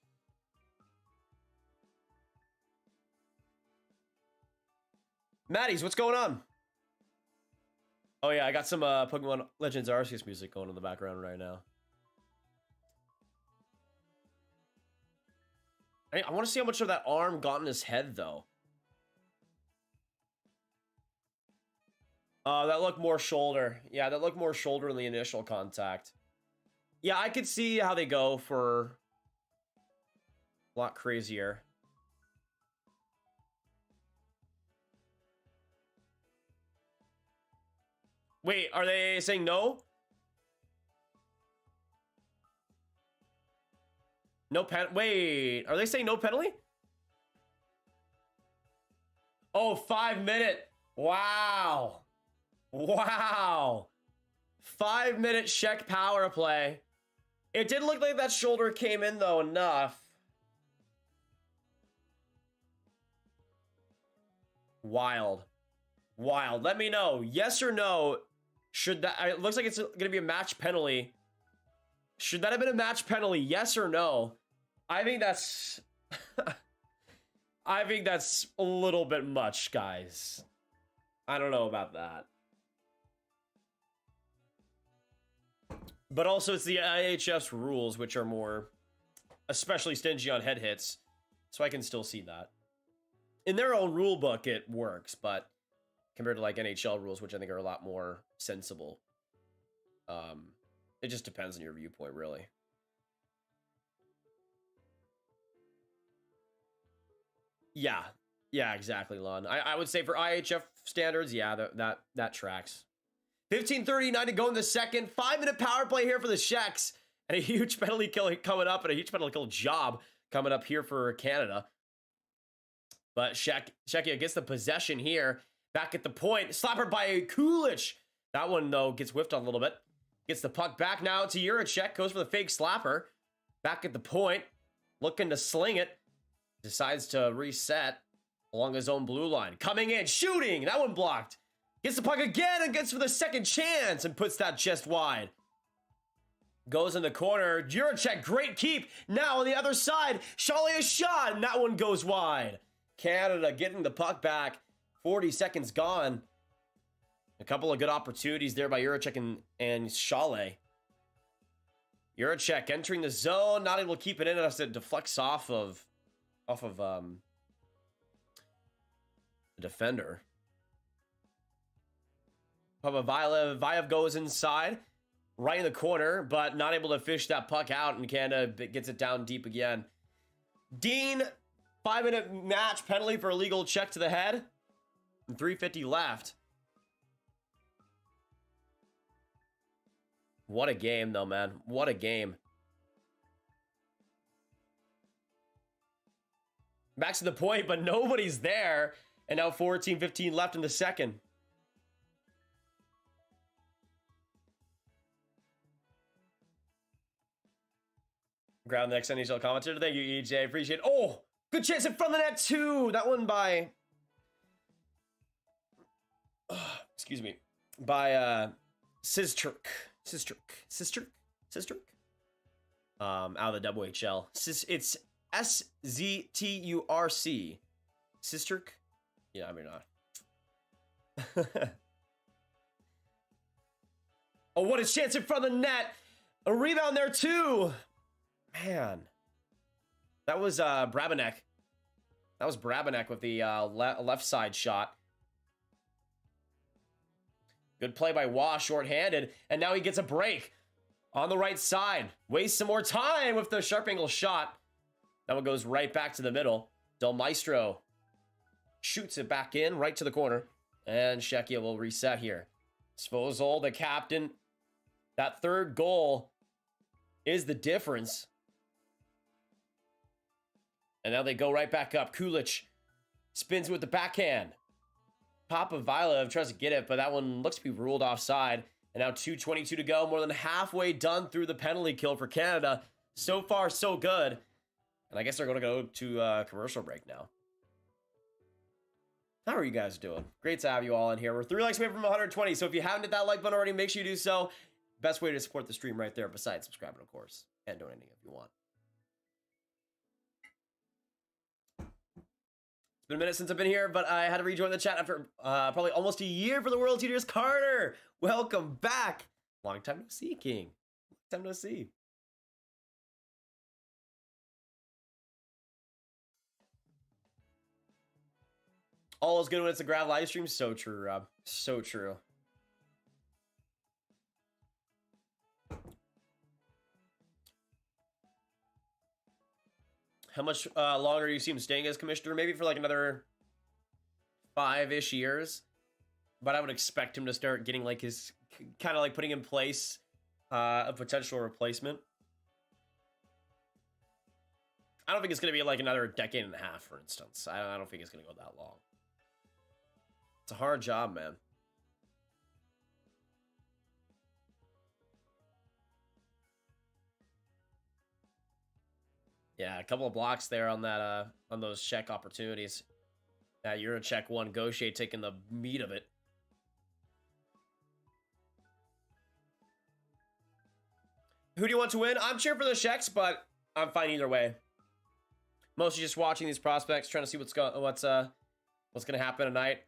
Maddies, what's going on? Oh yeah, I got some Pokemon Legends Arceus music going in the background right now. I want to see how much of that arm got in his head, though. That looked more shoulder. Yeah, that looked more shoulder in the initial contact. Yeah, I could see how they go for a lot crazier. Wait, are they saying no? No pen. Wait, are they saying no penalty? Oh, 5 minute. Wow. Wow. 5 minute Czech power play. It did look like that shoulder came in though enough. Wild. Wild. Let me know. Yes or no. Should that, it looks like it's going to be a match penalty. Should that have been a match penalty? Yes or no? I think that's I think that's a little bit much, guys. I don't know about that. But also it's the IIHF's rules, which are more especially stingy on head hits. So I can still see that. In their own rule book, it works, but compared to like NHL rules, which I think are a lot more sensible, it just depends on your viewpoint, really. Yeah, exactly, Lon. I would say for IIHF standards, yeah, that tracks. 15:39 to go in the second. 5 minute power play here for the Czechs, and a huge penalty kill coming up, and a huge penalty kill job coming up here for Canada. But Czechia gets the possession here. Back at the point. Slapper by Kulich. That one, though, gets whiffed on a little bit. Gets the puck back now to Juracek. Goes for the fake slapper. Back at the point. Looking to sling it. Decides to reset along his own blue line. Coming in. Shooting. That one blocked. Gets the puck again and gets for the second chance and puts that chest wide. Goes in the corner. Juracek, great keep. Now on the other side. Charlie a shot. And that one goes wide. Canada getting the puck back. 40 seconds gone. A couple of good opportunities there by Juracek and Chalet. Juracek entering the zone, not able to keep it in as it deflects off of the defender. Vayev goes inside, right in the corner, but not able to fish that puck out, and Canada gets it down deep again. Dean, 5 minute match penalty for illegal check to the head. 3:50 left. What a game, though, man. What a game. Back to the point, but nobody's there. And now 14:15 left in the second. Grab the next NHL commentator. Thank you, EJ. Appreciate it. Oh! Good chance in front of the net, too. That one by... excuse me. By Sistruk. Out of the WHL. It's Szturc. Sistruk? Yeah, I mean, oh, what a chance in front of the net. A rebound there, too. Man. That was Brabenek. That was Brabenek with the left side shot. Good play by Waugh, shorthanded. And now he gets a break on the right side. Wastes some more time with the sharp angle shot. That one goes right back to the middle. Del Maestro shoots it back in, right to the corner. And Czechia will reset here. Svozil, the captain. That third goal is the difference. And now they go right back up. Kulich spins with the backhand. Pastujov tries to get it, but that one looks to be ruled offside. And now 2:22 to go. More than halfway done through the penalty kill for Canada. So far, so good. And I guess they're going to go to commercial break now. How are you guys doing? Great to have you all in here. We're 3 likes away from 120. So if you haven't hit that like button already, make sure you do so. Best way to support the stream right there, besides subscribing, of course, and donating if you want. It's been a minute since I've been here, but I had to rejoin the chat after probably almost a year for the World Juniors. Carter, welcome back. Long time no see, King. Long time no see. All is good when it's a grab live stream. So true, Rob. So true. How much longer do you see him staying as commissioner? Maybe for like another 5-ish years. But I would expect him to start getting like his, kind of like putting in place a potential replacement. I don't think it's going to be like another decade and a half, for instance. I don't think it's going to go that long. It's a hard job, man. Yeah, a couple of blocks there on that on those check opportunities. That Eurocheck one, Gaucher taking the meat of it. Who do you want to win? I'm cheering for the Czechs, but I'm fine either way. Mostly just watching these prospects, trying to see what's gonna happen tonight.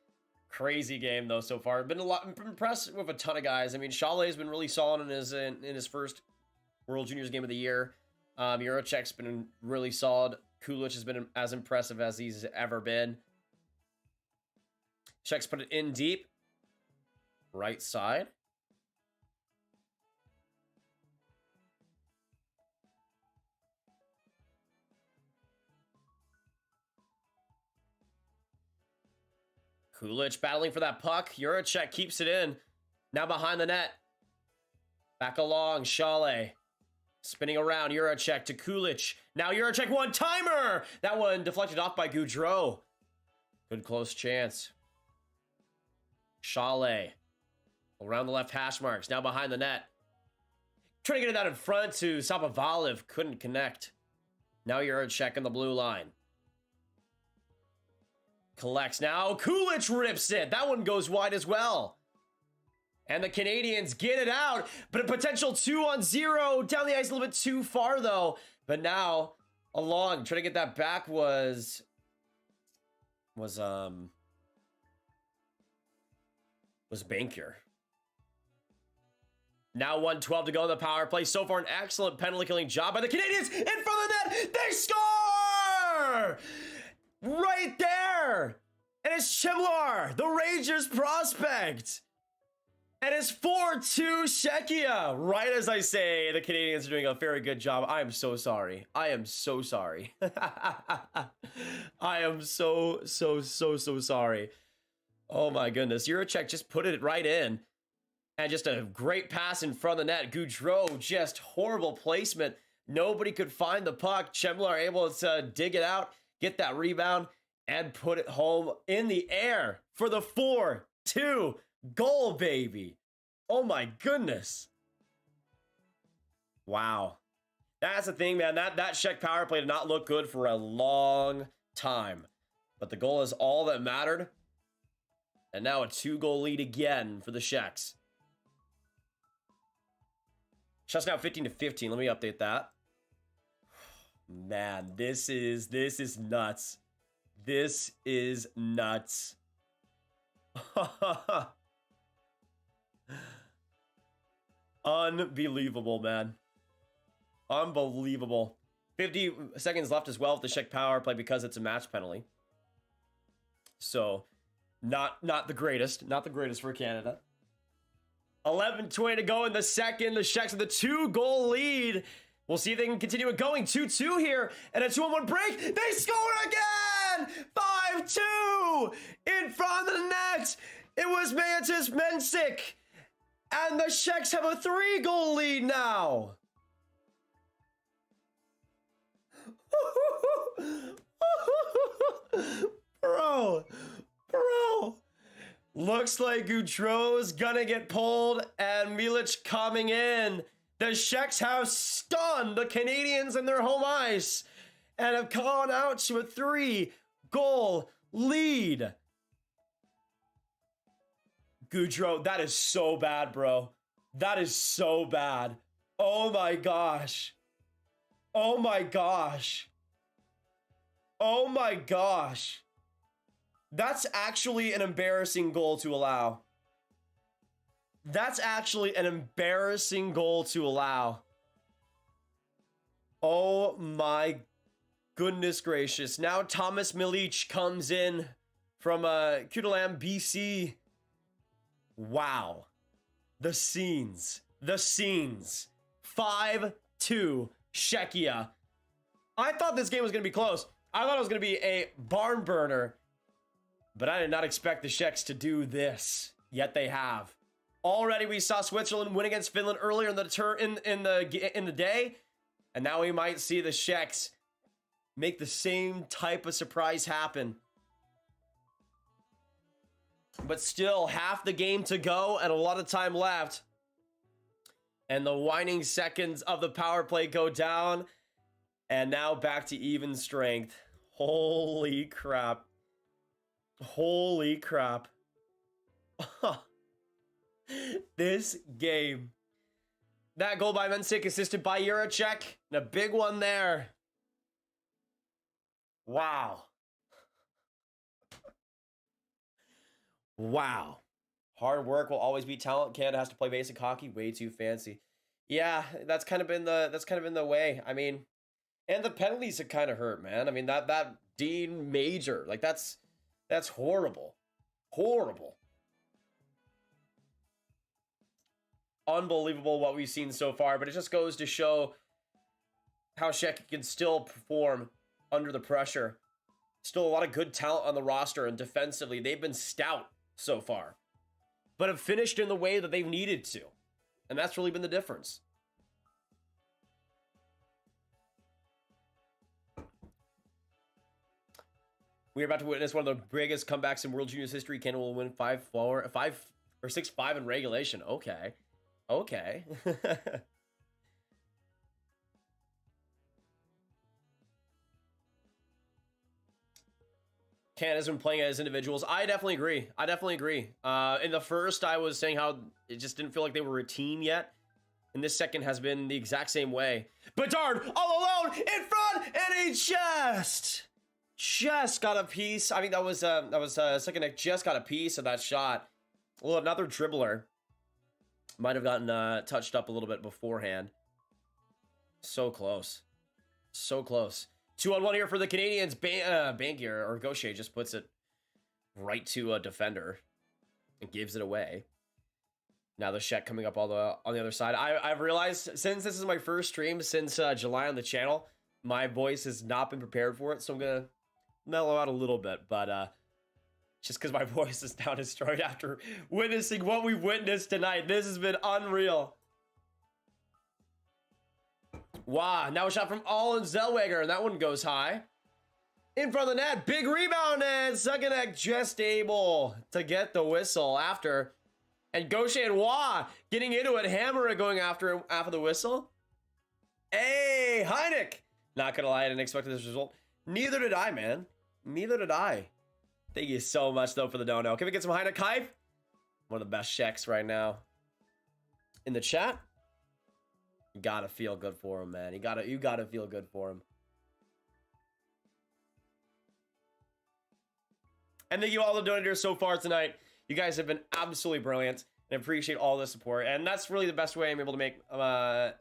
Crazy game though so far. Been impressed with a ton of guys. I mean, Chalet has been really solid in his first World Juniors game of the year. Eurocheck's been really solid. Kulich has been as impressive as he's ever been. Czechs put it in deep. Right side. Kulich battling for that puck. Eurocheck keeps it in. Now behind the net. Back along, Chalet. Spinning around, Eurocheck to Kulich. Now Eurocheck one-timer! That one deflected off by Gaudreau. Good close chance. Chalet. Around the left hash marks. Now behind the net. Trying to get it out in front to Sapovaliv. Couldn't connect. Now Eurocheck in the blue line. Collects now. Kulich rips it. That one goes wide as well. And the Canadians get it out, but a potential 2-on-0 down the ice a little bit too far though. But now along, trying to get that back was Bankier. Now 1:12 to go in the power play. So far, an excellent penalty killing job by the Canadians in front of the net. They score right there, and it's Chimlar, the Rangers prospect. And it's 4-2 Czechia. Right as I say, the Canadians are doing a very good job. I am so sorry. I am so sorry. I am so sorry. Oh my goodness. Eurocheck just put it right in. And just a great pass in front of the net. Gaudreau, just horrible placement. Nobody could find the puck. Chemlar able to dig it out, get that rebound, and put it home in the air for the 4-2 goal, baby. Oh my goodness. Wow. That's the thing, man. That Czech power play did not look good for a long time. But the goal is all that mattered. And now a 2-goal lead again for the Czechs. Czechs now 15-15. Let me update that. Man, this is nuts. This is nuts. Unbelievable, man. Unbelievable. 50 seconds left as well with the Czech power play because it's a match penalty. So, not the greatest. Not the greatest for Canada. 11:20 to go in the second. The Czechs with a 2-goal lead. We'll see if they can continue it going. 2-2 here. And a 2-on-1 break. They score again! 5-2! In front of the net. It was Mysak. And the Czechs have a 3-goal lead now. Bro. Looks like Gaudreau's gonna get pulled and Milic coming in. The Czechs have stunned the Canadians in their home ice and have gone out to a 3-goal lead. Gaudreau, that is so bad, bro. That is so bad. Oh my gosh. Oh my gosh. Oh my gosh. That's actually an embarrassing goal to allow. That's actually an embarrassing goal to allow. Oh my goodness gracious. Now Thomas Milic comes in from Cudalam, BC. Wow. The scenes. 5-2 Czechia. I thought this game was going to be close. I thought it was going to be a barn burner. But I did not expect the Czechs to do this. Yet they have. Already we saw Switzerland win against Finland earlier in the day. And now we might see the Czechs make the same type of surprise happen. But still, half the game to go and a lot of time left. And the waning seconds of the power play go down. And now back to even strength. Holy crap. Holy crap. This game. That goal by Mysak assisted by Juracek. And a big one there. Wow. Wow. Hard work will always be talent. Canada has to play basic hockey. Way too fancy. Yeah, that's kind of been the way. I mean, and the penalties have kind of hurt, man. I mean, that Dean Major, like that's horrible. Horrible. Unbelievable what we've seen so far, but it just goes to show how Czech can still perform under the pressure. Still a lot of good talent on the roster, and defensively, they've been stout so far, but have finished in the way that they've needed to. And that's really been the difference. We're about to witness one of the biggest comebacks in World Juniors history. Canada will win 5 or 6-5 in regulation. Okay. Okay. Canada's been playing as individuals. I definitely agree. In the first, I was saying how it just didn't feel like they were a team yet. And this second has been the exact same way. Bedard all alone in front, and he just got a piece. I think that was second neck just got a piece of that shot. Well, another dribbler might have gotten touched up a little bit beforehand. So close. So close. 2-on-1 here for the Canadians. Beniers or Guhle just puts it right to a defender and gives it away. Now the Czech coming up on the other side. I've realized since this is my first stream since July on the channel, my voice has not been prepared for it, so I'm gonna mellow out a little bit. But just because my voice is now destroyed after witnessing what we've witnessed tonight, this has been unreal. Wow, now a shot from Owen Zellweger, and that one goes high. In front of the net, big rebound, and Suganek just able to get the whistle after. And Guhle and getting into it, Hammer going after him after the whistle. Hey, Hey, Heineck! Not gonna lie, I didn't expect this result. Neither did I, man. Neither did I. Thank you so much, though, for the dono. Can we get some Heineck hype? One of the best checks right now. In the chat, you gotta feel good for him, man. You gotta feel good for him. And thank you all the donators so far tonight. You guys have been absolutely brilliant, and I appreciate all the support. And that's really the best way I'm able to make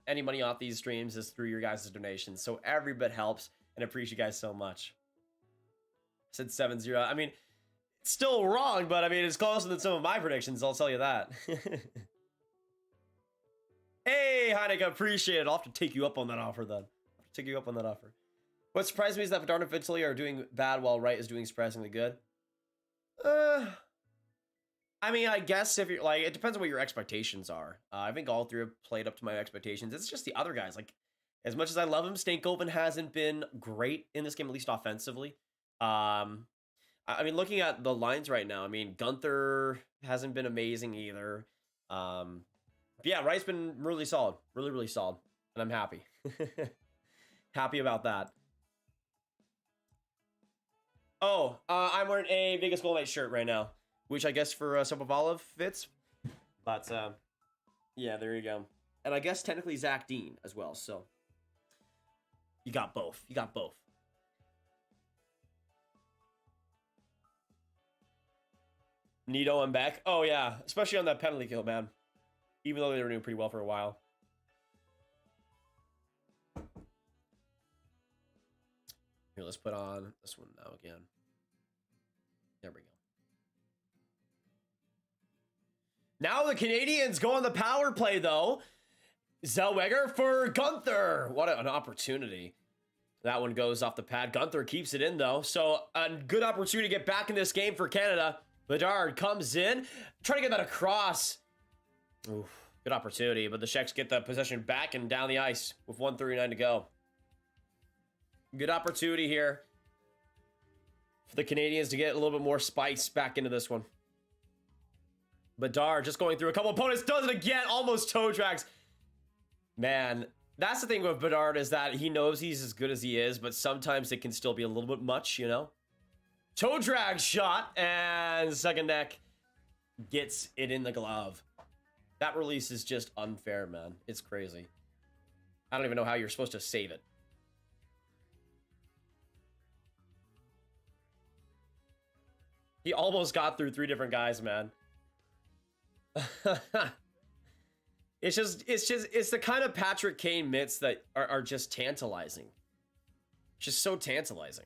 any money off these streams is through your guys' donations. So every bit helps, and I appreciate you guys so much. I said 7-0. I mean, it's still wrong, but I mean, it's closer than some of my predictions, I'll tell you that. Hey, Heineck, I appreciate it. I'll have to take you up on that offer, then. I'll have to take you up on that offer. What surprised me is that Bedard and Vitaly are doing bad while Wright is doing surprisingly good. I mean, I guess if you're like, it depends on what your expectations are. I think all three have played up to my expectations. It's just the other guys. Like, as much as I love him, Stankoven hasn't been great in this game, at least offensively. I mean, looking at the lines right now, I mean, Guenther hasn't been amazing either. But yeah, Wright's been really solid, really solid, and I'm happy. Happy about that. Oh, I'm wearing a Vegas Golden Knight shirt right now, which I guess for Sopovalov fits. But yeah, there you go. And I guess technically Zach Dean as well. So you got both. You got both. Nito and Beck. Oh yeah, especially on that penalty kill, man. Even though they were doing pretty well for a while. Here, let's put on this one now again. There we go. Now the Canadians go on the power play, though. Zellweger for Guenther. What an opportunity. That one goes off the pad. Guenther keeps it in, though. So a good opportunity to get back in this game for Canada. Bedard comes in. Trying to get that across. Oof, good opportunity, but the Czechs get the possession back and down the ice with 1:39 to go. Good opportunity here for the Canadians to get a little bit more spice back into this one. Bedard just going through a couple opponents, does it again, almost toe drags. Man, that's the thing with Bedard is that he knows he's as good as he is, but sometimes it can still be a little bit much, you know? Toe drag shot, and second neck gets it in the glove. That release is just unfair, man. It's crazy. I don't even know how you're supposed to save it. He almost got through 3 different guys, man. It's the kind of Patrick Kane mitts that are just tantalizing. Just so tantalizing.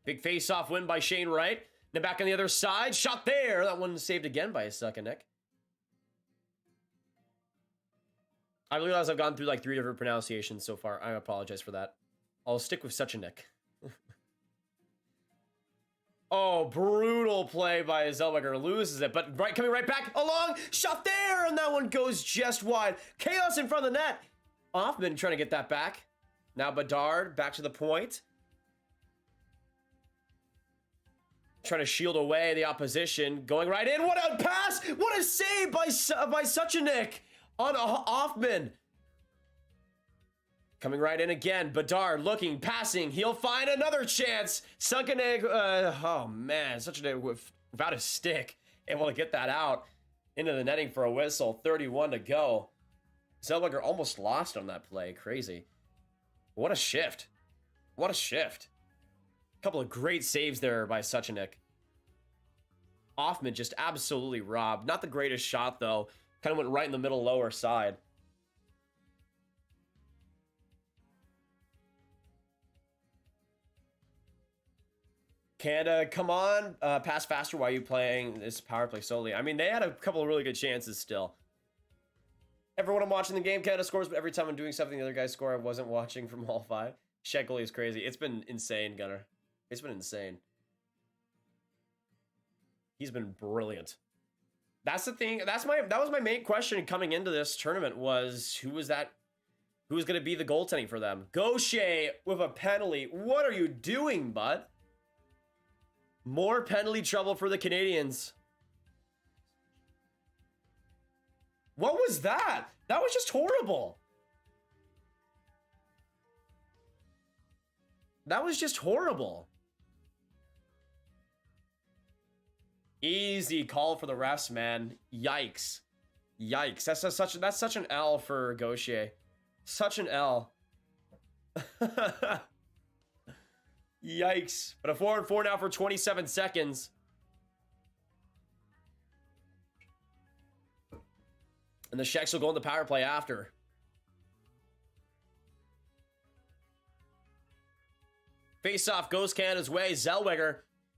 Big face-off win by Shane Wright. Then back on the other side. Shot there. That one saved again by a second neck. I realize I've gone through like 3 different pronunciations so far. I apologize for that. I'll stick with such a nick. Oh, brutal play by Zellweger. Loses it, but coming right back along. Shot there, and that one goes just wide. Chaos in front of the net. Hoffman trying to get that back. Now Bedard back to the point. Trying to shield away the opposition. Going right in. What a pass! What a save by Suchanek on Hoffman. Coming right in again. Bedard looking, passing. He'll find another chance. Sunken egg. Oh, man. Suchanek without a stick. Able to get that out into the netting for a whistle. 31 to go. Zellweger almost lost on that play. Crazy. What a shift. What a shift. A couple of great saves there by Suchanek. Hoffman just absolutely robbed. Not the greatest shot, though. Kind of went right in the middle lower side. Canada, come on. Pass faster. Why are you playing this power play solely? I mean, they had a couple of really good chances still. Everyone I'm watching the game, Canada scores, but every time I'm doing something the other guys score, I wasn't watching from all 5. Shekley is crazy. It's been insane, Gunner. It's been insane. He's been brilliant. That's the thing. That was my main question coming into this tournament was who was going to be the goaltending for them? Gaucher with a penalty. What are you doing, bud? More penalty trouble for the Canadians. What was that? That was just horrible. That was just horrible. Easy call for the refs, man. Yikes. Yikes. That's such an L for Gauthier. Such an L. Yikes. But a 4-and-4 now for 27 seconds. And the Czechs will go on the power play after. Face-off goes Canada's way. Zellweger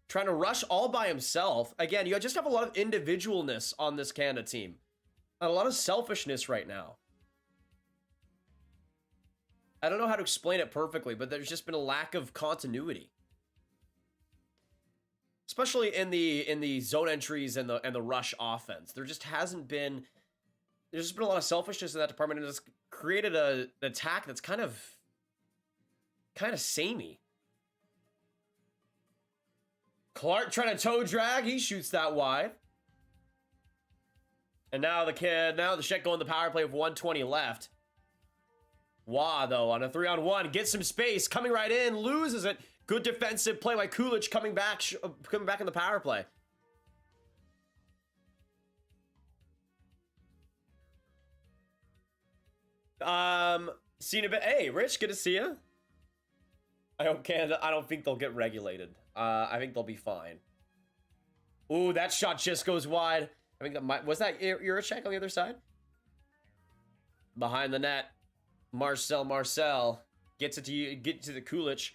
trying to rush all by himself. Again, you just have a lot of individualness on this Canada team. And a lot of selfishness right now. I don't know how to explain it perfectly, but there's just been a lack of continuity. Especially in the zone entries and the rush offense. There just hasn't been... There's just been a lot of selfishness in that department, and it's created an attack that's kind of samey. Clark trying to toe drag. He shoots that wide. And now the Czech going the power play with 1:20 left. Wah, though, on a 3-on-1. Gets some space. Coming right in. Loses it. Good defensive play by Kulich coming back in the power play. Seen a bit. Hey, Rich, good to see you. I don't think they'll get regulated. I think they'll be fine. Ooh, that shot just goes wide. I think that was that Juracek on the other side? Behind the net. Marcel gets it to the Kulich.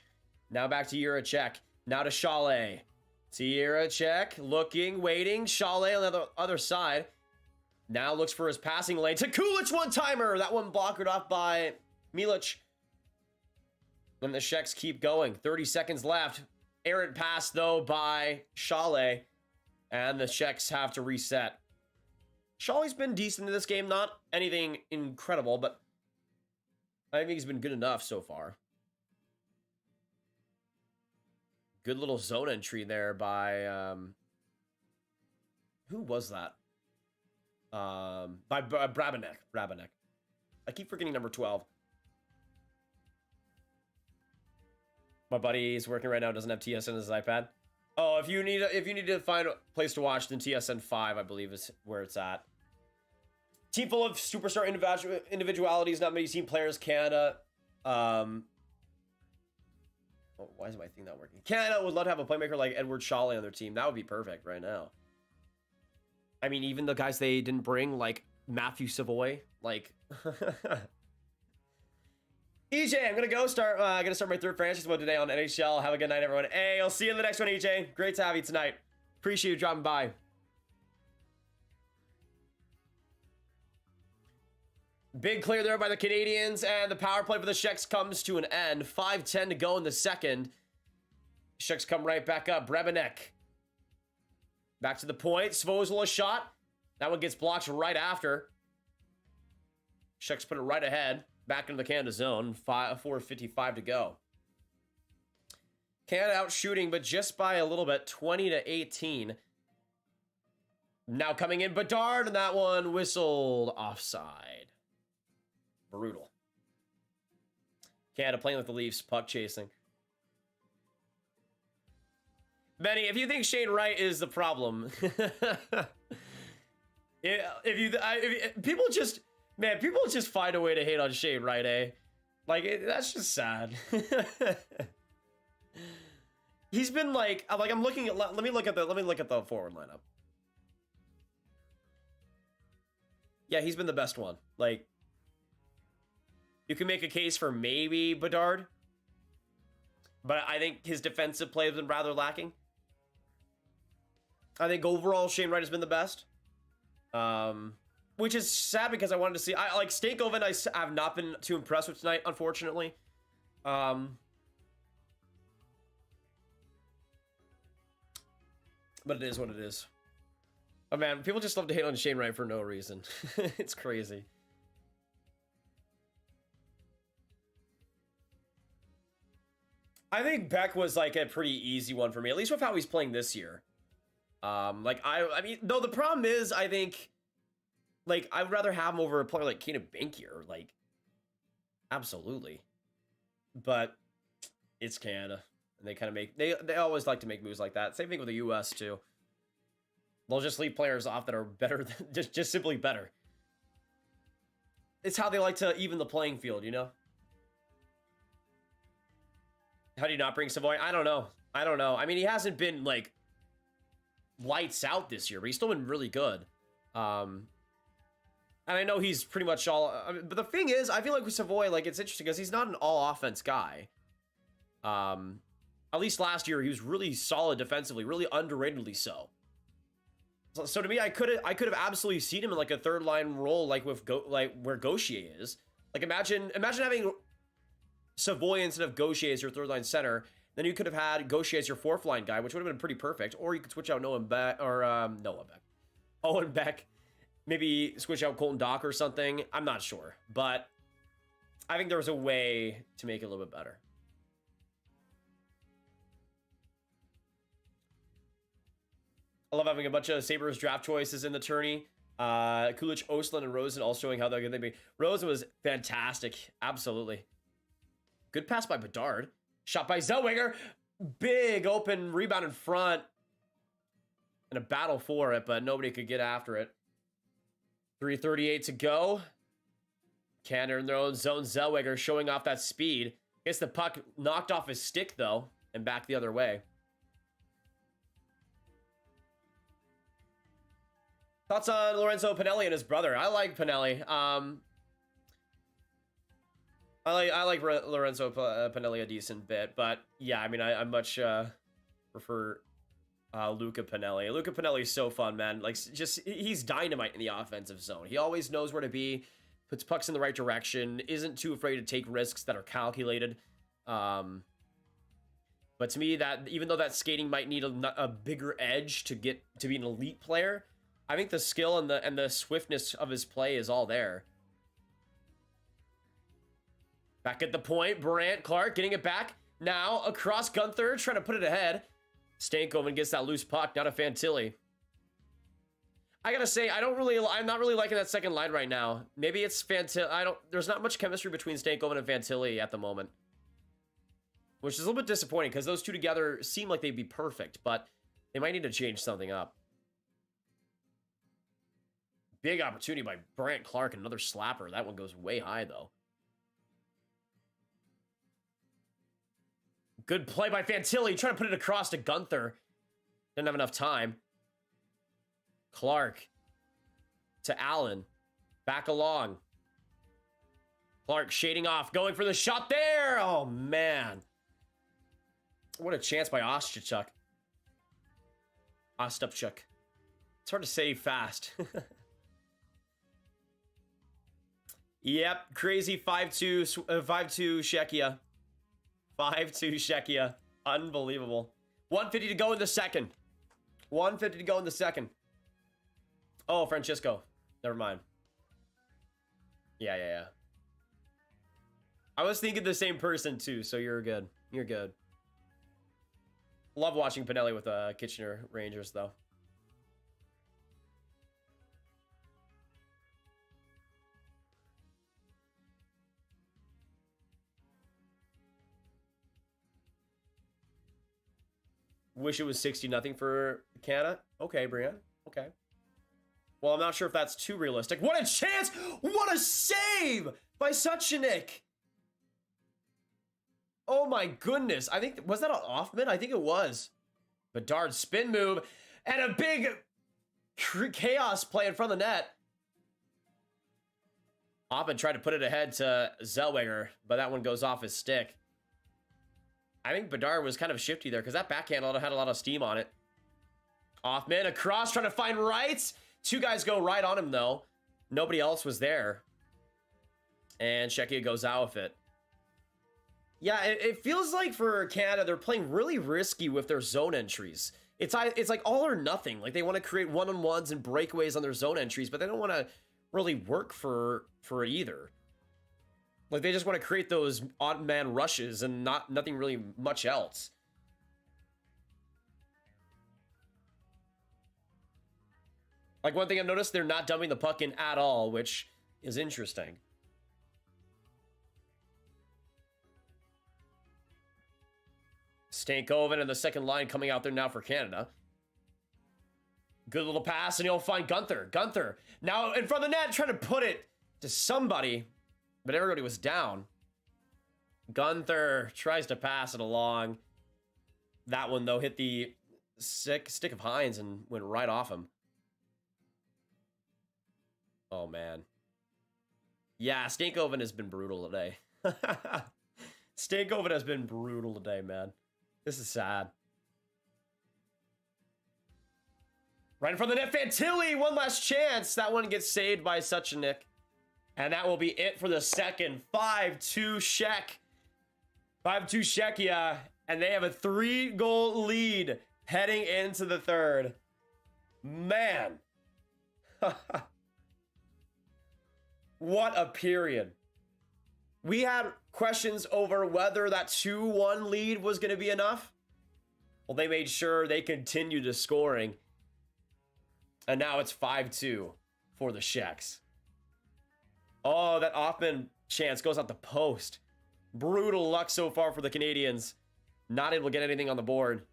Now back to Juracek. Now to Chalet. To Juracek. Looking, waiting. Chalet on the other side. Now looks for his passing lane to Kulich, one-timer. That one blockered off by Milic. And the Czechs keep going. 30 seconds left. Errant pass, though, by Chalet. And the Czechs have to reset. Chalet's been decent in this game. Not anything incredible, but I think he's been good enough so far. Good little zone entry there by... who was that? By Brabenec. I keep forgetting number 12. My buddy is working right now, doesn't have TSN on his iPad. Oh, if you need to find a place to watch, then TSN 5, I believe, is where it's at. Team full of superstar individualities, not many team players. Canada. Oh, why is my thing not working? Canada would love to have a playmaker like Edward Chalet on their team. That would be perfect right now. I mean, even the guys they didn't bring, like Matthew Savoy, like... EJ, I'm gonna start my third franchise mode today on NHL. Have a good night, everyone. Hey, I'll see you in the next one, EJ. Great to have you tonight. Appreciate you dropping by. Big clear there by the Canadians, and the power play for the Czechs comes to an end. 5:10 to go in the second. Czechs come right back up. Brabenec. Back to the point. Svozil a shot. That one gets blocked right after. Czechs put it right ahead. Back into the Canada zone. 4:55 to go. Canada out shooting, but just by a little bit. 20-18. Now coming in Bedard, and that one whistled offside. Brutal. Canada playing with the Leafs. Puck chasing. Benny, if you think Shane Wright is the problem, people just find a way to hate on Shane Wright, eh? Like that's just sad. He's been like I'm looking at. Let me look at the forward lineup. Yeah, he's been the best one. Like you can make a case for maybe Bedard, but I think his defensive play has been rather lacking. I think overall Shane Wright has been the best. Which is sad because I wanted to see... I like Stankoven, I have not been too impressed with tonight, unfortunately. But it is what it is. Oh man, people just love to hate on Shane Wright for no reason. It's crazy. I think Beck was like a pretty easy one for me, at least with how he's playing this year. I mean, though the problem is, I think like, I would rather have him over a player like Kaiden Bankier. Like, absolutely. But it's Canada. And they kind of make, they always like to make moves like that. Same thing with the US, too. They'll just leave players off that are better, than, just simply better. It's how they like to even the playing field, you know? How do you not bring Savoy? I don't know. I mean, he hasn't been, like, lights out this year, but he's still been really good. And I know he's pretty much all... but the thing is, I feel like with Savoy, like, it's interesting because he's not an all-offense guy. At least last year, he was really solid defensively, really underratedly so. So to me, I could have absolutely seen him in, like, a third-line role, like, with where Gauthier is. Like, imagine having Savoy instead of Gauthier as your third-line center. Then you could have had Gauthier as your fourth-line guy, which would have been pretty perfect. Or you could switch out Owen Beck. Maybe switch out Colton Dock or something. I'm not sure. But I think there was a way to make it a little bit better. I love having a bunch of Sabres draft choices in the tourney. Kulich, Ostlund, and Rosen all showing how they're going to be. Rosen was fantastic. Absolutely. Good pass by Bedard. Shot by Zellweger. Big open rebound in front. And a battle for it, but nobody could get after it. 3:38 to go. Canada in their own zone. Zellweger showing off that speed. Gets the puck knocked off his stick, though, and back the other way. Thoughts on Lorenzo Pinelli and his brother? I like Pinelli. I like Lorenzo Pinelli a decent bit, but yeah, I mean, I much prefer Luca Pinelli. Luca Pinelli is so fun, man. Like, just he's dynamite in the offensive zone. He always knows where to be, puts pucks in the right direction, isn't too afraid to take risks that are calculated. But to me, that even though that skating might need a bigger edge to get to be an elite player, I think the skill and the swiftness of his play is all there. Back at the point, Brandt Clark getting it back. Now across Guenther, trying to put it ahead. Stankoven gets that loose puck, not a Fantilli. I gotta say, I'm not really liking that second line right now. Maybe it's Fantilli. There's not much chemistry between Stankoven and Fantilli at the moment. Which is a little bit disappointing because those two together seem like they'd be perfect, but they might need to change something up. Big opportunity by Brandt Clark, another slapper. That one goes way high, though. Good play by Fantilli, trying to put it across to Guenther. Didn't have enough time. Clark to Allen. Back along. Clark shading off, going for the shot there. Oh, man. What a chance by Ostapchuk. It's hard to say fast. Yep, crazy 5-2 Czechia. 5-2 Czechia. Unbelievable. 150 to go in the second. 150 to go in the second. Oh, Francisco. Never mind. Yeah. I was thinking the same person too, so you're good. You're good. Love watching Pinelli with Kitchener Rangers, though. Wish it was 60-0 for Canada. Okay, Brian. Okay. Well, I'm not sure if that's too realistic. What a chance! What a save by Suchanik! Oh my goodness. I think, was that an off-mid? I think it was. Bedard spin move and a big chaos play in front of the net. Oppen tried to put it ahead to Zellweger, but that one goes off his stick. I think Bedard was kind of shifty there because that backhand had a lot of steam on it. Hoffman across, trying to find Wright. Two guys go right on him, though. Nobody else was there. And Czechia goes out with it. Yeah, it feels like for Canada, they're playing really risky with their zone entries. It's like all or nothing. Like, they want to create one-on-ones and breakaways on their zone entries, but they don't want to really work for either. Like, they just want to create those odd man rushes and nothing really much else. Like, one thing I've noticed, they're not dumping the puck in at all, which is interesting. Stankoven and the second line coming out there now for Canada. Good little pass, and you'll find Guenther. Guenther now in front of the net, trying to put it to somebody, but everybody was down. Guenther tries to pass it along. That one, though, hit the stick of Hines and went right off him. Oh, man. Yeah, Stankoven has been brutal today. Stankoven has been brutal today, man. This is sad. Right in front of the net, Fantilli, one last chance. That one gets saved by such a Nick. And that will be it for the second. 5-2 Czech. 5-2 Czechia. And they have a 3-goal lead heading into the third. Man. What a period. We had questions over whether that 2-1 lead was going to be enough. Well, they made sure they continued the scoring. And now it's 5-2 for the Czechs. Oh, that Offman chance goes out the post. Brutal luck so far for the Canadians. Not able to get anything on the board.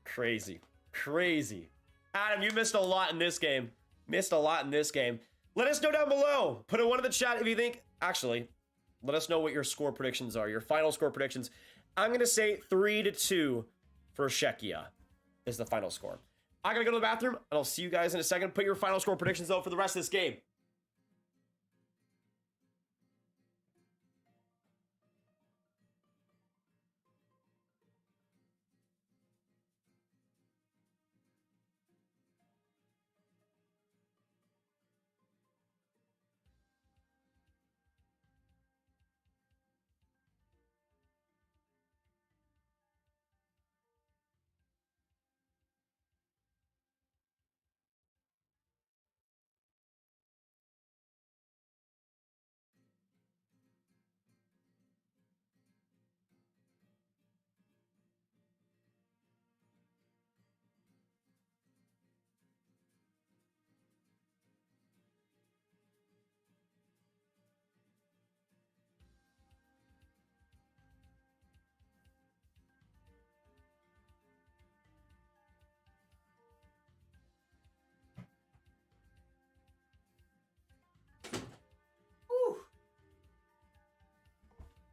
Crazy. Crazy. Adam, you missed a lot in this game. Missed a lot in this game. Let us know down below. Put a 1 in the chat if you think... Actually, let us know what your score predictions are. Your final score predictions. I'm going to say 3-2 for Czechia is the final score. I got to go to the bathroom, and I'll see you guys in a second. Put your final score predictions out for the rest of this game.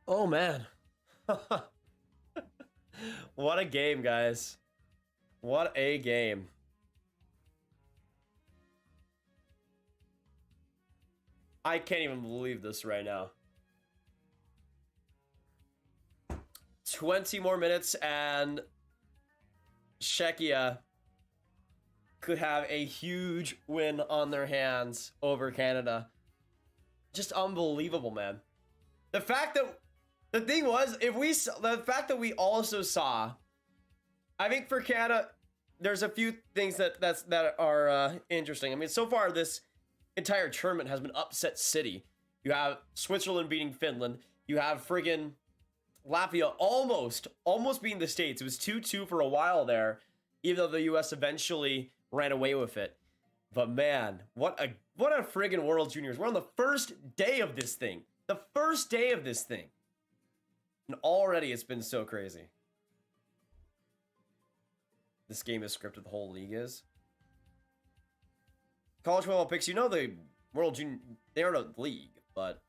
Oh, man. What a game, guys. What a game. I can't even believe this right now. 20 more minutes and Czechia could have a huge win on their hands over Canada. Just unbelievable, man. The fact that the thing was, the fact that we also saw, I think for Canada, there's a few things that are interesting. I mean, so far this entire tournament has been upset city. You have Switzerland beating Finland. You have friggin' Latvia almost beating the States. It was 2-2 for a while there, even though the U.S. eventually ran away with it. But man, what a friggin' World Juniors. We're on the first day of this thing. The first day of this thing. And already it's been so crazy. This game is scripted, the whole league is. College football picks, you know the World Junior, they aren't a league, but...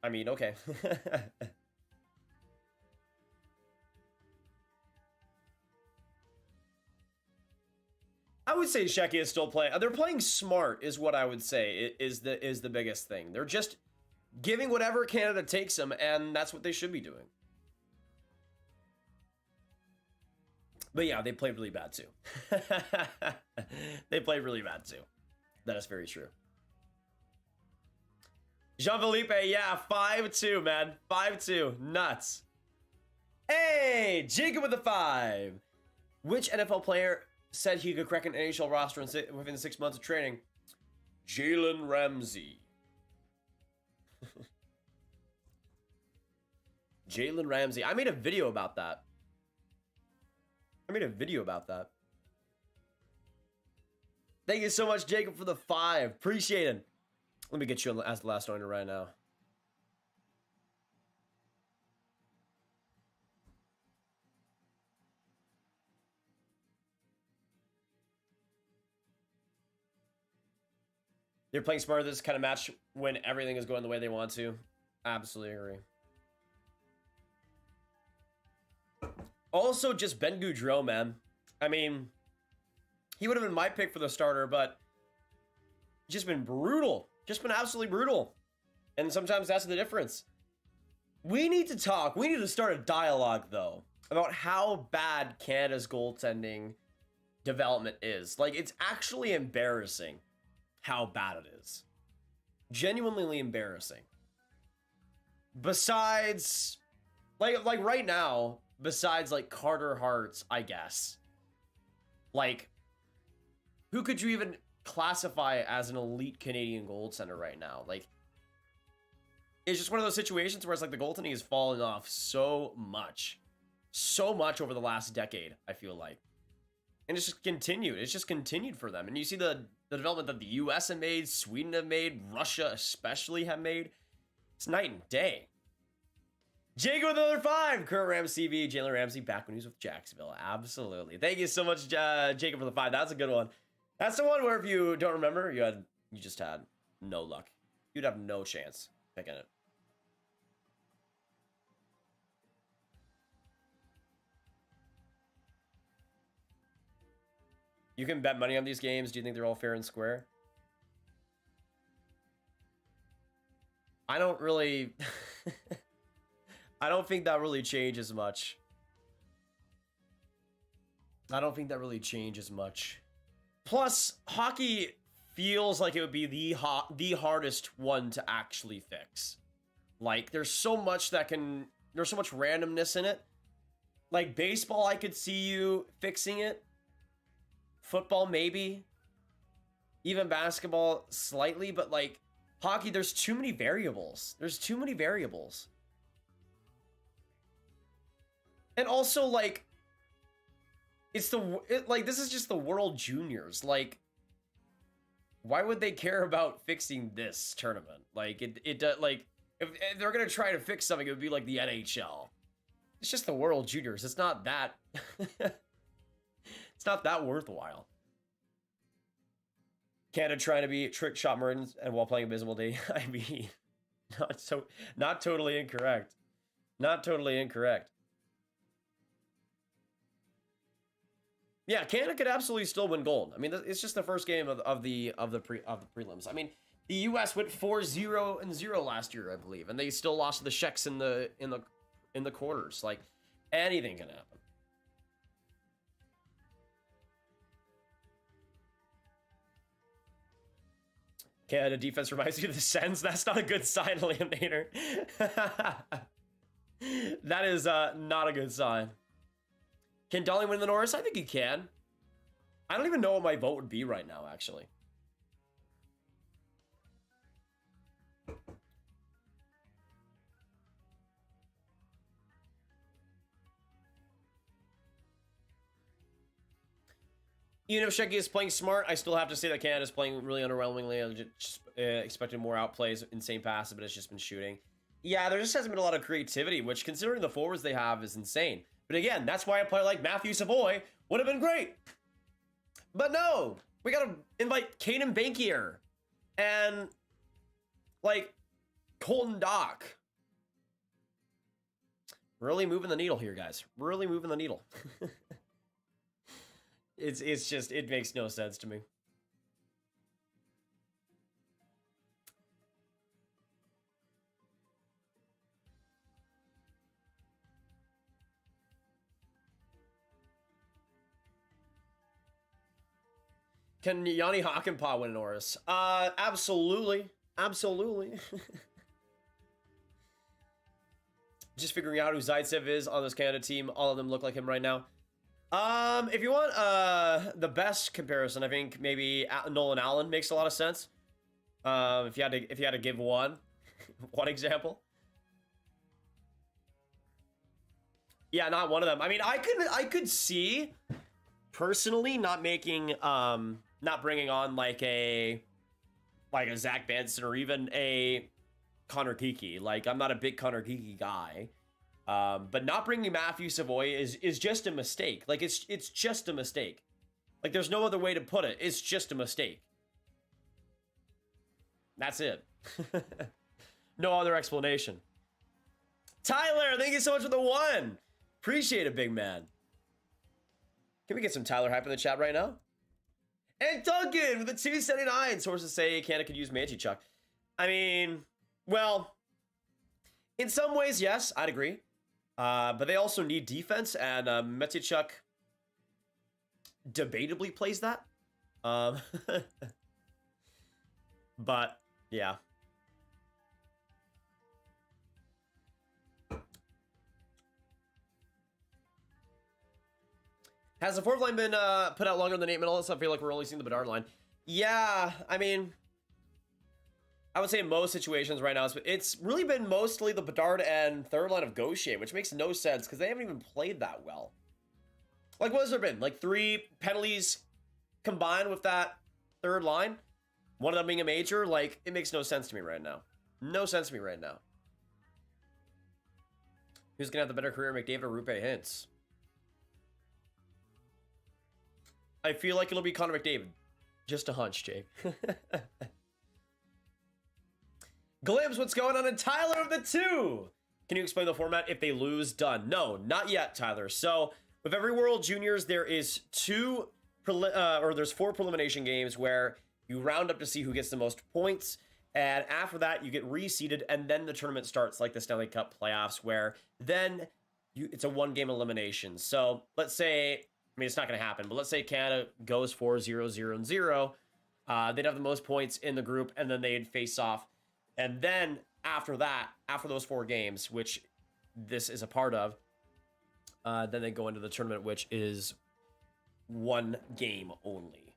I mean, okay. I would say Czechia is still playing. They're playing smart, is what I would say is the biggest thing. They're just giving whatever Canada takes them, and that's what they should be doing. But yeah, they played really bad too. They played really bad too. That is very true. Jean-Philippe, yeah, 5-2, man. 5-2. Nuts. Hey, Jacob with a 5. Which NFL player said he could crack an NHL roster within 6 months of training? Jalen Ramsey. Jalen Ramsey. I made a video about that. Thank you so much, Jacob, for the 5. Appreciate it. Let me get you as the last owner right now. They're playing smarter this kind of match when everything is going the way they want to. Absolutely agree. Also, just Ben Gaudreau, man. I mean, he would have been my pick for the starter, but just been brutal. Just been absolutely brutal. And sometimes that's the difference. We need to talk. We need to start a dialogue, though, about how bad Canada's goaltending development is. Like, it's actually embarrassing how bad it is. Genuinely embarrassing. Besides, like right now, besides like Carter Hart, I guess. Like, who could you even classify as an elite Canadian goaltender right now? Like, it's just one of those situations where it's like the goaltending has fallen off so much over the last decade, I feel like. And it's just continued. It's just continued for them. And you see the development that the US have made, Sweden have made, Russia especially have made. It's night and day. Jacob with another 5. Kurt Ramsey, Jalen Ramsey back when he was with Jacksonville. Absolutely. Thank you so much, Jacob, for the 5. That's a good one. That's the one where if you don't remember, you just had no luck. You'd have no chance picking it. You can bet money on these games. Do you think they're all fair and square? I don't really... I don't think that really changes much. I don't think that really changes much. Plus, hockey feels like it would be the hardest one to actually fix. Like, there's so much there's so much randomness in it. Like, baseball, I could see you fixing it. Football, maybe. Even basketball, slightly. But, like, hockey, there's too many variables. There's too many variables. And also, like, this is just the World Juniors. Like, why would they care about fixing this tournament? Like, like, if they're gonna try to fix something, it would be like the NHL. It's just the World Juniors. It's not that. It's not that worthwhile. Canada trying to be trick shot Mertens and while playing Abysmal D. I mean, not totally incorrect. Not totally incorrect. Yeah, Canada could absolutely still win gold. I mean, it's just the first game of the prelims. I mean, the US went 4-0-0 last year, I believe, and they still lost to the Czechs in the quarters. Like, anything can happen. Canada defense reminds you of the Sens. That's not a good sign, Liam Nader. That is not a good sign. Can Dolly win the Norris? I think he can. I don't even know what my vote would be right now, actually. Even if Czechia is playing smart, I still have to say that Canada is playing really underwhelmingly. I just expected more outplays, insane passes, but it's just been shooting. Yeah, there just hasn't been a lot of creativity, which, considering the forwards they have, is insane. But again, that's why a player like Matthew Savoy would have been great. But no, we gotta invite Kaiden Bankier and, like, Colton Dock. Really moving the needle here, guys. Really moving the needle. It's just, it makes no sense to me. Can Yanni Hakanpää win Norris? Absolutely. Absolutely. Just figuring out who Zaitsev is on this Canada team. All of them look like him right now. If you want the best comparison, I think maybe Nolan Allen makes a lot of sense. If you had to give one example. Yeah, not one of them. I mean, I could see personally not making not bringing on like a Zach Benson or even a Connor Kiki. Like, I'm not a big Connor Kiki guy. But not bringing Matthew Savoy is just a mistake. Like, it's just a mistake. Like, there's no other way to put it. It's just a mistake. That's it. No other explanation. Tyler, thank you so much for the 1. Appreciate it, big man. Can we get some Tyler hype in the chat right now? And Duncan with the 279. Sources say Canada could use Manchichuk. I mean, well, in some ways, yes, I'd agree. But they also need defense, and Manchichuk debatably plays that. But, yeah. Has the fourth line been put out longer than 8 minutes? I feel like we're only seeing the Bedard line. Yeah, I mean, I would say in most situations right now, it's really been mostly the Bedard and third line of Gaucher, which makes no sense because they haven't even played that well. Like, what has there been? Like 3 penalties combined with that third line? One of them being a major? Like, it makes no sense to me right now. No sense to me right now. Who's going to have the better career, McDavid or Rupe Hintz? I feel like it'll be Connor McDavid. Just a hunch, Jake. Glimpse, what's going on? And Tyler of the 2. Can you explain the format if they lose? Done. No, not yet, Tyler. So, with every World Juniors, there is there's 4 prelimination games where you round up to see who gets the most points. And after that, you get reseeded, and then the tournament starts like the Stanley Cup playoffs, where then it's a 1-game elimination. So, let's say, I mean, it's not going to happen, but let's say Canada goes 4-0-0-0. They'd have the most points in the group, and then they'd face off. And then after that, after those 4 games, which this is a part of, then they go into the tournament, which is 1 game only.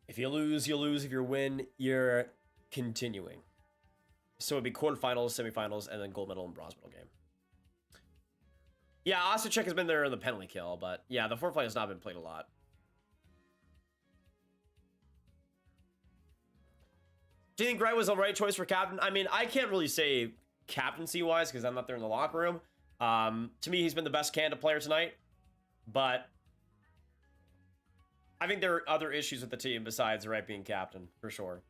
If you lose, you lose. If you win, you're continuing. So it'd be quarterfinals, semifinals, and then gold medal and bronze medal game. Yeah, Ostachek has been there in the penalty kill, but yeah, the fourth line has not been played a lot. Do you think Wright was the right choice for captain? I mean, I can't really say captaincy-wise because I'm not there in the locker room. To me, he's been the best Canada player tonight, but I think there are other issues with the team besides Wright being captain, for sure.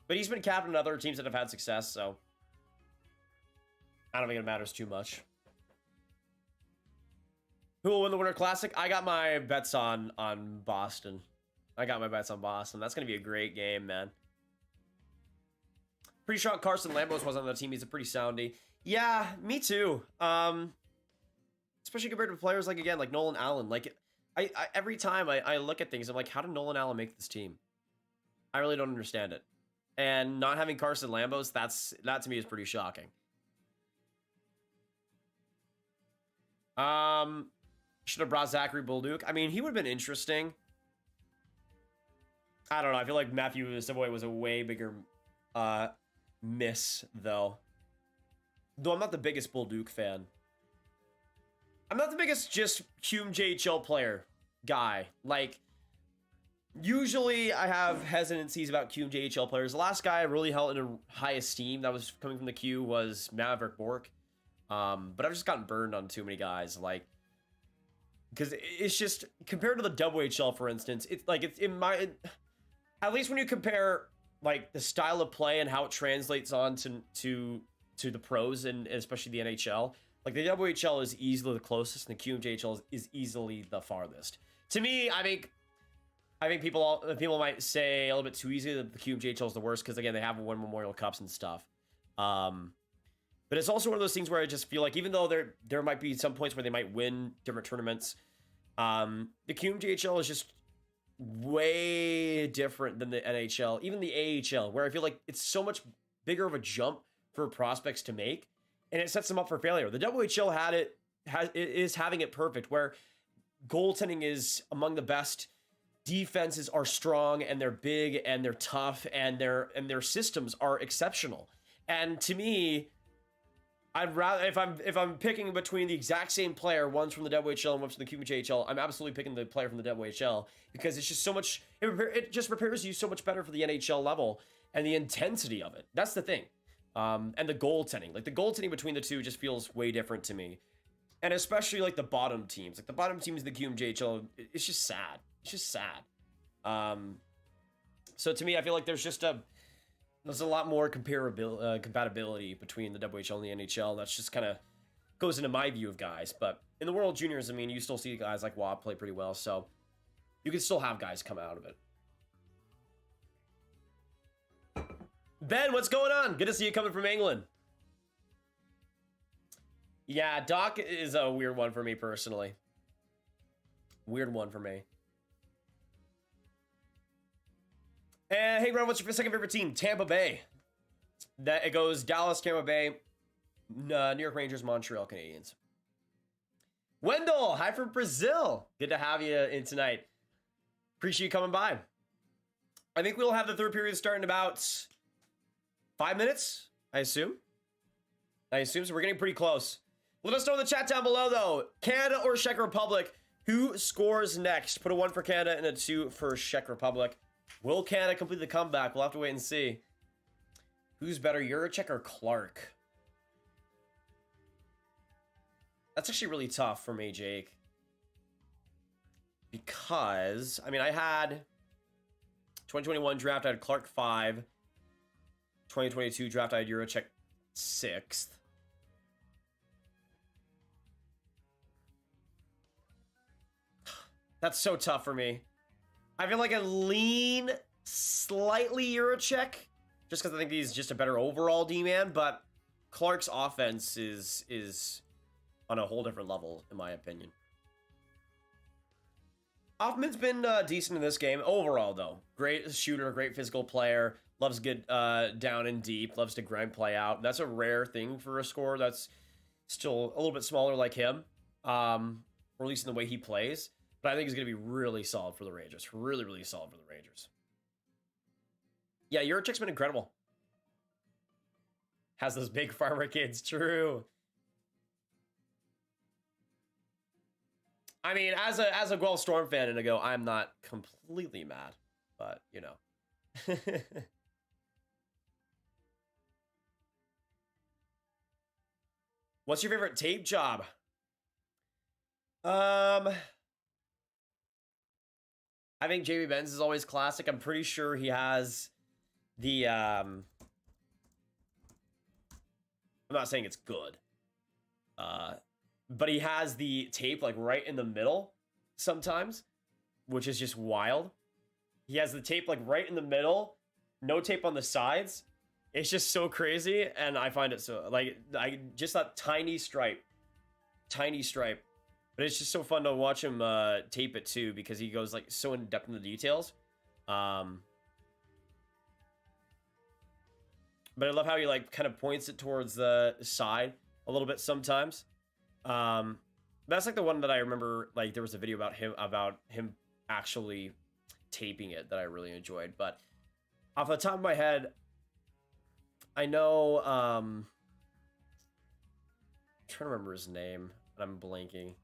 But he's been captain in other teams that have had success, so I don't think it matters too much. Who will win the Winter Classic? I got my bets on Boston. I got my bets on Boston. That's going to be a great game, man. Pretty sure Carson Lambos was on the team. He's a pretty soundy. Yeah, me too. Especially compared to players like, again, like Nolan Allen. Like, I every time I look at things, I'm like, how did Nolan Allen make this team? I really don't understand it. And not having Carson Lambos, that to me is pretty shocking. Should have brought Zachary Bolduc. I mean, he would have been interesting. I don't know. I feel like Matthew Savoy was a way bigger miss, though. Though I'm not the biggest Bolduc fan. I'm not the biggest just Hume JHL player guy. Like, usually I have hesitancies about Hume JHL players. The last guy I really held in a high esteem that was coming from the Q was Maverick Bork. But I've just gotten burned on too many guys. Like, because it's just, compared to the WHL, for instance, it's like, it's in my, at least when you compare like the style of play and how it translates on to the pros and especially the NHL, like the WHL is easily the closest and the QMJHL is easily the farthest. To me, I think people might say a little bit too easy that the QMJHL is the worst because, again, they have won Memorial Cups and stuff. But it's also one of those things where I just feel like even though there might be some points where they might win different tournaments, the QMJHL is just way different than the NHL, even the AHL, where I feel like it's so much bigger of a jump for prospects to make, and it sets them up for failure. The WHL is having it perfect, where goaltending is among the best, defenses are strong and they're big and they're tough and their systems are exceptional. And to me, I'd rather, if I'm picking between the exact same player, one's from the WHL and one's from the QMJHL, I'm absolutely picking the player from the WHL because it's just so much, it just prepares you so much better for the NHL level and the intensity of it. That's the thing. And the goaltending. Like, the goaltending between the two just feels way different to me. And especially, like, the bottom teams. Like, the bottom teams in the QMJHL, it's just sad. It's just sad. So to me, I feel like there's a lot more compatibility between the WHL and the NHL. That's just kind of goes into my view of guys. But in the World Juniors, I mean, you still see guys like Wob play pretty well. So you can still have guys come out of it. Ben, what's going on? Good to see you coming from England. Yeah, Doc is a weird one for me personally. Weird one for me. Hey, Ron, what's your second favorite team? Tampa Bay. That it goes Dallas, Tampa Bay, New York Rangers, Montreal Canadiens. Wendell, hi from Brazil. Good to have you in tonight. Appreciate you coming by. I think we'll have the third period starting in about 5 minutes, I assume. So we're getting pretty close. Let us know in the chat down below, though. Canada or Czech Republic? Who scores next? Put a 1 for Canada and a 2 for Czech Republic. Will Canada complete the comeback? We'll have to wait and see. Who's better, Juracek or Clark? That's actually really tough for me, Jake. Because, I mean, I had 2021 draft, I had Clark 5. 2022 draft, I had Juracek 6th. That's so tough for me. I feel like I lean slightly Juracek, just because I think he's just a better overall D-man, but Clark's offense is on a whole different level, in my opinion. Hoffman's been decent in this game overall, though. Great shooter, great physical player, loves to get down and deep, loves to grind play out. That's a rare thing for a scorer that's still a little bit smaller like him, or at least in the way he plays. But I think he's going to be really solid for the Rangers. Really, really solid for the Rangers. Yeah, Juracek's been incredible. Has those big farmer kids. True. I mean, as a Guelph Storm fan and ago, I'm not completely mad. But, you know. What's your favorite tape job? I think JB Benz is always classic. I'm pretty sure he has the, I'm not saying it's good, but he has the tape like right in the middle sometimes, which is just wild. He has the tape like right in the middle, no tape on the sides. It's just so crazy, and I find it so, like, just that tiny stripe. But it's just so fun to watch him tape it too, because he goes like so in depth in the details. But I love how he like kind of points it towards the side a little bit sometimes. That's like the one that I remember, like there was a video about him actually taping it that I really enjoyed. But off the top of my head, I know I'm trying to remember his name, and I'm blanking.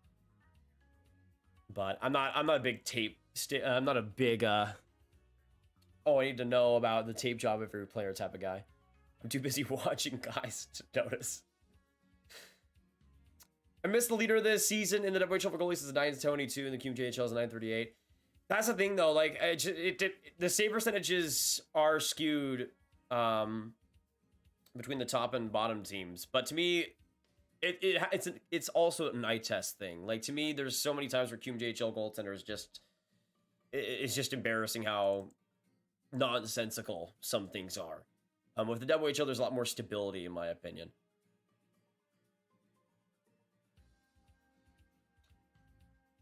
But I'm not a big tape. I'm not a big I need to know about the tape job of every player type of guy. I'm too busy watching guys to notice. I missed the leader of this season in the WHL for goalies is 922, and the QMJHL is 938. That's the thing though. Like the save percentages are skewed between the top and bottom teams, but to me, it's also an eye test thing. Like to me, there's so many times where QMJHL goaltenders it's just embarrassing how nonsensical some things are. With the WHL, there's a lot more stability, in my opinion.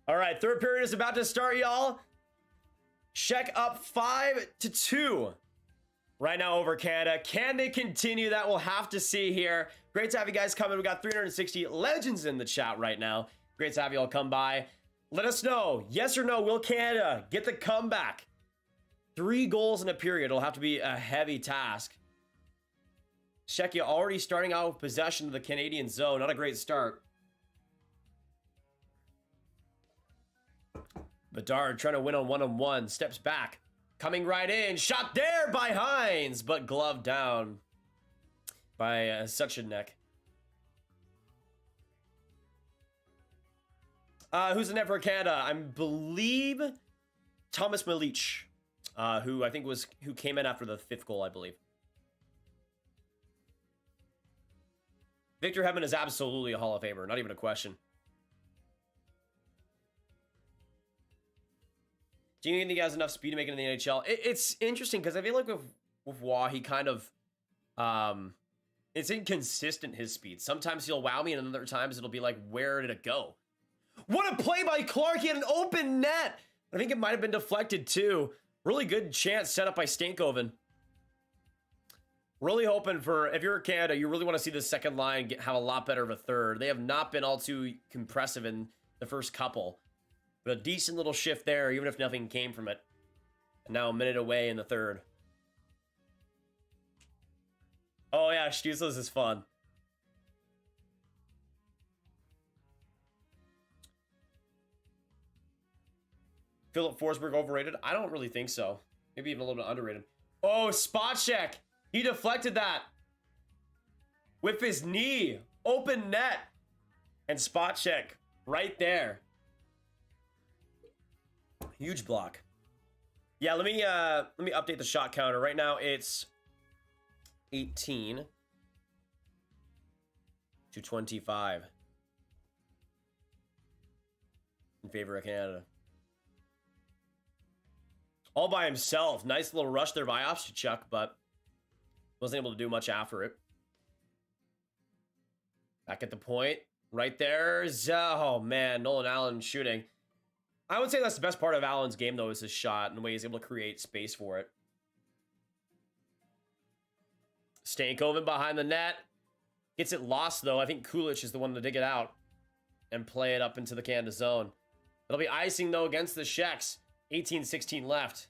All right, third period is about to start, y'all. Czech up 5-2 right now over Canada. Can they continue that? We'll have to see here. Great to have you guys coming. We got 360 legends in the chat right now. Great to have you all come by. Let us know, yes or no, will Canada get the comeback? 3 goals in a period. It'll have to be a heavy task. Czechia already starting out with possession of the Canadian zone. Not a great start. Bedard trying to win on one-on-one. Steps back. Coming right in. Shot there by Hines. But gloved down by such a neck. Who's the net for Canada? I believe Thomas Milic. Who I think who came in after the 5th goal, I believe. Victor Hedman is absolutely a Hall of Famer. Not even a question. Do you think he has enough speed to make it in the NHL? It's interesting because I feel like with Waugh, he kind of, it's inconsistent, his speed. Sometimes he'll wow me, and other times it'll be like, where did it go? What a play by Clark. He had an open net. I think it might have been deflected too. Really good chance set up by Stankoven. Really hoping for, if you're Canada, you really want to see the second line have a lot better of a third. They have not been all too compressive in the first couple. But a decent little shift there, even if nothing came from it. And now a minute away in the third. Oh yeah, Stützle's is fun. Philip Forsberg overrated? I don't really think so. Maybe even a little bit underrated. Oh, spot check. He deflected that with his knee. Open net. And spot check right there. Huge block. Yeah, let me update the shot counter. Right now it's 18 to 25 in favor of Canada. All by himself. Nice little rush there by Ostachuk, but wasn't able to do much after it. Back at the point. Right there's, oh man, Nolan Allen shooting. I would say that's the best part of Allen's game, though, is his shot and the way he's able to create space for it. Stankoven behind the net. Gets it lost, though. I think Kulich is the one to dig it out and play it up into the Canada zone. It'll be icing, though, against the Czechs. 18-16 left.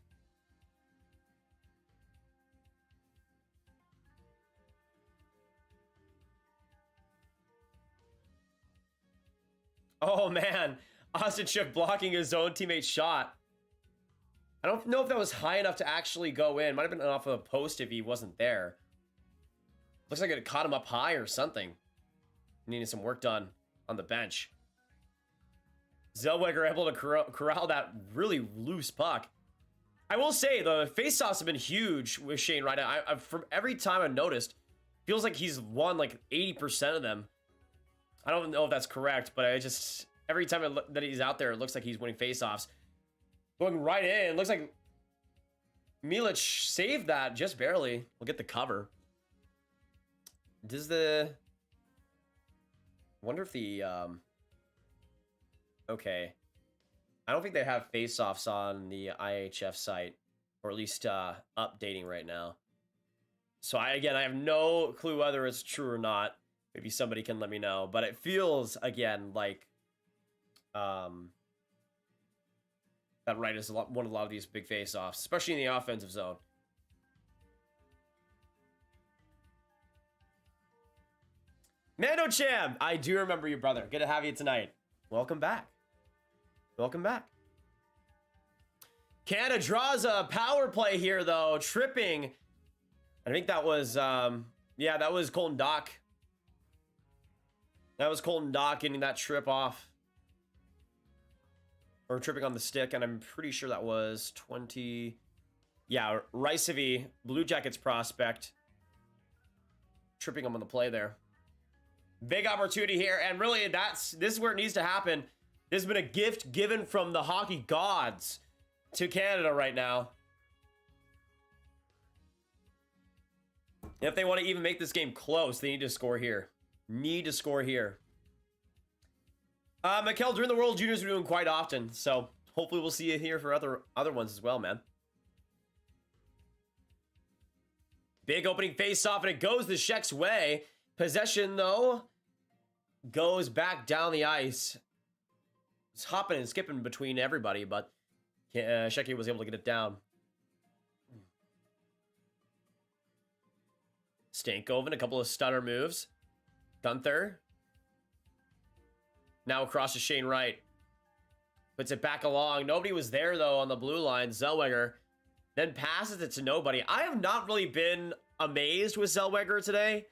Oh, man. Ostachuk blocking his own teammate's shot. I don't know if that was high enough to actually go in. Might have been off of a post if he wasn't there. Looks like it caught him up high or something. Needing some work done on the bench. Zellweger able to corral that really loose puck. I will say, the faceoffs have been huge with Shane Wright. From every time I've noticed, feels like he's won like 80% of them. I don't know if that's correct, but I just... Every time that he's out there, it looks like he's winning faceoffs. Going right in. It looks like Milic saved that just barely. We'll get the cover. Does the... I wonder if the... Okay. I don't think they have faceoffs on the IIHF site. Or at least updating right now. So I have no clue whether it's true or not. Maybe somebody can let me know. But it feels, again, like... that Wright is one of a lot of these big face-offs, especially in the offensive zone. Mando Cham, I do remember you, brother. Good to have you tonight. Welcome back. Welcome back. Canada draws a power play here, though. Tripping. I think that was, yeah, that was Colton Dock. That was Colton Dock getting that trip off. Or tripping on the stick, and I'm pretty sure that was 20... Yeah, Ricevy, Blue Jackets prospect. Tripping him on the play there. Big opportunity here, and really, this is where it needs to happen. This has been a gift given from the hockey gods to Canada right now. If they want to even make this game close, they need to score here. Need to score here. Mikkel, during the World Juniors, we're doing quite often, so hopefully we'll see you here for other ones as well, man. Big opening face-off, and it goes the Czechs' way. Possession, though, goes back down the ice. It's hopping and skipping between everybody, but Czechia was able to get it down. Stankoven, a couple of stunner moves. Guenther. Now across to Shane Wright. Puts it back along. Nobody was there, though, on the blue line. Zellweger then passes it to nobody. I have not really been amazed with Zellweger today.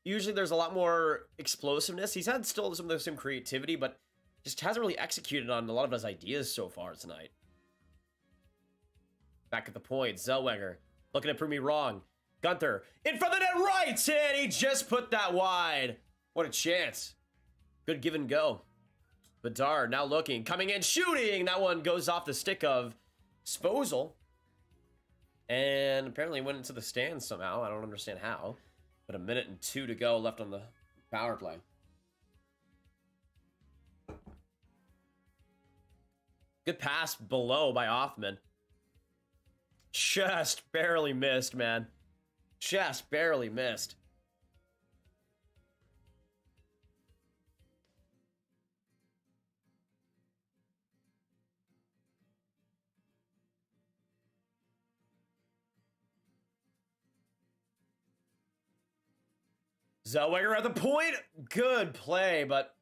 Usually there's a lot more explosiveness. He's had still some creativity, but just hasn't really executed on a lot of his ideas so far tonight. Back at the point, Zellweger looking to prove me wrong. Guenther in front of the net, right, and he just put that wide. What a chance. Good give and go. Bedard now looking, coming in, shooting. That one goes off the stick of Svozil. And apparently went into the stands somehow. I don't understand how. But 1 minute and 2 to go left on the power play. Good pass below by Hoffman. Just barely missed, man. Just barely missed. Zellweger at the point. Good play, but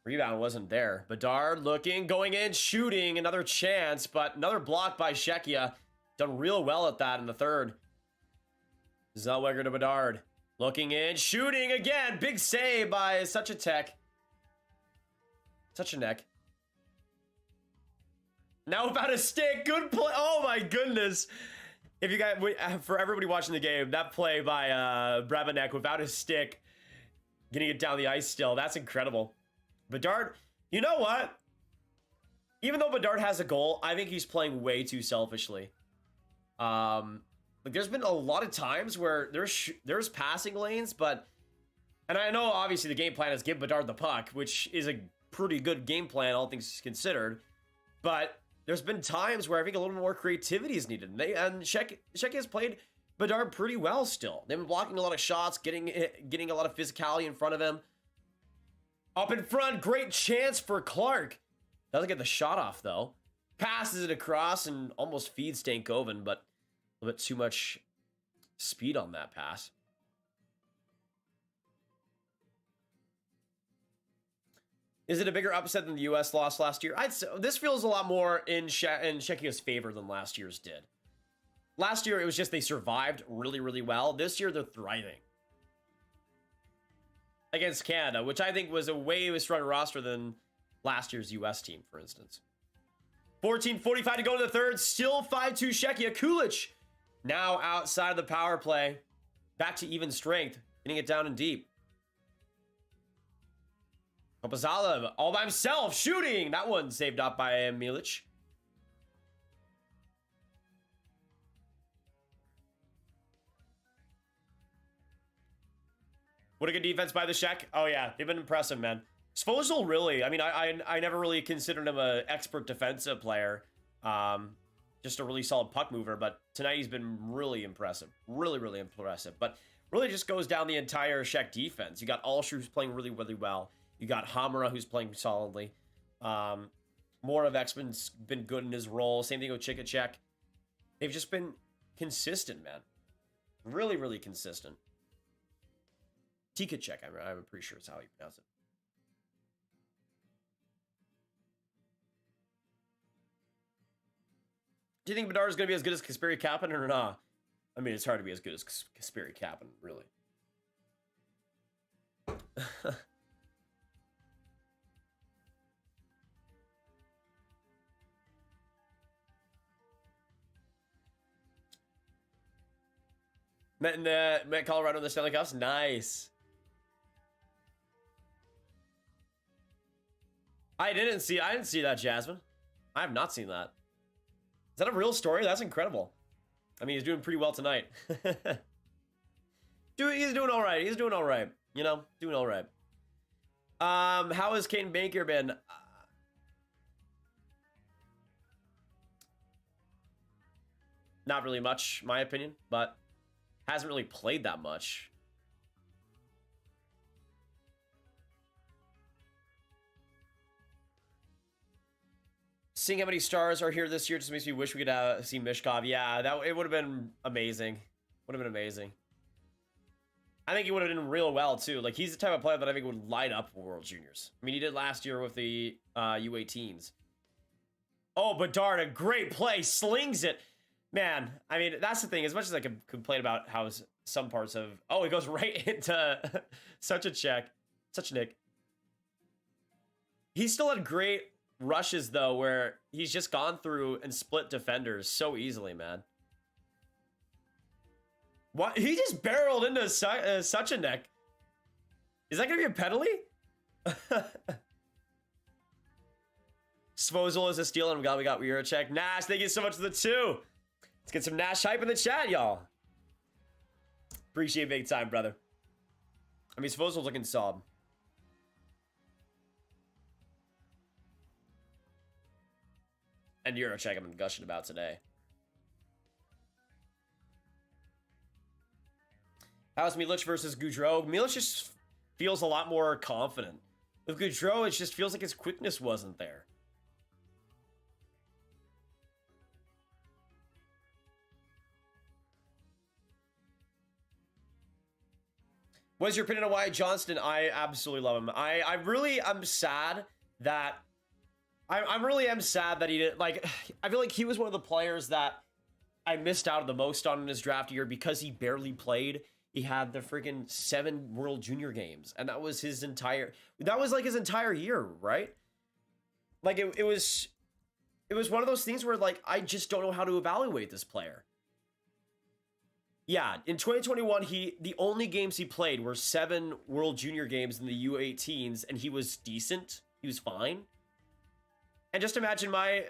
rebound wasn't there. Bedard looking, going in, shooting. Another chance, but another block by Czechia. Done real well at that in the third. Zellweger to Bedard. Looking in, shooting again. Big save by Such a Tech. Such a neck. Now about a stick. Good play. Oh my goodness. If you guys, for everybody watching the game, that play by Brabanek without his stick, getting it down the ice still, that's incredible. Bedard, you know what? Even though Bedard has a goal, I think he's playing way too selfishly. Like there's been a lot of times where there's passing lanes, but, and I know obviously the game plan is give Bedard the puck, which is a pretty good game plan, all things considered, but there's been times where I think a little more creativity is needed. And Czechia has played Bedard pretty well still. They've been blocking a lot of shots, getting a lot of physicality in front of him. Up in front, great chance for Clark. Doesn't get the shot off, though. Passes it across and almost feeds Stankoven, but a little bit too much speed on that pass. Is it a bigger upset than the U.S. loss last year? I'd say this feels a lot more in Czechia's favor than last year's did. Last year, it was just they survived really, really well. This year, they're thriving. Against Canada, which I think was a way stronger roster than last year's U.S. team, for instance. 14:45 to go to the third. Still 5-2 Czechia. Kulich now outside of the power play. Back to even strength. Getting it down and deep. Kopazala all by himself, shooting. That one saved up by Milic. What a good defense by the Czech. Oh yeah, they've been impressive, man. Svozil really, I mean, I never really considered him an expert defensive player. Just a really solid puck mover, but tonight he's been really impressive. Really, really impressive. But really just goes down the entire Czech defense. You got Alsher, who's playing really, really well. You got Hamara, who's playing solidly. Moravec's been good in his role. Same thing with Čech. They've just been consistent, man. Really, really consistent. Tikacek, I'm pretty sure is how you pronounce it. Do you think Bedard is going to be as good as Kasperi Kapanen or not? I mean, it's hard to be as good as Kasperi Kapanen, really. Met Colorado in the Stanley Cups. Nice. I didn't see that, Jasmine. I have not seen that. Is that a real story? That's incredible. I mean, he's doing pretty well tonight. He's doing all right. He's doing all right. You know, doing all right. How has Kaiden Baker been? Not really much, my opinion, but hasn't really played that much. Seeing how many stars are here this year just makes me wish we could see Mishkov. Yeah, it would have been amazing. Would have been amazing. I think he would have done real well too. Like, he's the type of player that I think would light up World Juniors. I mean, he did last year with the U18s. Oh, Bedard, a great play, slings it. Man, I mean, that's the thing. As much as I can complain about how some parts of... Oh, he goes right into such a check. Such a nick. He still had great rushes, though, where he's just gone through and split defenders so easily, man. What? He just barreled into such a neck. Is that going to be a penalty? Svozil is a steal, and I'm glad we got Eurocek. Nash, thank you so much for the 2. Let's get some Nash hype in the chat, y'all. Appreciate it big time, brother. I mean, Svozil's looking solid. And Eurocek I've been gushing about today. How's Milic versus Gaudreau? Milic just feels a lot more confident. With Gaudreau, it just feels like his quickness wasn't there. What's your opinion on Wyatt Johnston? I absolutely love him. I really am sad that... I really am sad that he didn't... Like, I feel like he was one of the players that I missed out the most on in his draft year because he barely played. He had the freaking 7 World Junior games, and that was his entire... That was like his entire year, right? Like, it was one of those things where, like, I just don't know how to evaluate this player. Yeah, in 2021, the only games he played were 7 World Junior games in the U18s, and he was decent. He was fine. And just imagine my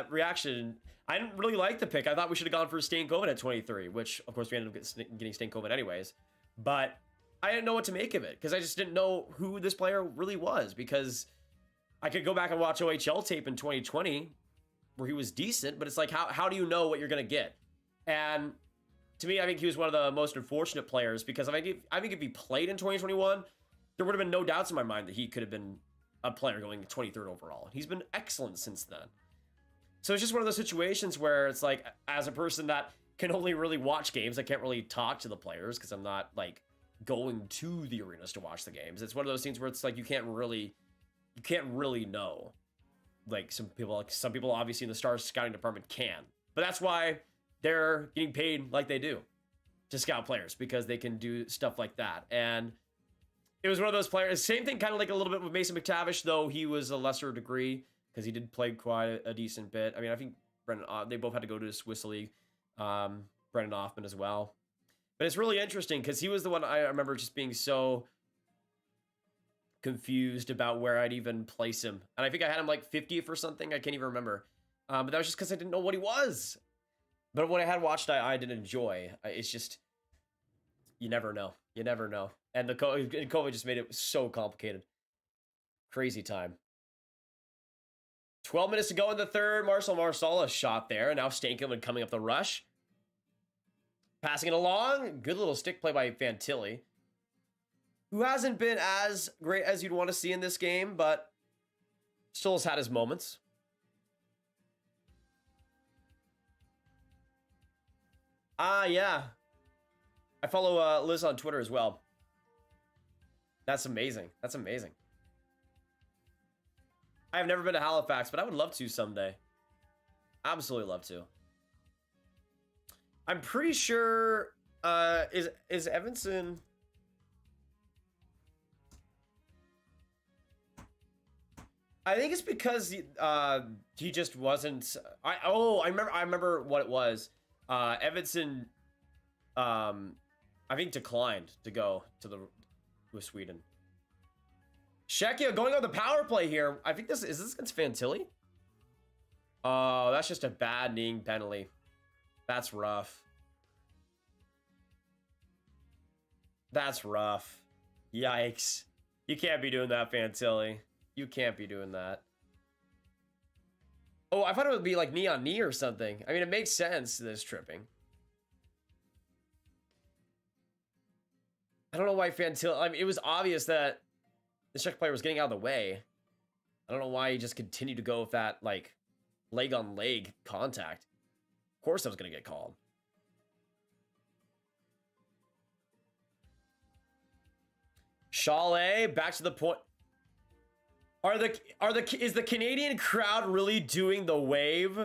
reaction. I didn't really like the pick. I thought we should have gone for Stankoven at 23, which, of course, we ended up getting Stankoven anyways. But I didn't know what to make of it, because I just didn't know who this player really was, because I could go back and watch OHL tape in 2020, where he was decent, but it's like, how do you know what you're going to get? And... to me, I think he was one of the most unfortunate players because I think if he played in 2021, there would have been no doubts in my mind that he could have been a player going 23rd overall. He's been excellent since then. So it's just one of those situations where it's like, as a person that can only really watch games, I can't really talk to the players because I'm not like going to the arenas to watch the games. It's one of those things where it's like you can't really know. Like some people obviously in the Stars scouting department can, but that's why they're getting paid like they do to scout players, because they can do stuff like that. And it was one of those players, same thing kind of like a little bit with Mason McTavish, though he was a lesser degree because he did play quite a decent bit. I mean, I think they both had to go to the Swiss League, Brendan Hoffman as well. But it's really interesting because he was the one I remember just being so confused about where I'd even place him. And I think I had him like 50th or something. I can't even remember. But that was just because I didn't know what he was. But when I had watched, I did enjoy. It's just, you never know. You never know. And the COVID just made it so complicated. Crazy time. 12 minutes to go in the third. Marcel Marsala shot there. And now Stankoven coming up the rush. Passing it along. Good little stick play by Fantilli, who hasn't been as great as you'd want to see in this game, but still has had his moments. Yeah. I follow Liz on Twitter as well. That's amazing. That's amazing. I have never been to Halifax, but I would love to someday. Absolutely love to. I'm pretty sure is Edvinsson... I think it's because he just wasn't... I remember what it was. Edvinsson, I think, declined to go with Sweden. Czechia going on the power play here. I think is this against Fantilli? Oh, that's just a bad kneeing penalty. That's rough. That's rough. Yikes. You can't be doing that, Fantilli. You can't be doing that. Oh, I thought it would be like knee on knee or something. I mean, it makes sense, this tripping. I don't know why Fantilli... I mean, it was obvious that the Czech player was getting out of the way. I don't know why he just continued to go with that, like, leg-on-leg contact. Of course I was going to get called. Chalet, back to the point. Is the Canadian crowd really doing the wave?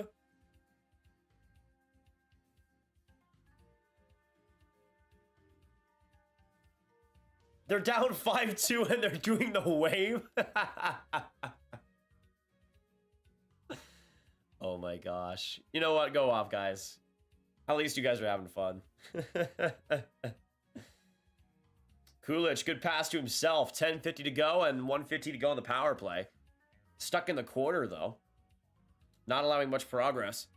They're down 5-2 and they're doing the wave? Oh my gosh. You know what? Go off, guys. At least you guys are having fun. Kulich, good pass to himself. 10:50 to go and 1:50 to go on the power play. Stuck in the corner, though. Not allowing much progress.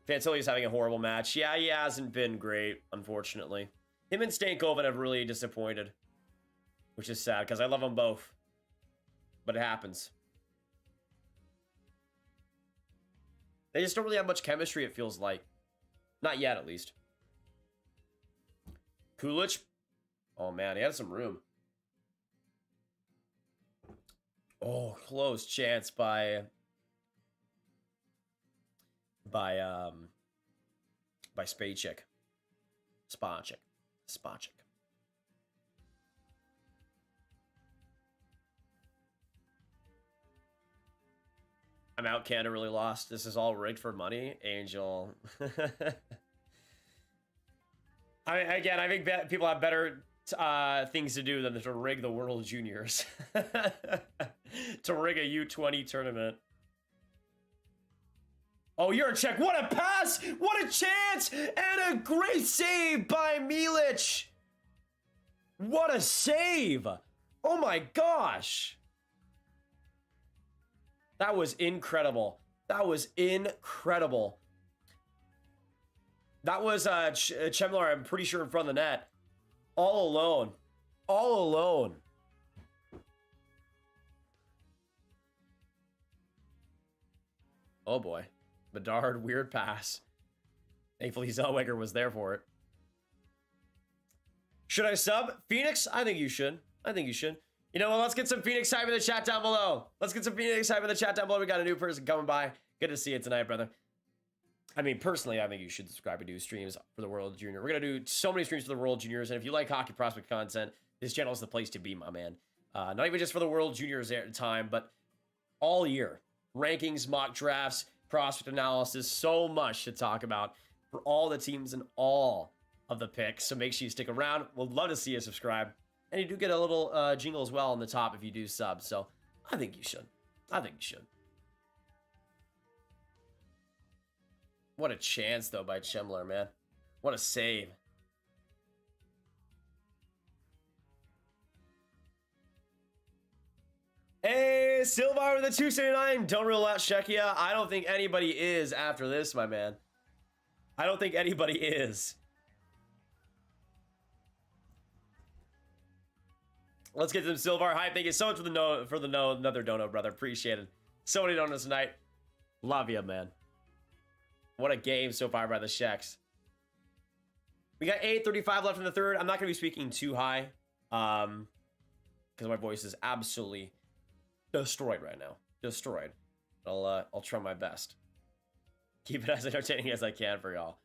Fantili's having a horrible match. Yeah, he hasn't been great, unfortunately. Him and Stankoven have really disappointed. Which is sad, because I love them both. But it happens. They just don't really have much chemistry, it feels like. Not yet, at least. Kulich. Oh, man, he had some room. Oh, close chance by Spacek. Spacek. I'm out. Canada really lost. This is all rigged for money. Angel. I think people have better things to do than to rig the World Juniors. To rig a U20 tournament. Oh, you're a check. What a pass! What a chance! And a great save by Milic. What a save! Oh my gosh! That was incredible. That was incredible. That was Chemlar, I'm pretty sure, in front of the net. All alone. All alone. Oh boy. Bedard, weird pass. Thankfully, Zellweger was there for it. Should I sub? Phoenix? I think you should. I think you should. You know what? Let's get some Phoenix hype in the chat down below. Let's get some Phoenix hype in the chat down below. We got a new person coming by. Good to see you tonight, brother. I mean, personally, I think you should subscribe and do streams for the World Junior. We're going to do so many streams for the World Juniors. And if you like hockey prospect content, this channel is the place to be, my man. Not even just for the World Juniors at time, but all year. Rankings, mock drafts, prospect analysis, so much to talk about for all the teams and all of the picks. So make sure you stick around. We'd love to see you subscribe. And you do get a little jingle as well on the top if you do sub. So I think you should. I think you should. What a chance, though, by Chemlar, man. What a save. Hey, Silvar with the 279. Don't rule out Czechia. I don't think anybody is after this, my man. I don't think anybody is. Let's get some Silvar hype. Thank you so much for another dono, brother. Appreciate it. So many donuts tonight. Love you, man. What a game so far by the Czechs. We got 8:35 left in the third. I'm not going to be speaking too high, because my voice is absolutely destroyed right now. Destroyed. I'll try my best. Keep it as entertaining as I can for y'all.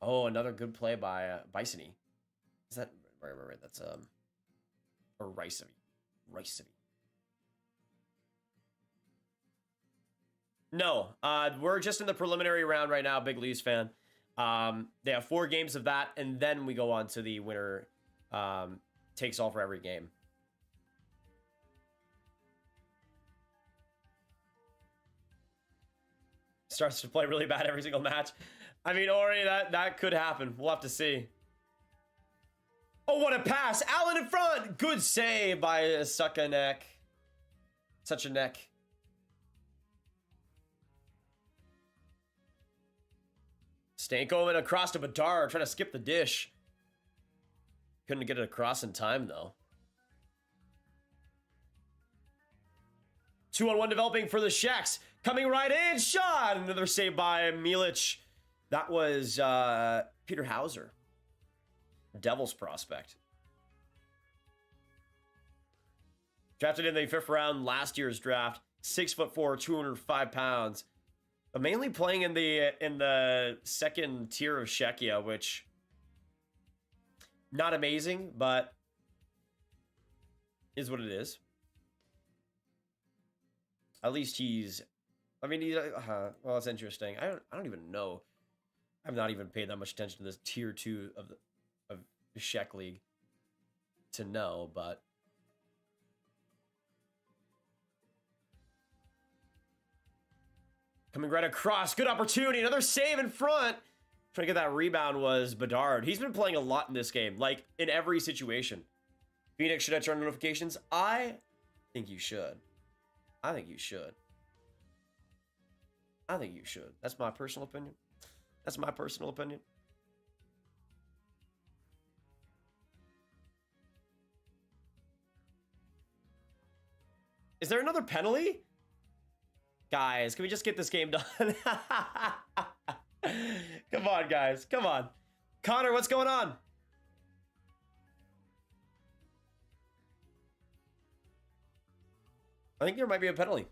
Oh, another good play by Bisony. Is that right? That's or Ricevy. No, we're just in the preliminary round right now. Big Leafs fan. They have 4 games of that, and then we go on to the winner takes all for every game. Starts to play really bad every single match. I mean, Ori, that could happen. We'll have to see. Oh, what a pass! Allen in front! Good save by Suchanek. Such a neck. Stankoven across to Bedard, trying to skip the dish. Couldn't get it across in time, though. 2-on-1 developing for the Czechs. Coming right in, shot! Another save by Milic. That was Peter Hauser. Devils prospect. Drafted in the 5th round last year's draft. 6'4", 205 pounds. But mainly playing in the second tier of Czechia, which not amazing, but is what it is. At least he's, I mean, well, it's interesting. I don't even know. I've not even paid that much attention to this tier 2 of the Czech league to know, but coming right across, good opportunity, another save in front. Trying to get that rebound was Bedard. He's been playing a lot in this game, like in every situation. Phoenix, should I turn on notifications? I think you should. I think you should. I think you should. That's my personal opinion. That's my personal opinion. Is there another penalty? Guys, can we just get this game done? Come on, guys. Come on. Connor, what's going on? I think there might be a penalty.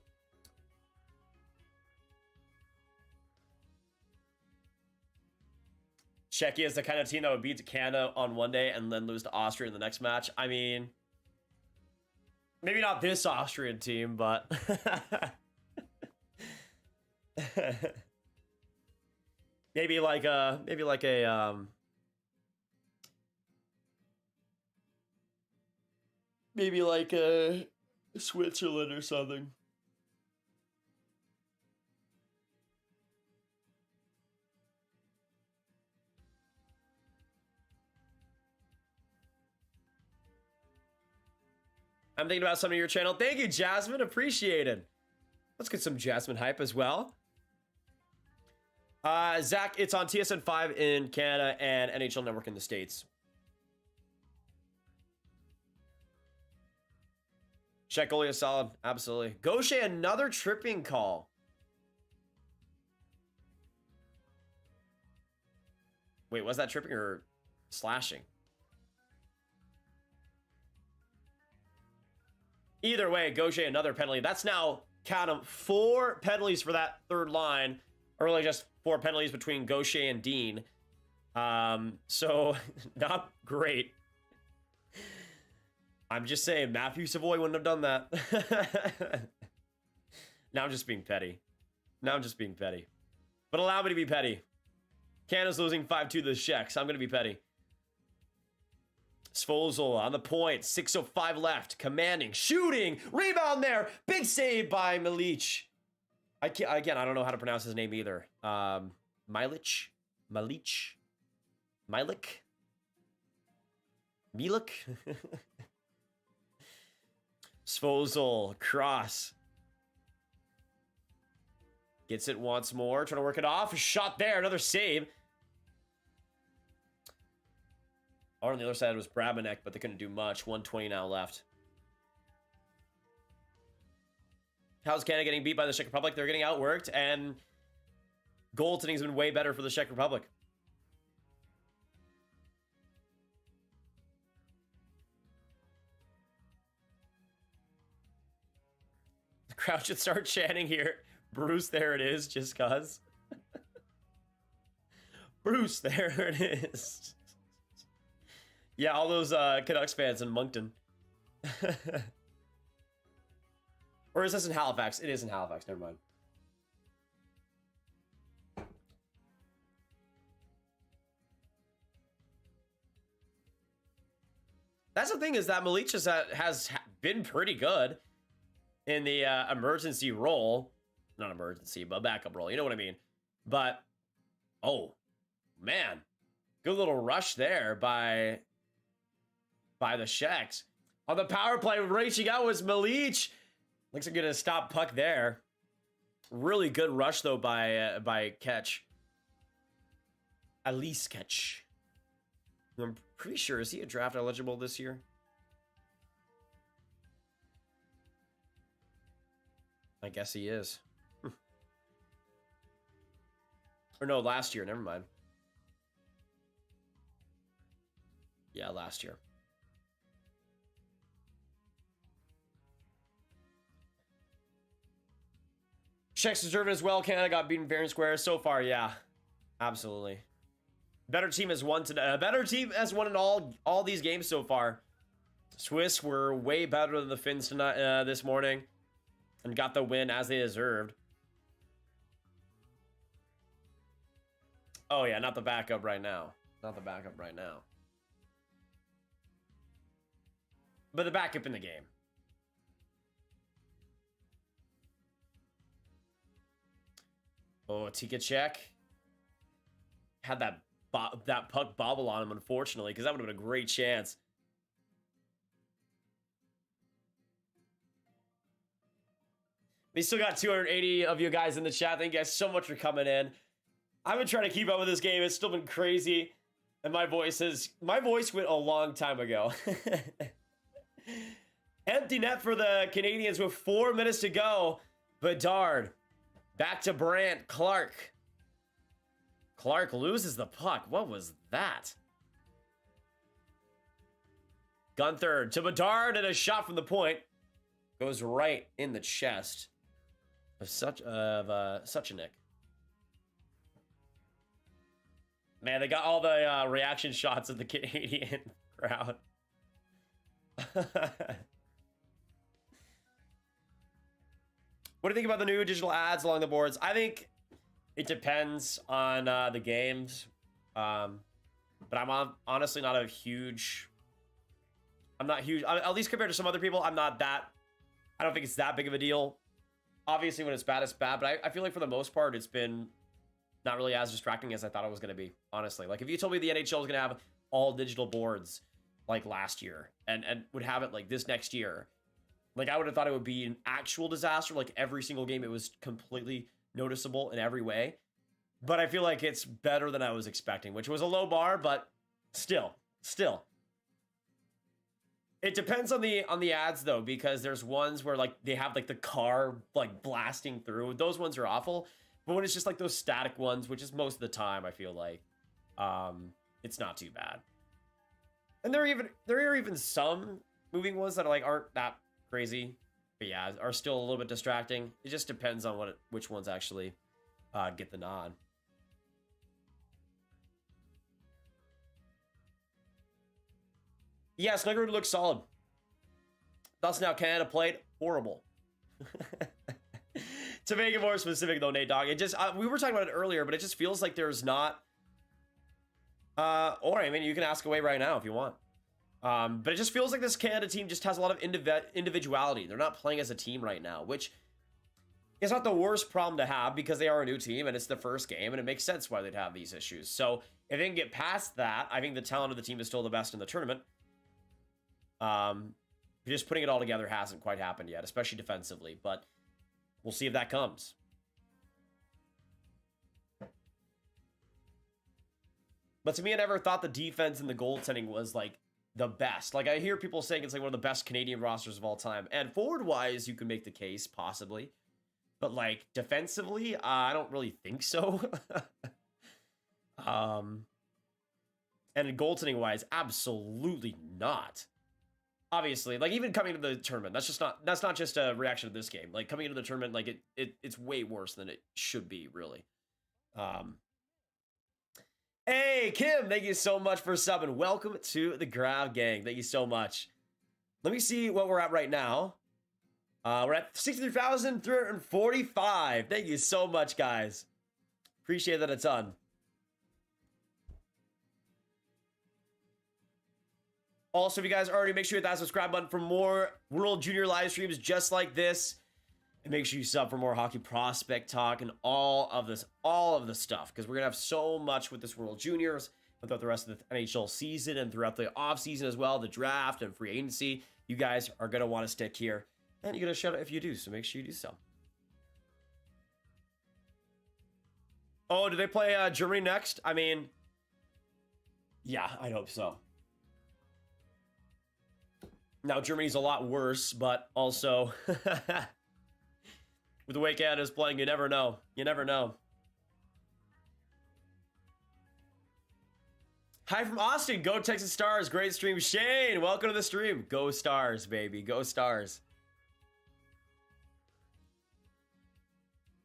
Czechia is the kind of team that would beat Canada on one day and then lose to Austria in the next match. I mean, maybe not this Austrian team, but maybe like a Switzerland or something. I'm thinking about something on your channel. Thank you, Jasmine. Appreciated. Let's get some Jasmine hype as well. Zach, it's on TSN 5 in Canada and NHL Network in the States. Czech goalie is solid. Absolutely. Gaucher, another tripping call. Wait, was that tripping or slashing? Either way, Gaucher, another penalty. That's now, count them, 4 penalties for that third line. Or really just 4 penalties between Gaucher and Dean. So, not great. I'm just saying, Matthew Savoy wouldn't have done that. Now I'm just being petty. Now I'm just being petty. But allow me to be petty. Canada's losing 5-2 to the Czechs. I'm going to be petty. Svozil on the point. 6:05 left. Commanding. Shooting. Rebound there. Big save by Milic. Again, I don't know how to pronounce his name either. Milic? Milik? Svozil. Cross. Gets it once more. Trying to work it off. A shot there. Another save. On the other side was Brabenek, but they couldn't do much. 1:20 now left. How's Canada getting beat by the Czech Republic? They're getting outworked, and goaltending's been way better for the Czech Republic. The crowd should start chanting here. Bruce, there it is, just cuz. Bruce, there it is. Yeah, all those Canucks fans in Moncton. Or is this in Halifax? It is in Halifax, never mind. That's the thing, is that Milic has been pretty good in the emergency role. Not emergency, but backup role. You know what I mean? But, oh, man. Good little rush there by the Czechs. On the power play, reaching out was Milic. Looks like going to stop puck there. Really good rush, though, by Ketch. Elise Ketch. I'm pretty sure, is he a draft eligible this year? I guess he is. Or no, last year. Never mind. Yeah, last year. Czechs deserve it as well. Canada got beaten fair and square so far. Yeah, absolutely. Better team has won today. Better team has won in all these games so far. Swiss were way better than the Finns tonight, this morning, and got the win as they deserved. Oh yeah, not the backup right now. Not the backup right now. But the backup in the game. Oh, Tikacek had that puck bobble on him, unfortunately, because that would have been a great chance. We still got 280 of you guys in the chat. Thank you guys so much for coming in. I've been trying to keep up with this game. It's still been crazy. And my voice went a long time ago. Empty net for the Canadians with 4 minutes to go. Bedard. Back to Brandt. Clark. Clark loses the puck. What was that? Guenther to Bedard, and a shot from the point goes right in the chest of Suchanek. Man, they got all the reaction shots of the Canadian crowd. What do you think about the new digital ads along the boards? I think it depends on the games. But I'm honestly not a huge... I'm not huge. At least compared to some other people, I'm not that... I don't think it's that big of a deal. Obviously, when it's bad, it's bad. But I feel like for the most part, it's been not really as distracting as I thought it was going to be, honestly. Like, if you told me the NHL was going to have all digital boards like last year and would have it like this next year, like, I would have thought it would be an actual disaster. Like, every single game, it was completely noticeable in every way. But I feel like it's better than I was expecting, which was a low bar, but still. It depends on the ads, though, because there's ones where, like, they have, like, the car, like, blasting through. Those ones are awful. But when it's just, like, those static ones, which is most of the time, I feel like, it's not too bad. And there are even some moving ones that are, like, aren't that crazy, but yeah, are still a little bit distracting. It just depends on which ones actually get the nod. Yeah, Snuggerud looks solid. Thus now Canada played horrible. To make it more specific though, Nate Dogg, it just we were talking about it earlier, but it just feels like there's not. Or I mean, you can ask away right now if you want. But it just feels like this Canada team just has a lot of individuality. They're not playing as a team right now, which is not the worst problem to have because they are a new team and it's the first game, and it makes sense why they'd have these issues. So if they can get past that, I think the talent of the team is still the best in the tournament. Just putting it all together hasn't quite happened yet, especially defensively, but we'll see if that comes. But to me, I never thought the defense and the goaltending was like the best. Like, I hear people saying it's like one of the best Canadian rosters of all time. And forward-wise, you can make the case, possibly. But, like, defensively, I don't really think so. And goaltending-wise, absolutely not. Obviously, like, even coming to the tournament, that's not just a reaction to this game. Like, coming into the tournament, like, it's way worse than it should be, really. Hey, Kim, thank you so much for subbing. Welcome to the Grab Gang. Thank you so much. Let me see what we're at right now. We're at 63,345. Thank you so much, guys. Appreciate that a ton. Also, if you guys already, make sure you hit that subscribe button for more World Junior live streams just like this. And make sure you sub for more hockey prospect talk and all of the stuff, because we're gonna have so much with this World Juniors throughout the rest of the NHL season and throughout the off season as well, the draft and free agency. You guys are gonna want to stick here, and you're gonna shout out if you do. So make sure you do so. Oh, do they play Germany next? I mean, yeah, I hope so. Now Germany's a lot worse, but also. With the way Canada's playing, you never know. You never know. Hi from Austin. Go Texas Stars. Great stream. Shane, welcome to the stream. Go Stars, baby. Go Stars.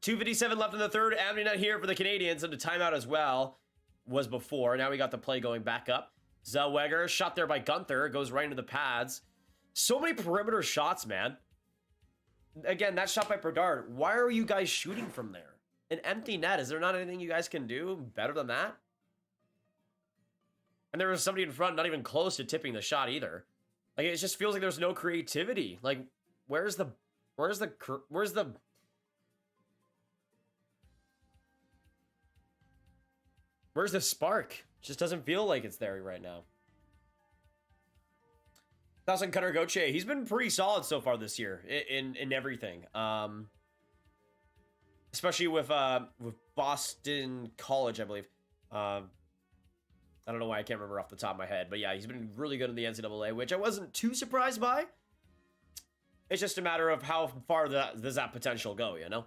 2:57 left in the third. Empty net here for the Canadians, and the timeout as well was before. Now we got the play going back up. Zellweger, shot there by Guenther, goes right into the pads. So many perimeter shots, man. Again, that shot by Bedard. Why are you guys shooting from there? An empty net. Is there not anything you guys can do better than that? And there was somebody in front, not even close to tipping the shot either. Like, it just feels like there's no creativity. Like, where's the spark? It just doesn't feel like it's there right now. That's on Cutter Gauthier. He's been pretty solid so far this year in everything. Especially with Boston College, I believe. I don't know why I can't remember off the top of my head, but yeah, he's been really good in the NCAA, which I wasn't too surprised by. It's just a matter of how far does that potential go, you know?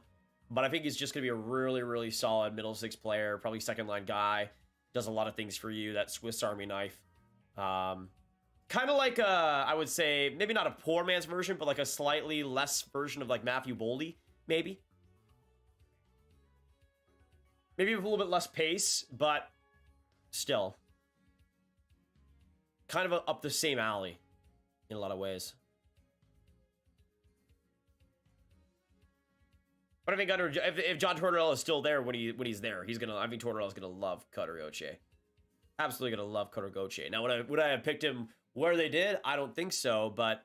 But I think he's just going to be a really, really solid middle six player, probably second line guy. Does a lot of things for you, that Swiss Army knife. Kind of like, I would say, maybe not a poor man's version, but like a slightly less version of like Matthew Boldy, maybe. Maybe with a little bit less pace, but still. Kind of up the same alley in a lot of ways. But I think if John Tortorella is still there when he's there, I think Tortorella's gonna love Cutter Gauthier. Absolutely gonna love Cutter Gauthier. Now, would I have picked him where they did? I don't think so, but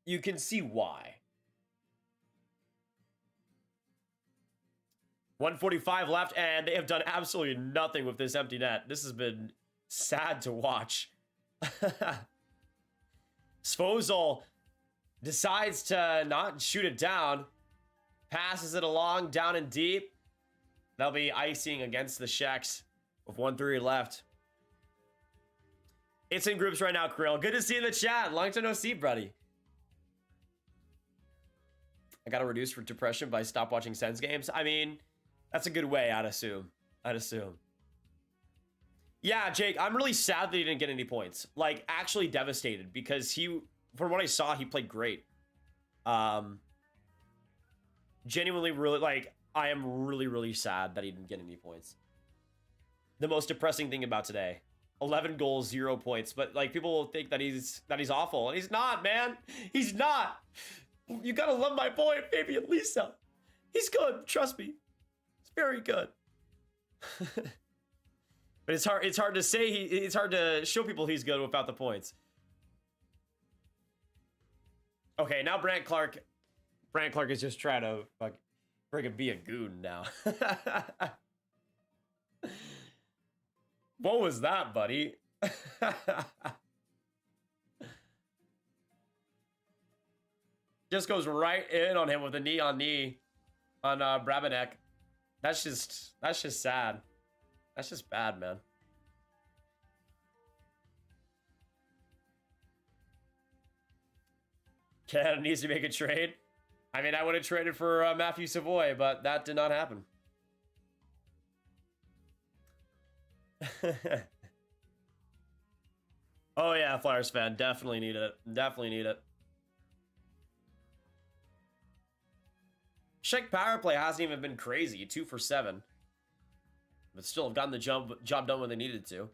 you can see why. 1:45 left, and they have done absolutely nothing with this empty net. This has been sad to watch. Svozil decides to not shoot it down. Passes it along, down and deep. That'll be icing against the Czechs with 1:3 left. It's in groups right now, Krill. Good to see you in the chat. Long time no see, buddy. I gotta reduce for depression by stop watching Sens games. I mean, that's a good way, I'd assume. Yeah, Jake, I'm really sad that he didn't get any points. Like, actually devastated, because from what I saw, he played great. Genuinely, really, like, I am really, really sad that he didn't get any points. The most depressing thing about today. 11 goals, 0 points. But, like, people will think that he's awful. And he's not, man. He's not. You gotta love my boy, Fabian Lysell. He's good. Trust me. It's very good. But it's hard to say. It's hard to show people he's good without the points. Okay, now Brant Clark is just trying to freaking be a goon now. What was that, buddy? Just goes right in on him with a knee on Brabenek. That's just sad. That's just bad, man. Canada needs to make a trade. I mean, I would have traded for Matthew Savoy, but that did not happen. Oh yeah, Flyers fan. Definitely need it. Definitely need it. Czech power play hasn't even been crazy. 2 for 7. But still have gotten the job done when they needed to.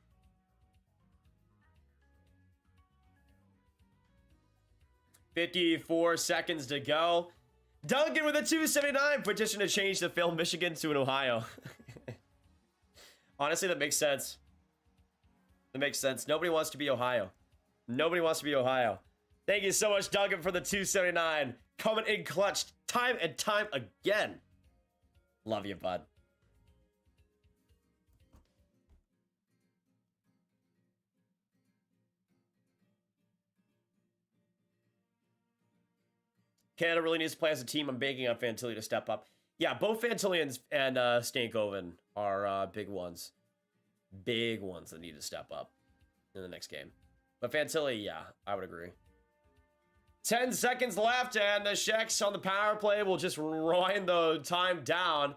$54 seconds to go. Duncan with a 279 petition to change the failed Michigan to an Ohio. Honestly, that makes sense. That makes sense. Nobody wants to be Ohio. Nobody wants to be Ohio. Thank you so much, Duncan, for the 279. Coming in clutch time and time again. Love you, bud. Canada really needs to play as a team. I'm banking on Fantilli to step up. Yeah, both Fantilli and Stankoven are big ones. Big ones that need to step up in the next game. But Fantilli, yeah, I would agree. 10 seconds left, and the Czechs on the power play will just wind the time down.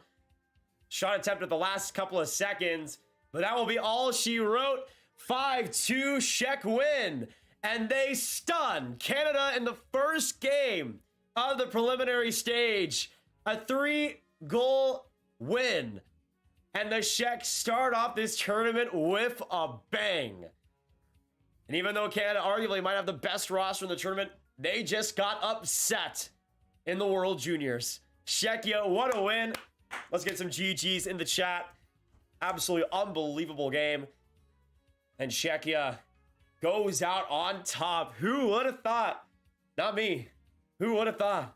Shot attempt at the last couple of seconds, but that will be all she wrote. 5-2 Czech win, and they stun Canada in the first game of the preliminary stage. A 3 goal win. And the Czechs start off this tournament with a bang. And even though Canada arguably might have the best roster in the tournament, they just got upset in the World Juniors. Czechia, what a win. Let's get some GGs in the chat. Absolutely unbelievable game. And Czechia goes out on top. Who would have thought? Not me. Who would have thought?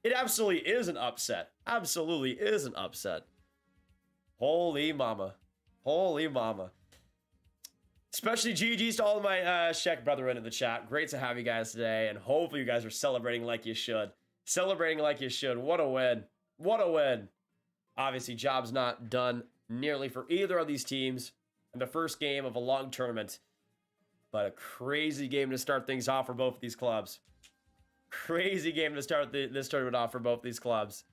It absolutely is an upset. Absolutely is an upset. Holy mama. Holy mama. Especially GG's to all of my Czech brethren in the chat. Great to have you guys today. And hopefully you guys are celebrating like you should. Celebrating like you should. What a win. What a win. Obviously, job's not done nearly for either of these teams in the first game of a long tournament. But a crazy game to start things off for both of these clubs. Crazy game to start this tournament off for both these clubs.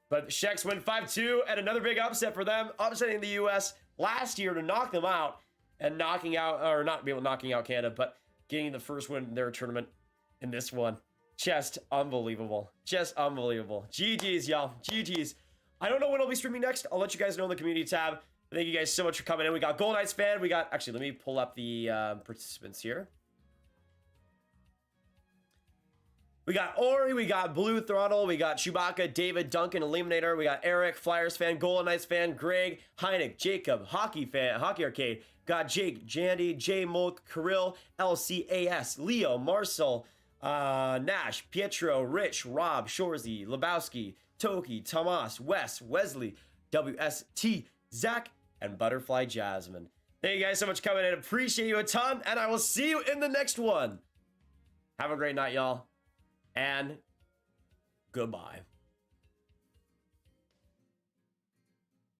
But the Czechs win 5-2, and another big upset for them, upsetting the U.S. last year to knock them out, and knocking out, or not be able to knocking out Canada, but getting the first win in their tournament in this one. Just unbelievable. Just unbelievable. GG's, y'all. GG's. I don't know when I'll be streaming next. I'll let you guys know in the community tab. Thank you guys so much for coming in. We got Gold Knights fan. We got, actually, let me pull up the participants here. We got Ori, we got Blue Throttle, we got Chewbacca, David, Duncan, Eliminator, we got Eric, Flyers fan, Golden Knights fan, Greg, Heineck, Jacob, Hockey fan, Hockey Arcade, got Jake, Jandy, J Molk, Kirill, LCAS, Leo, Marcel, Nash, Pietro, Rich, Rob, Shorzy, Lebowski, Toki, Tomas, Wes, Wesley, WST, Zach, and Butterfly Jasmine. Thank you guys so much for coming in. Appreciate you a ton, and I will see you in the next one. Have a great night, y'all. And goodbye.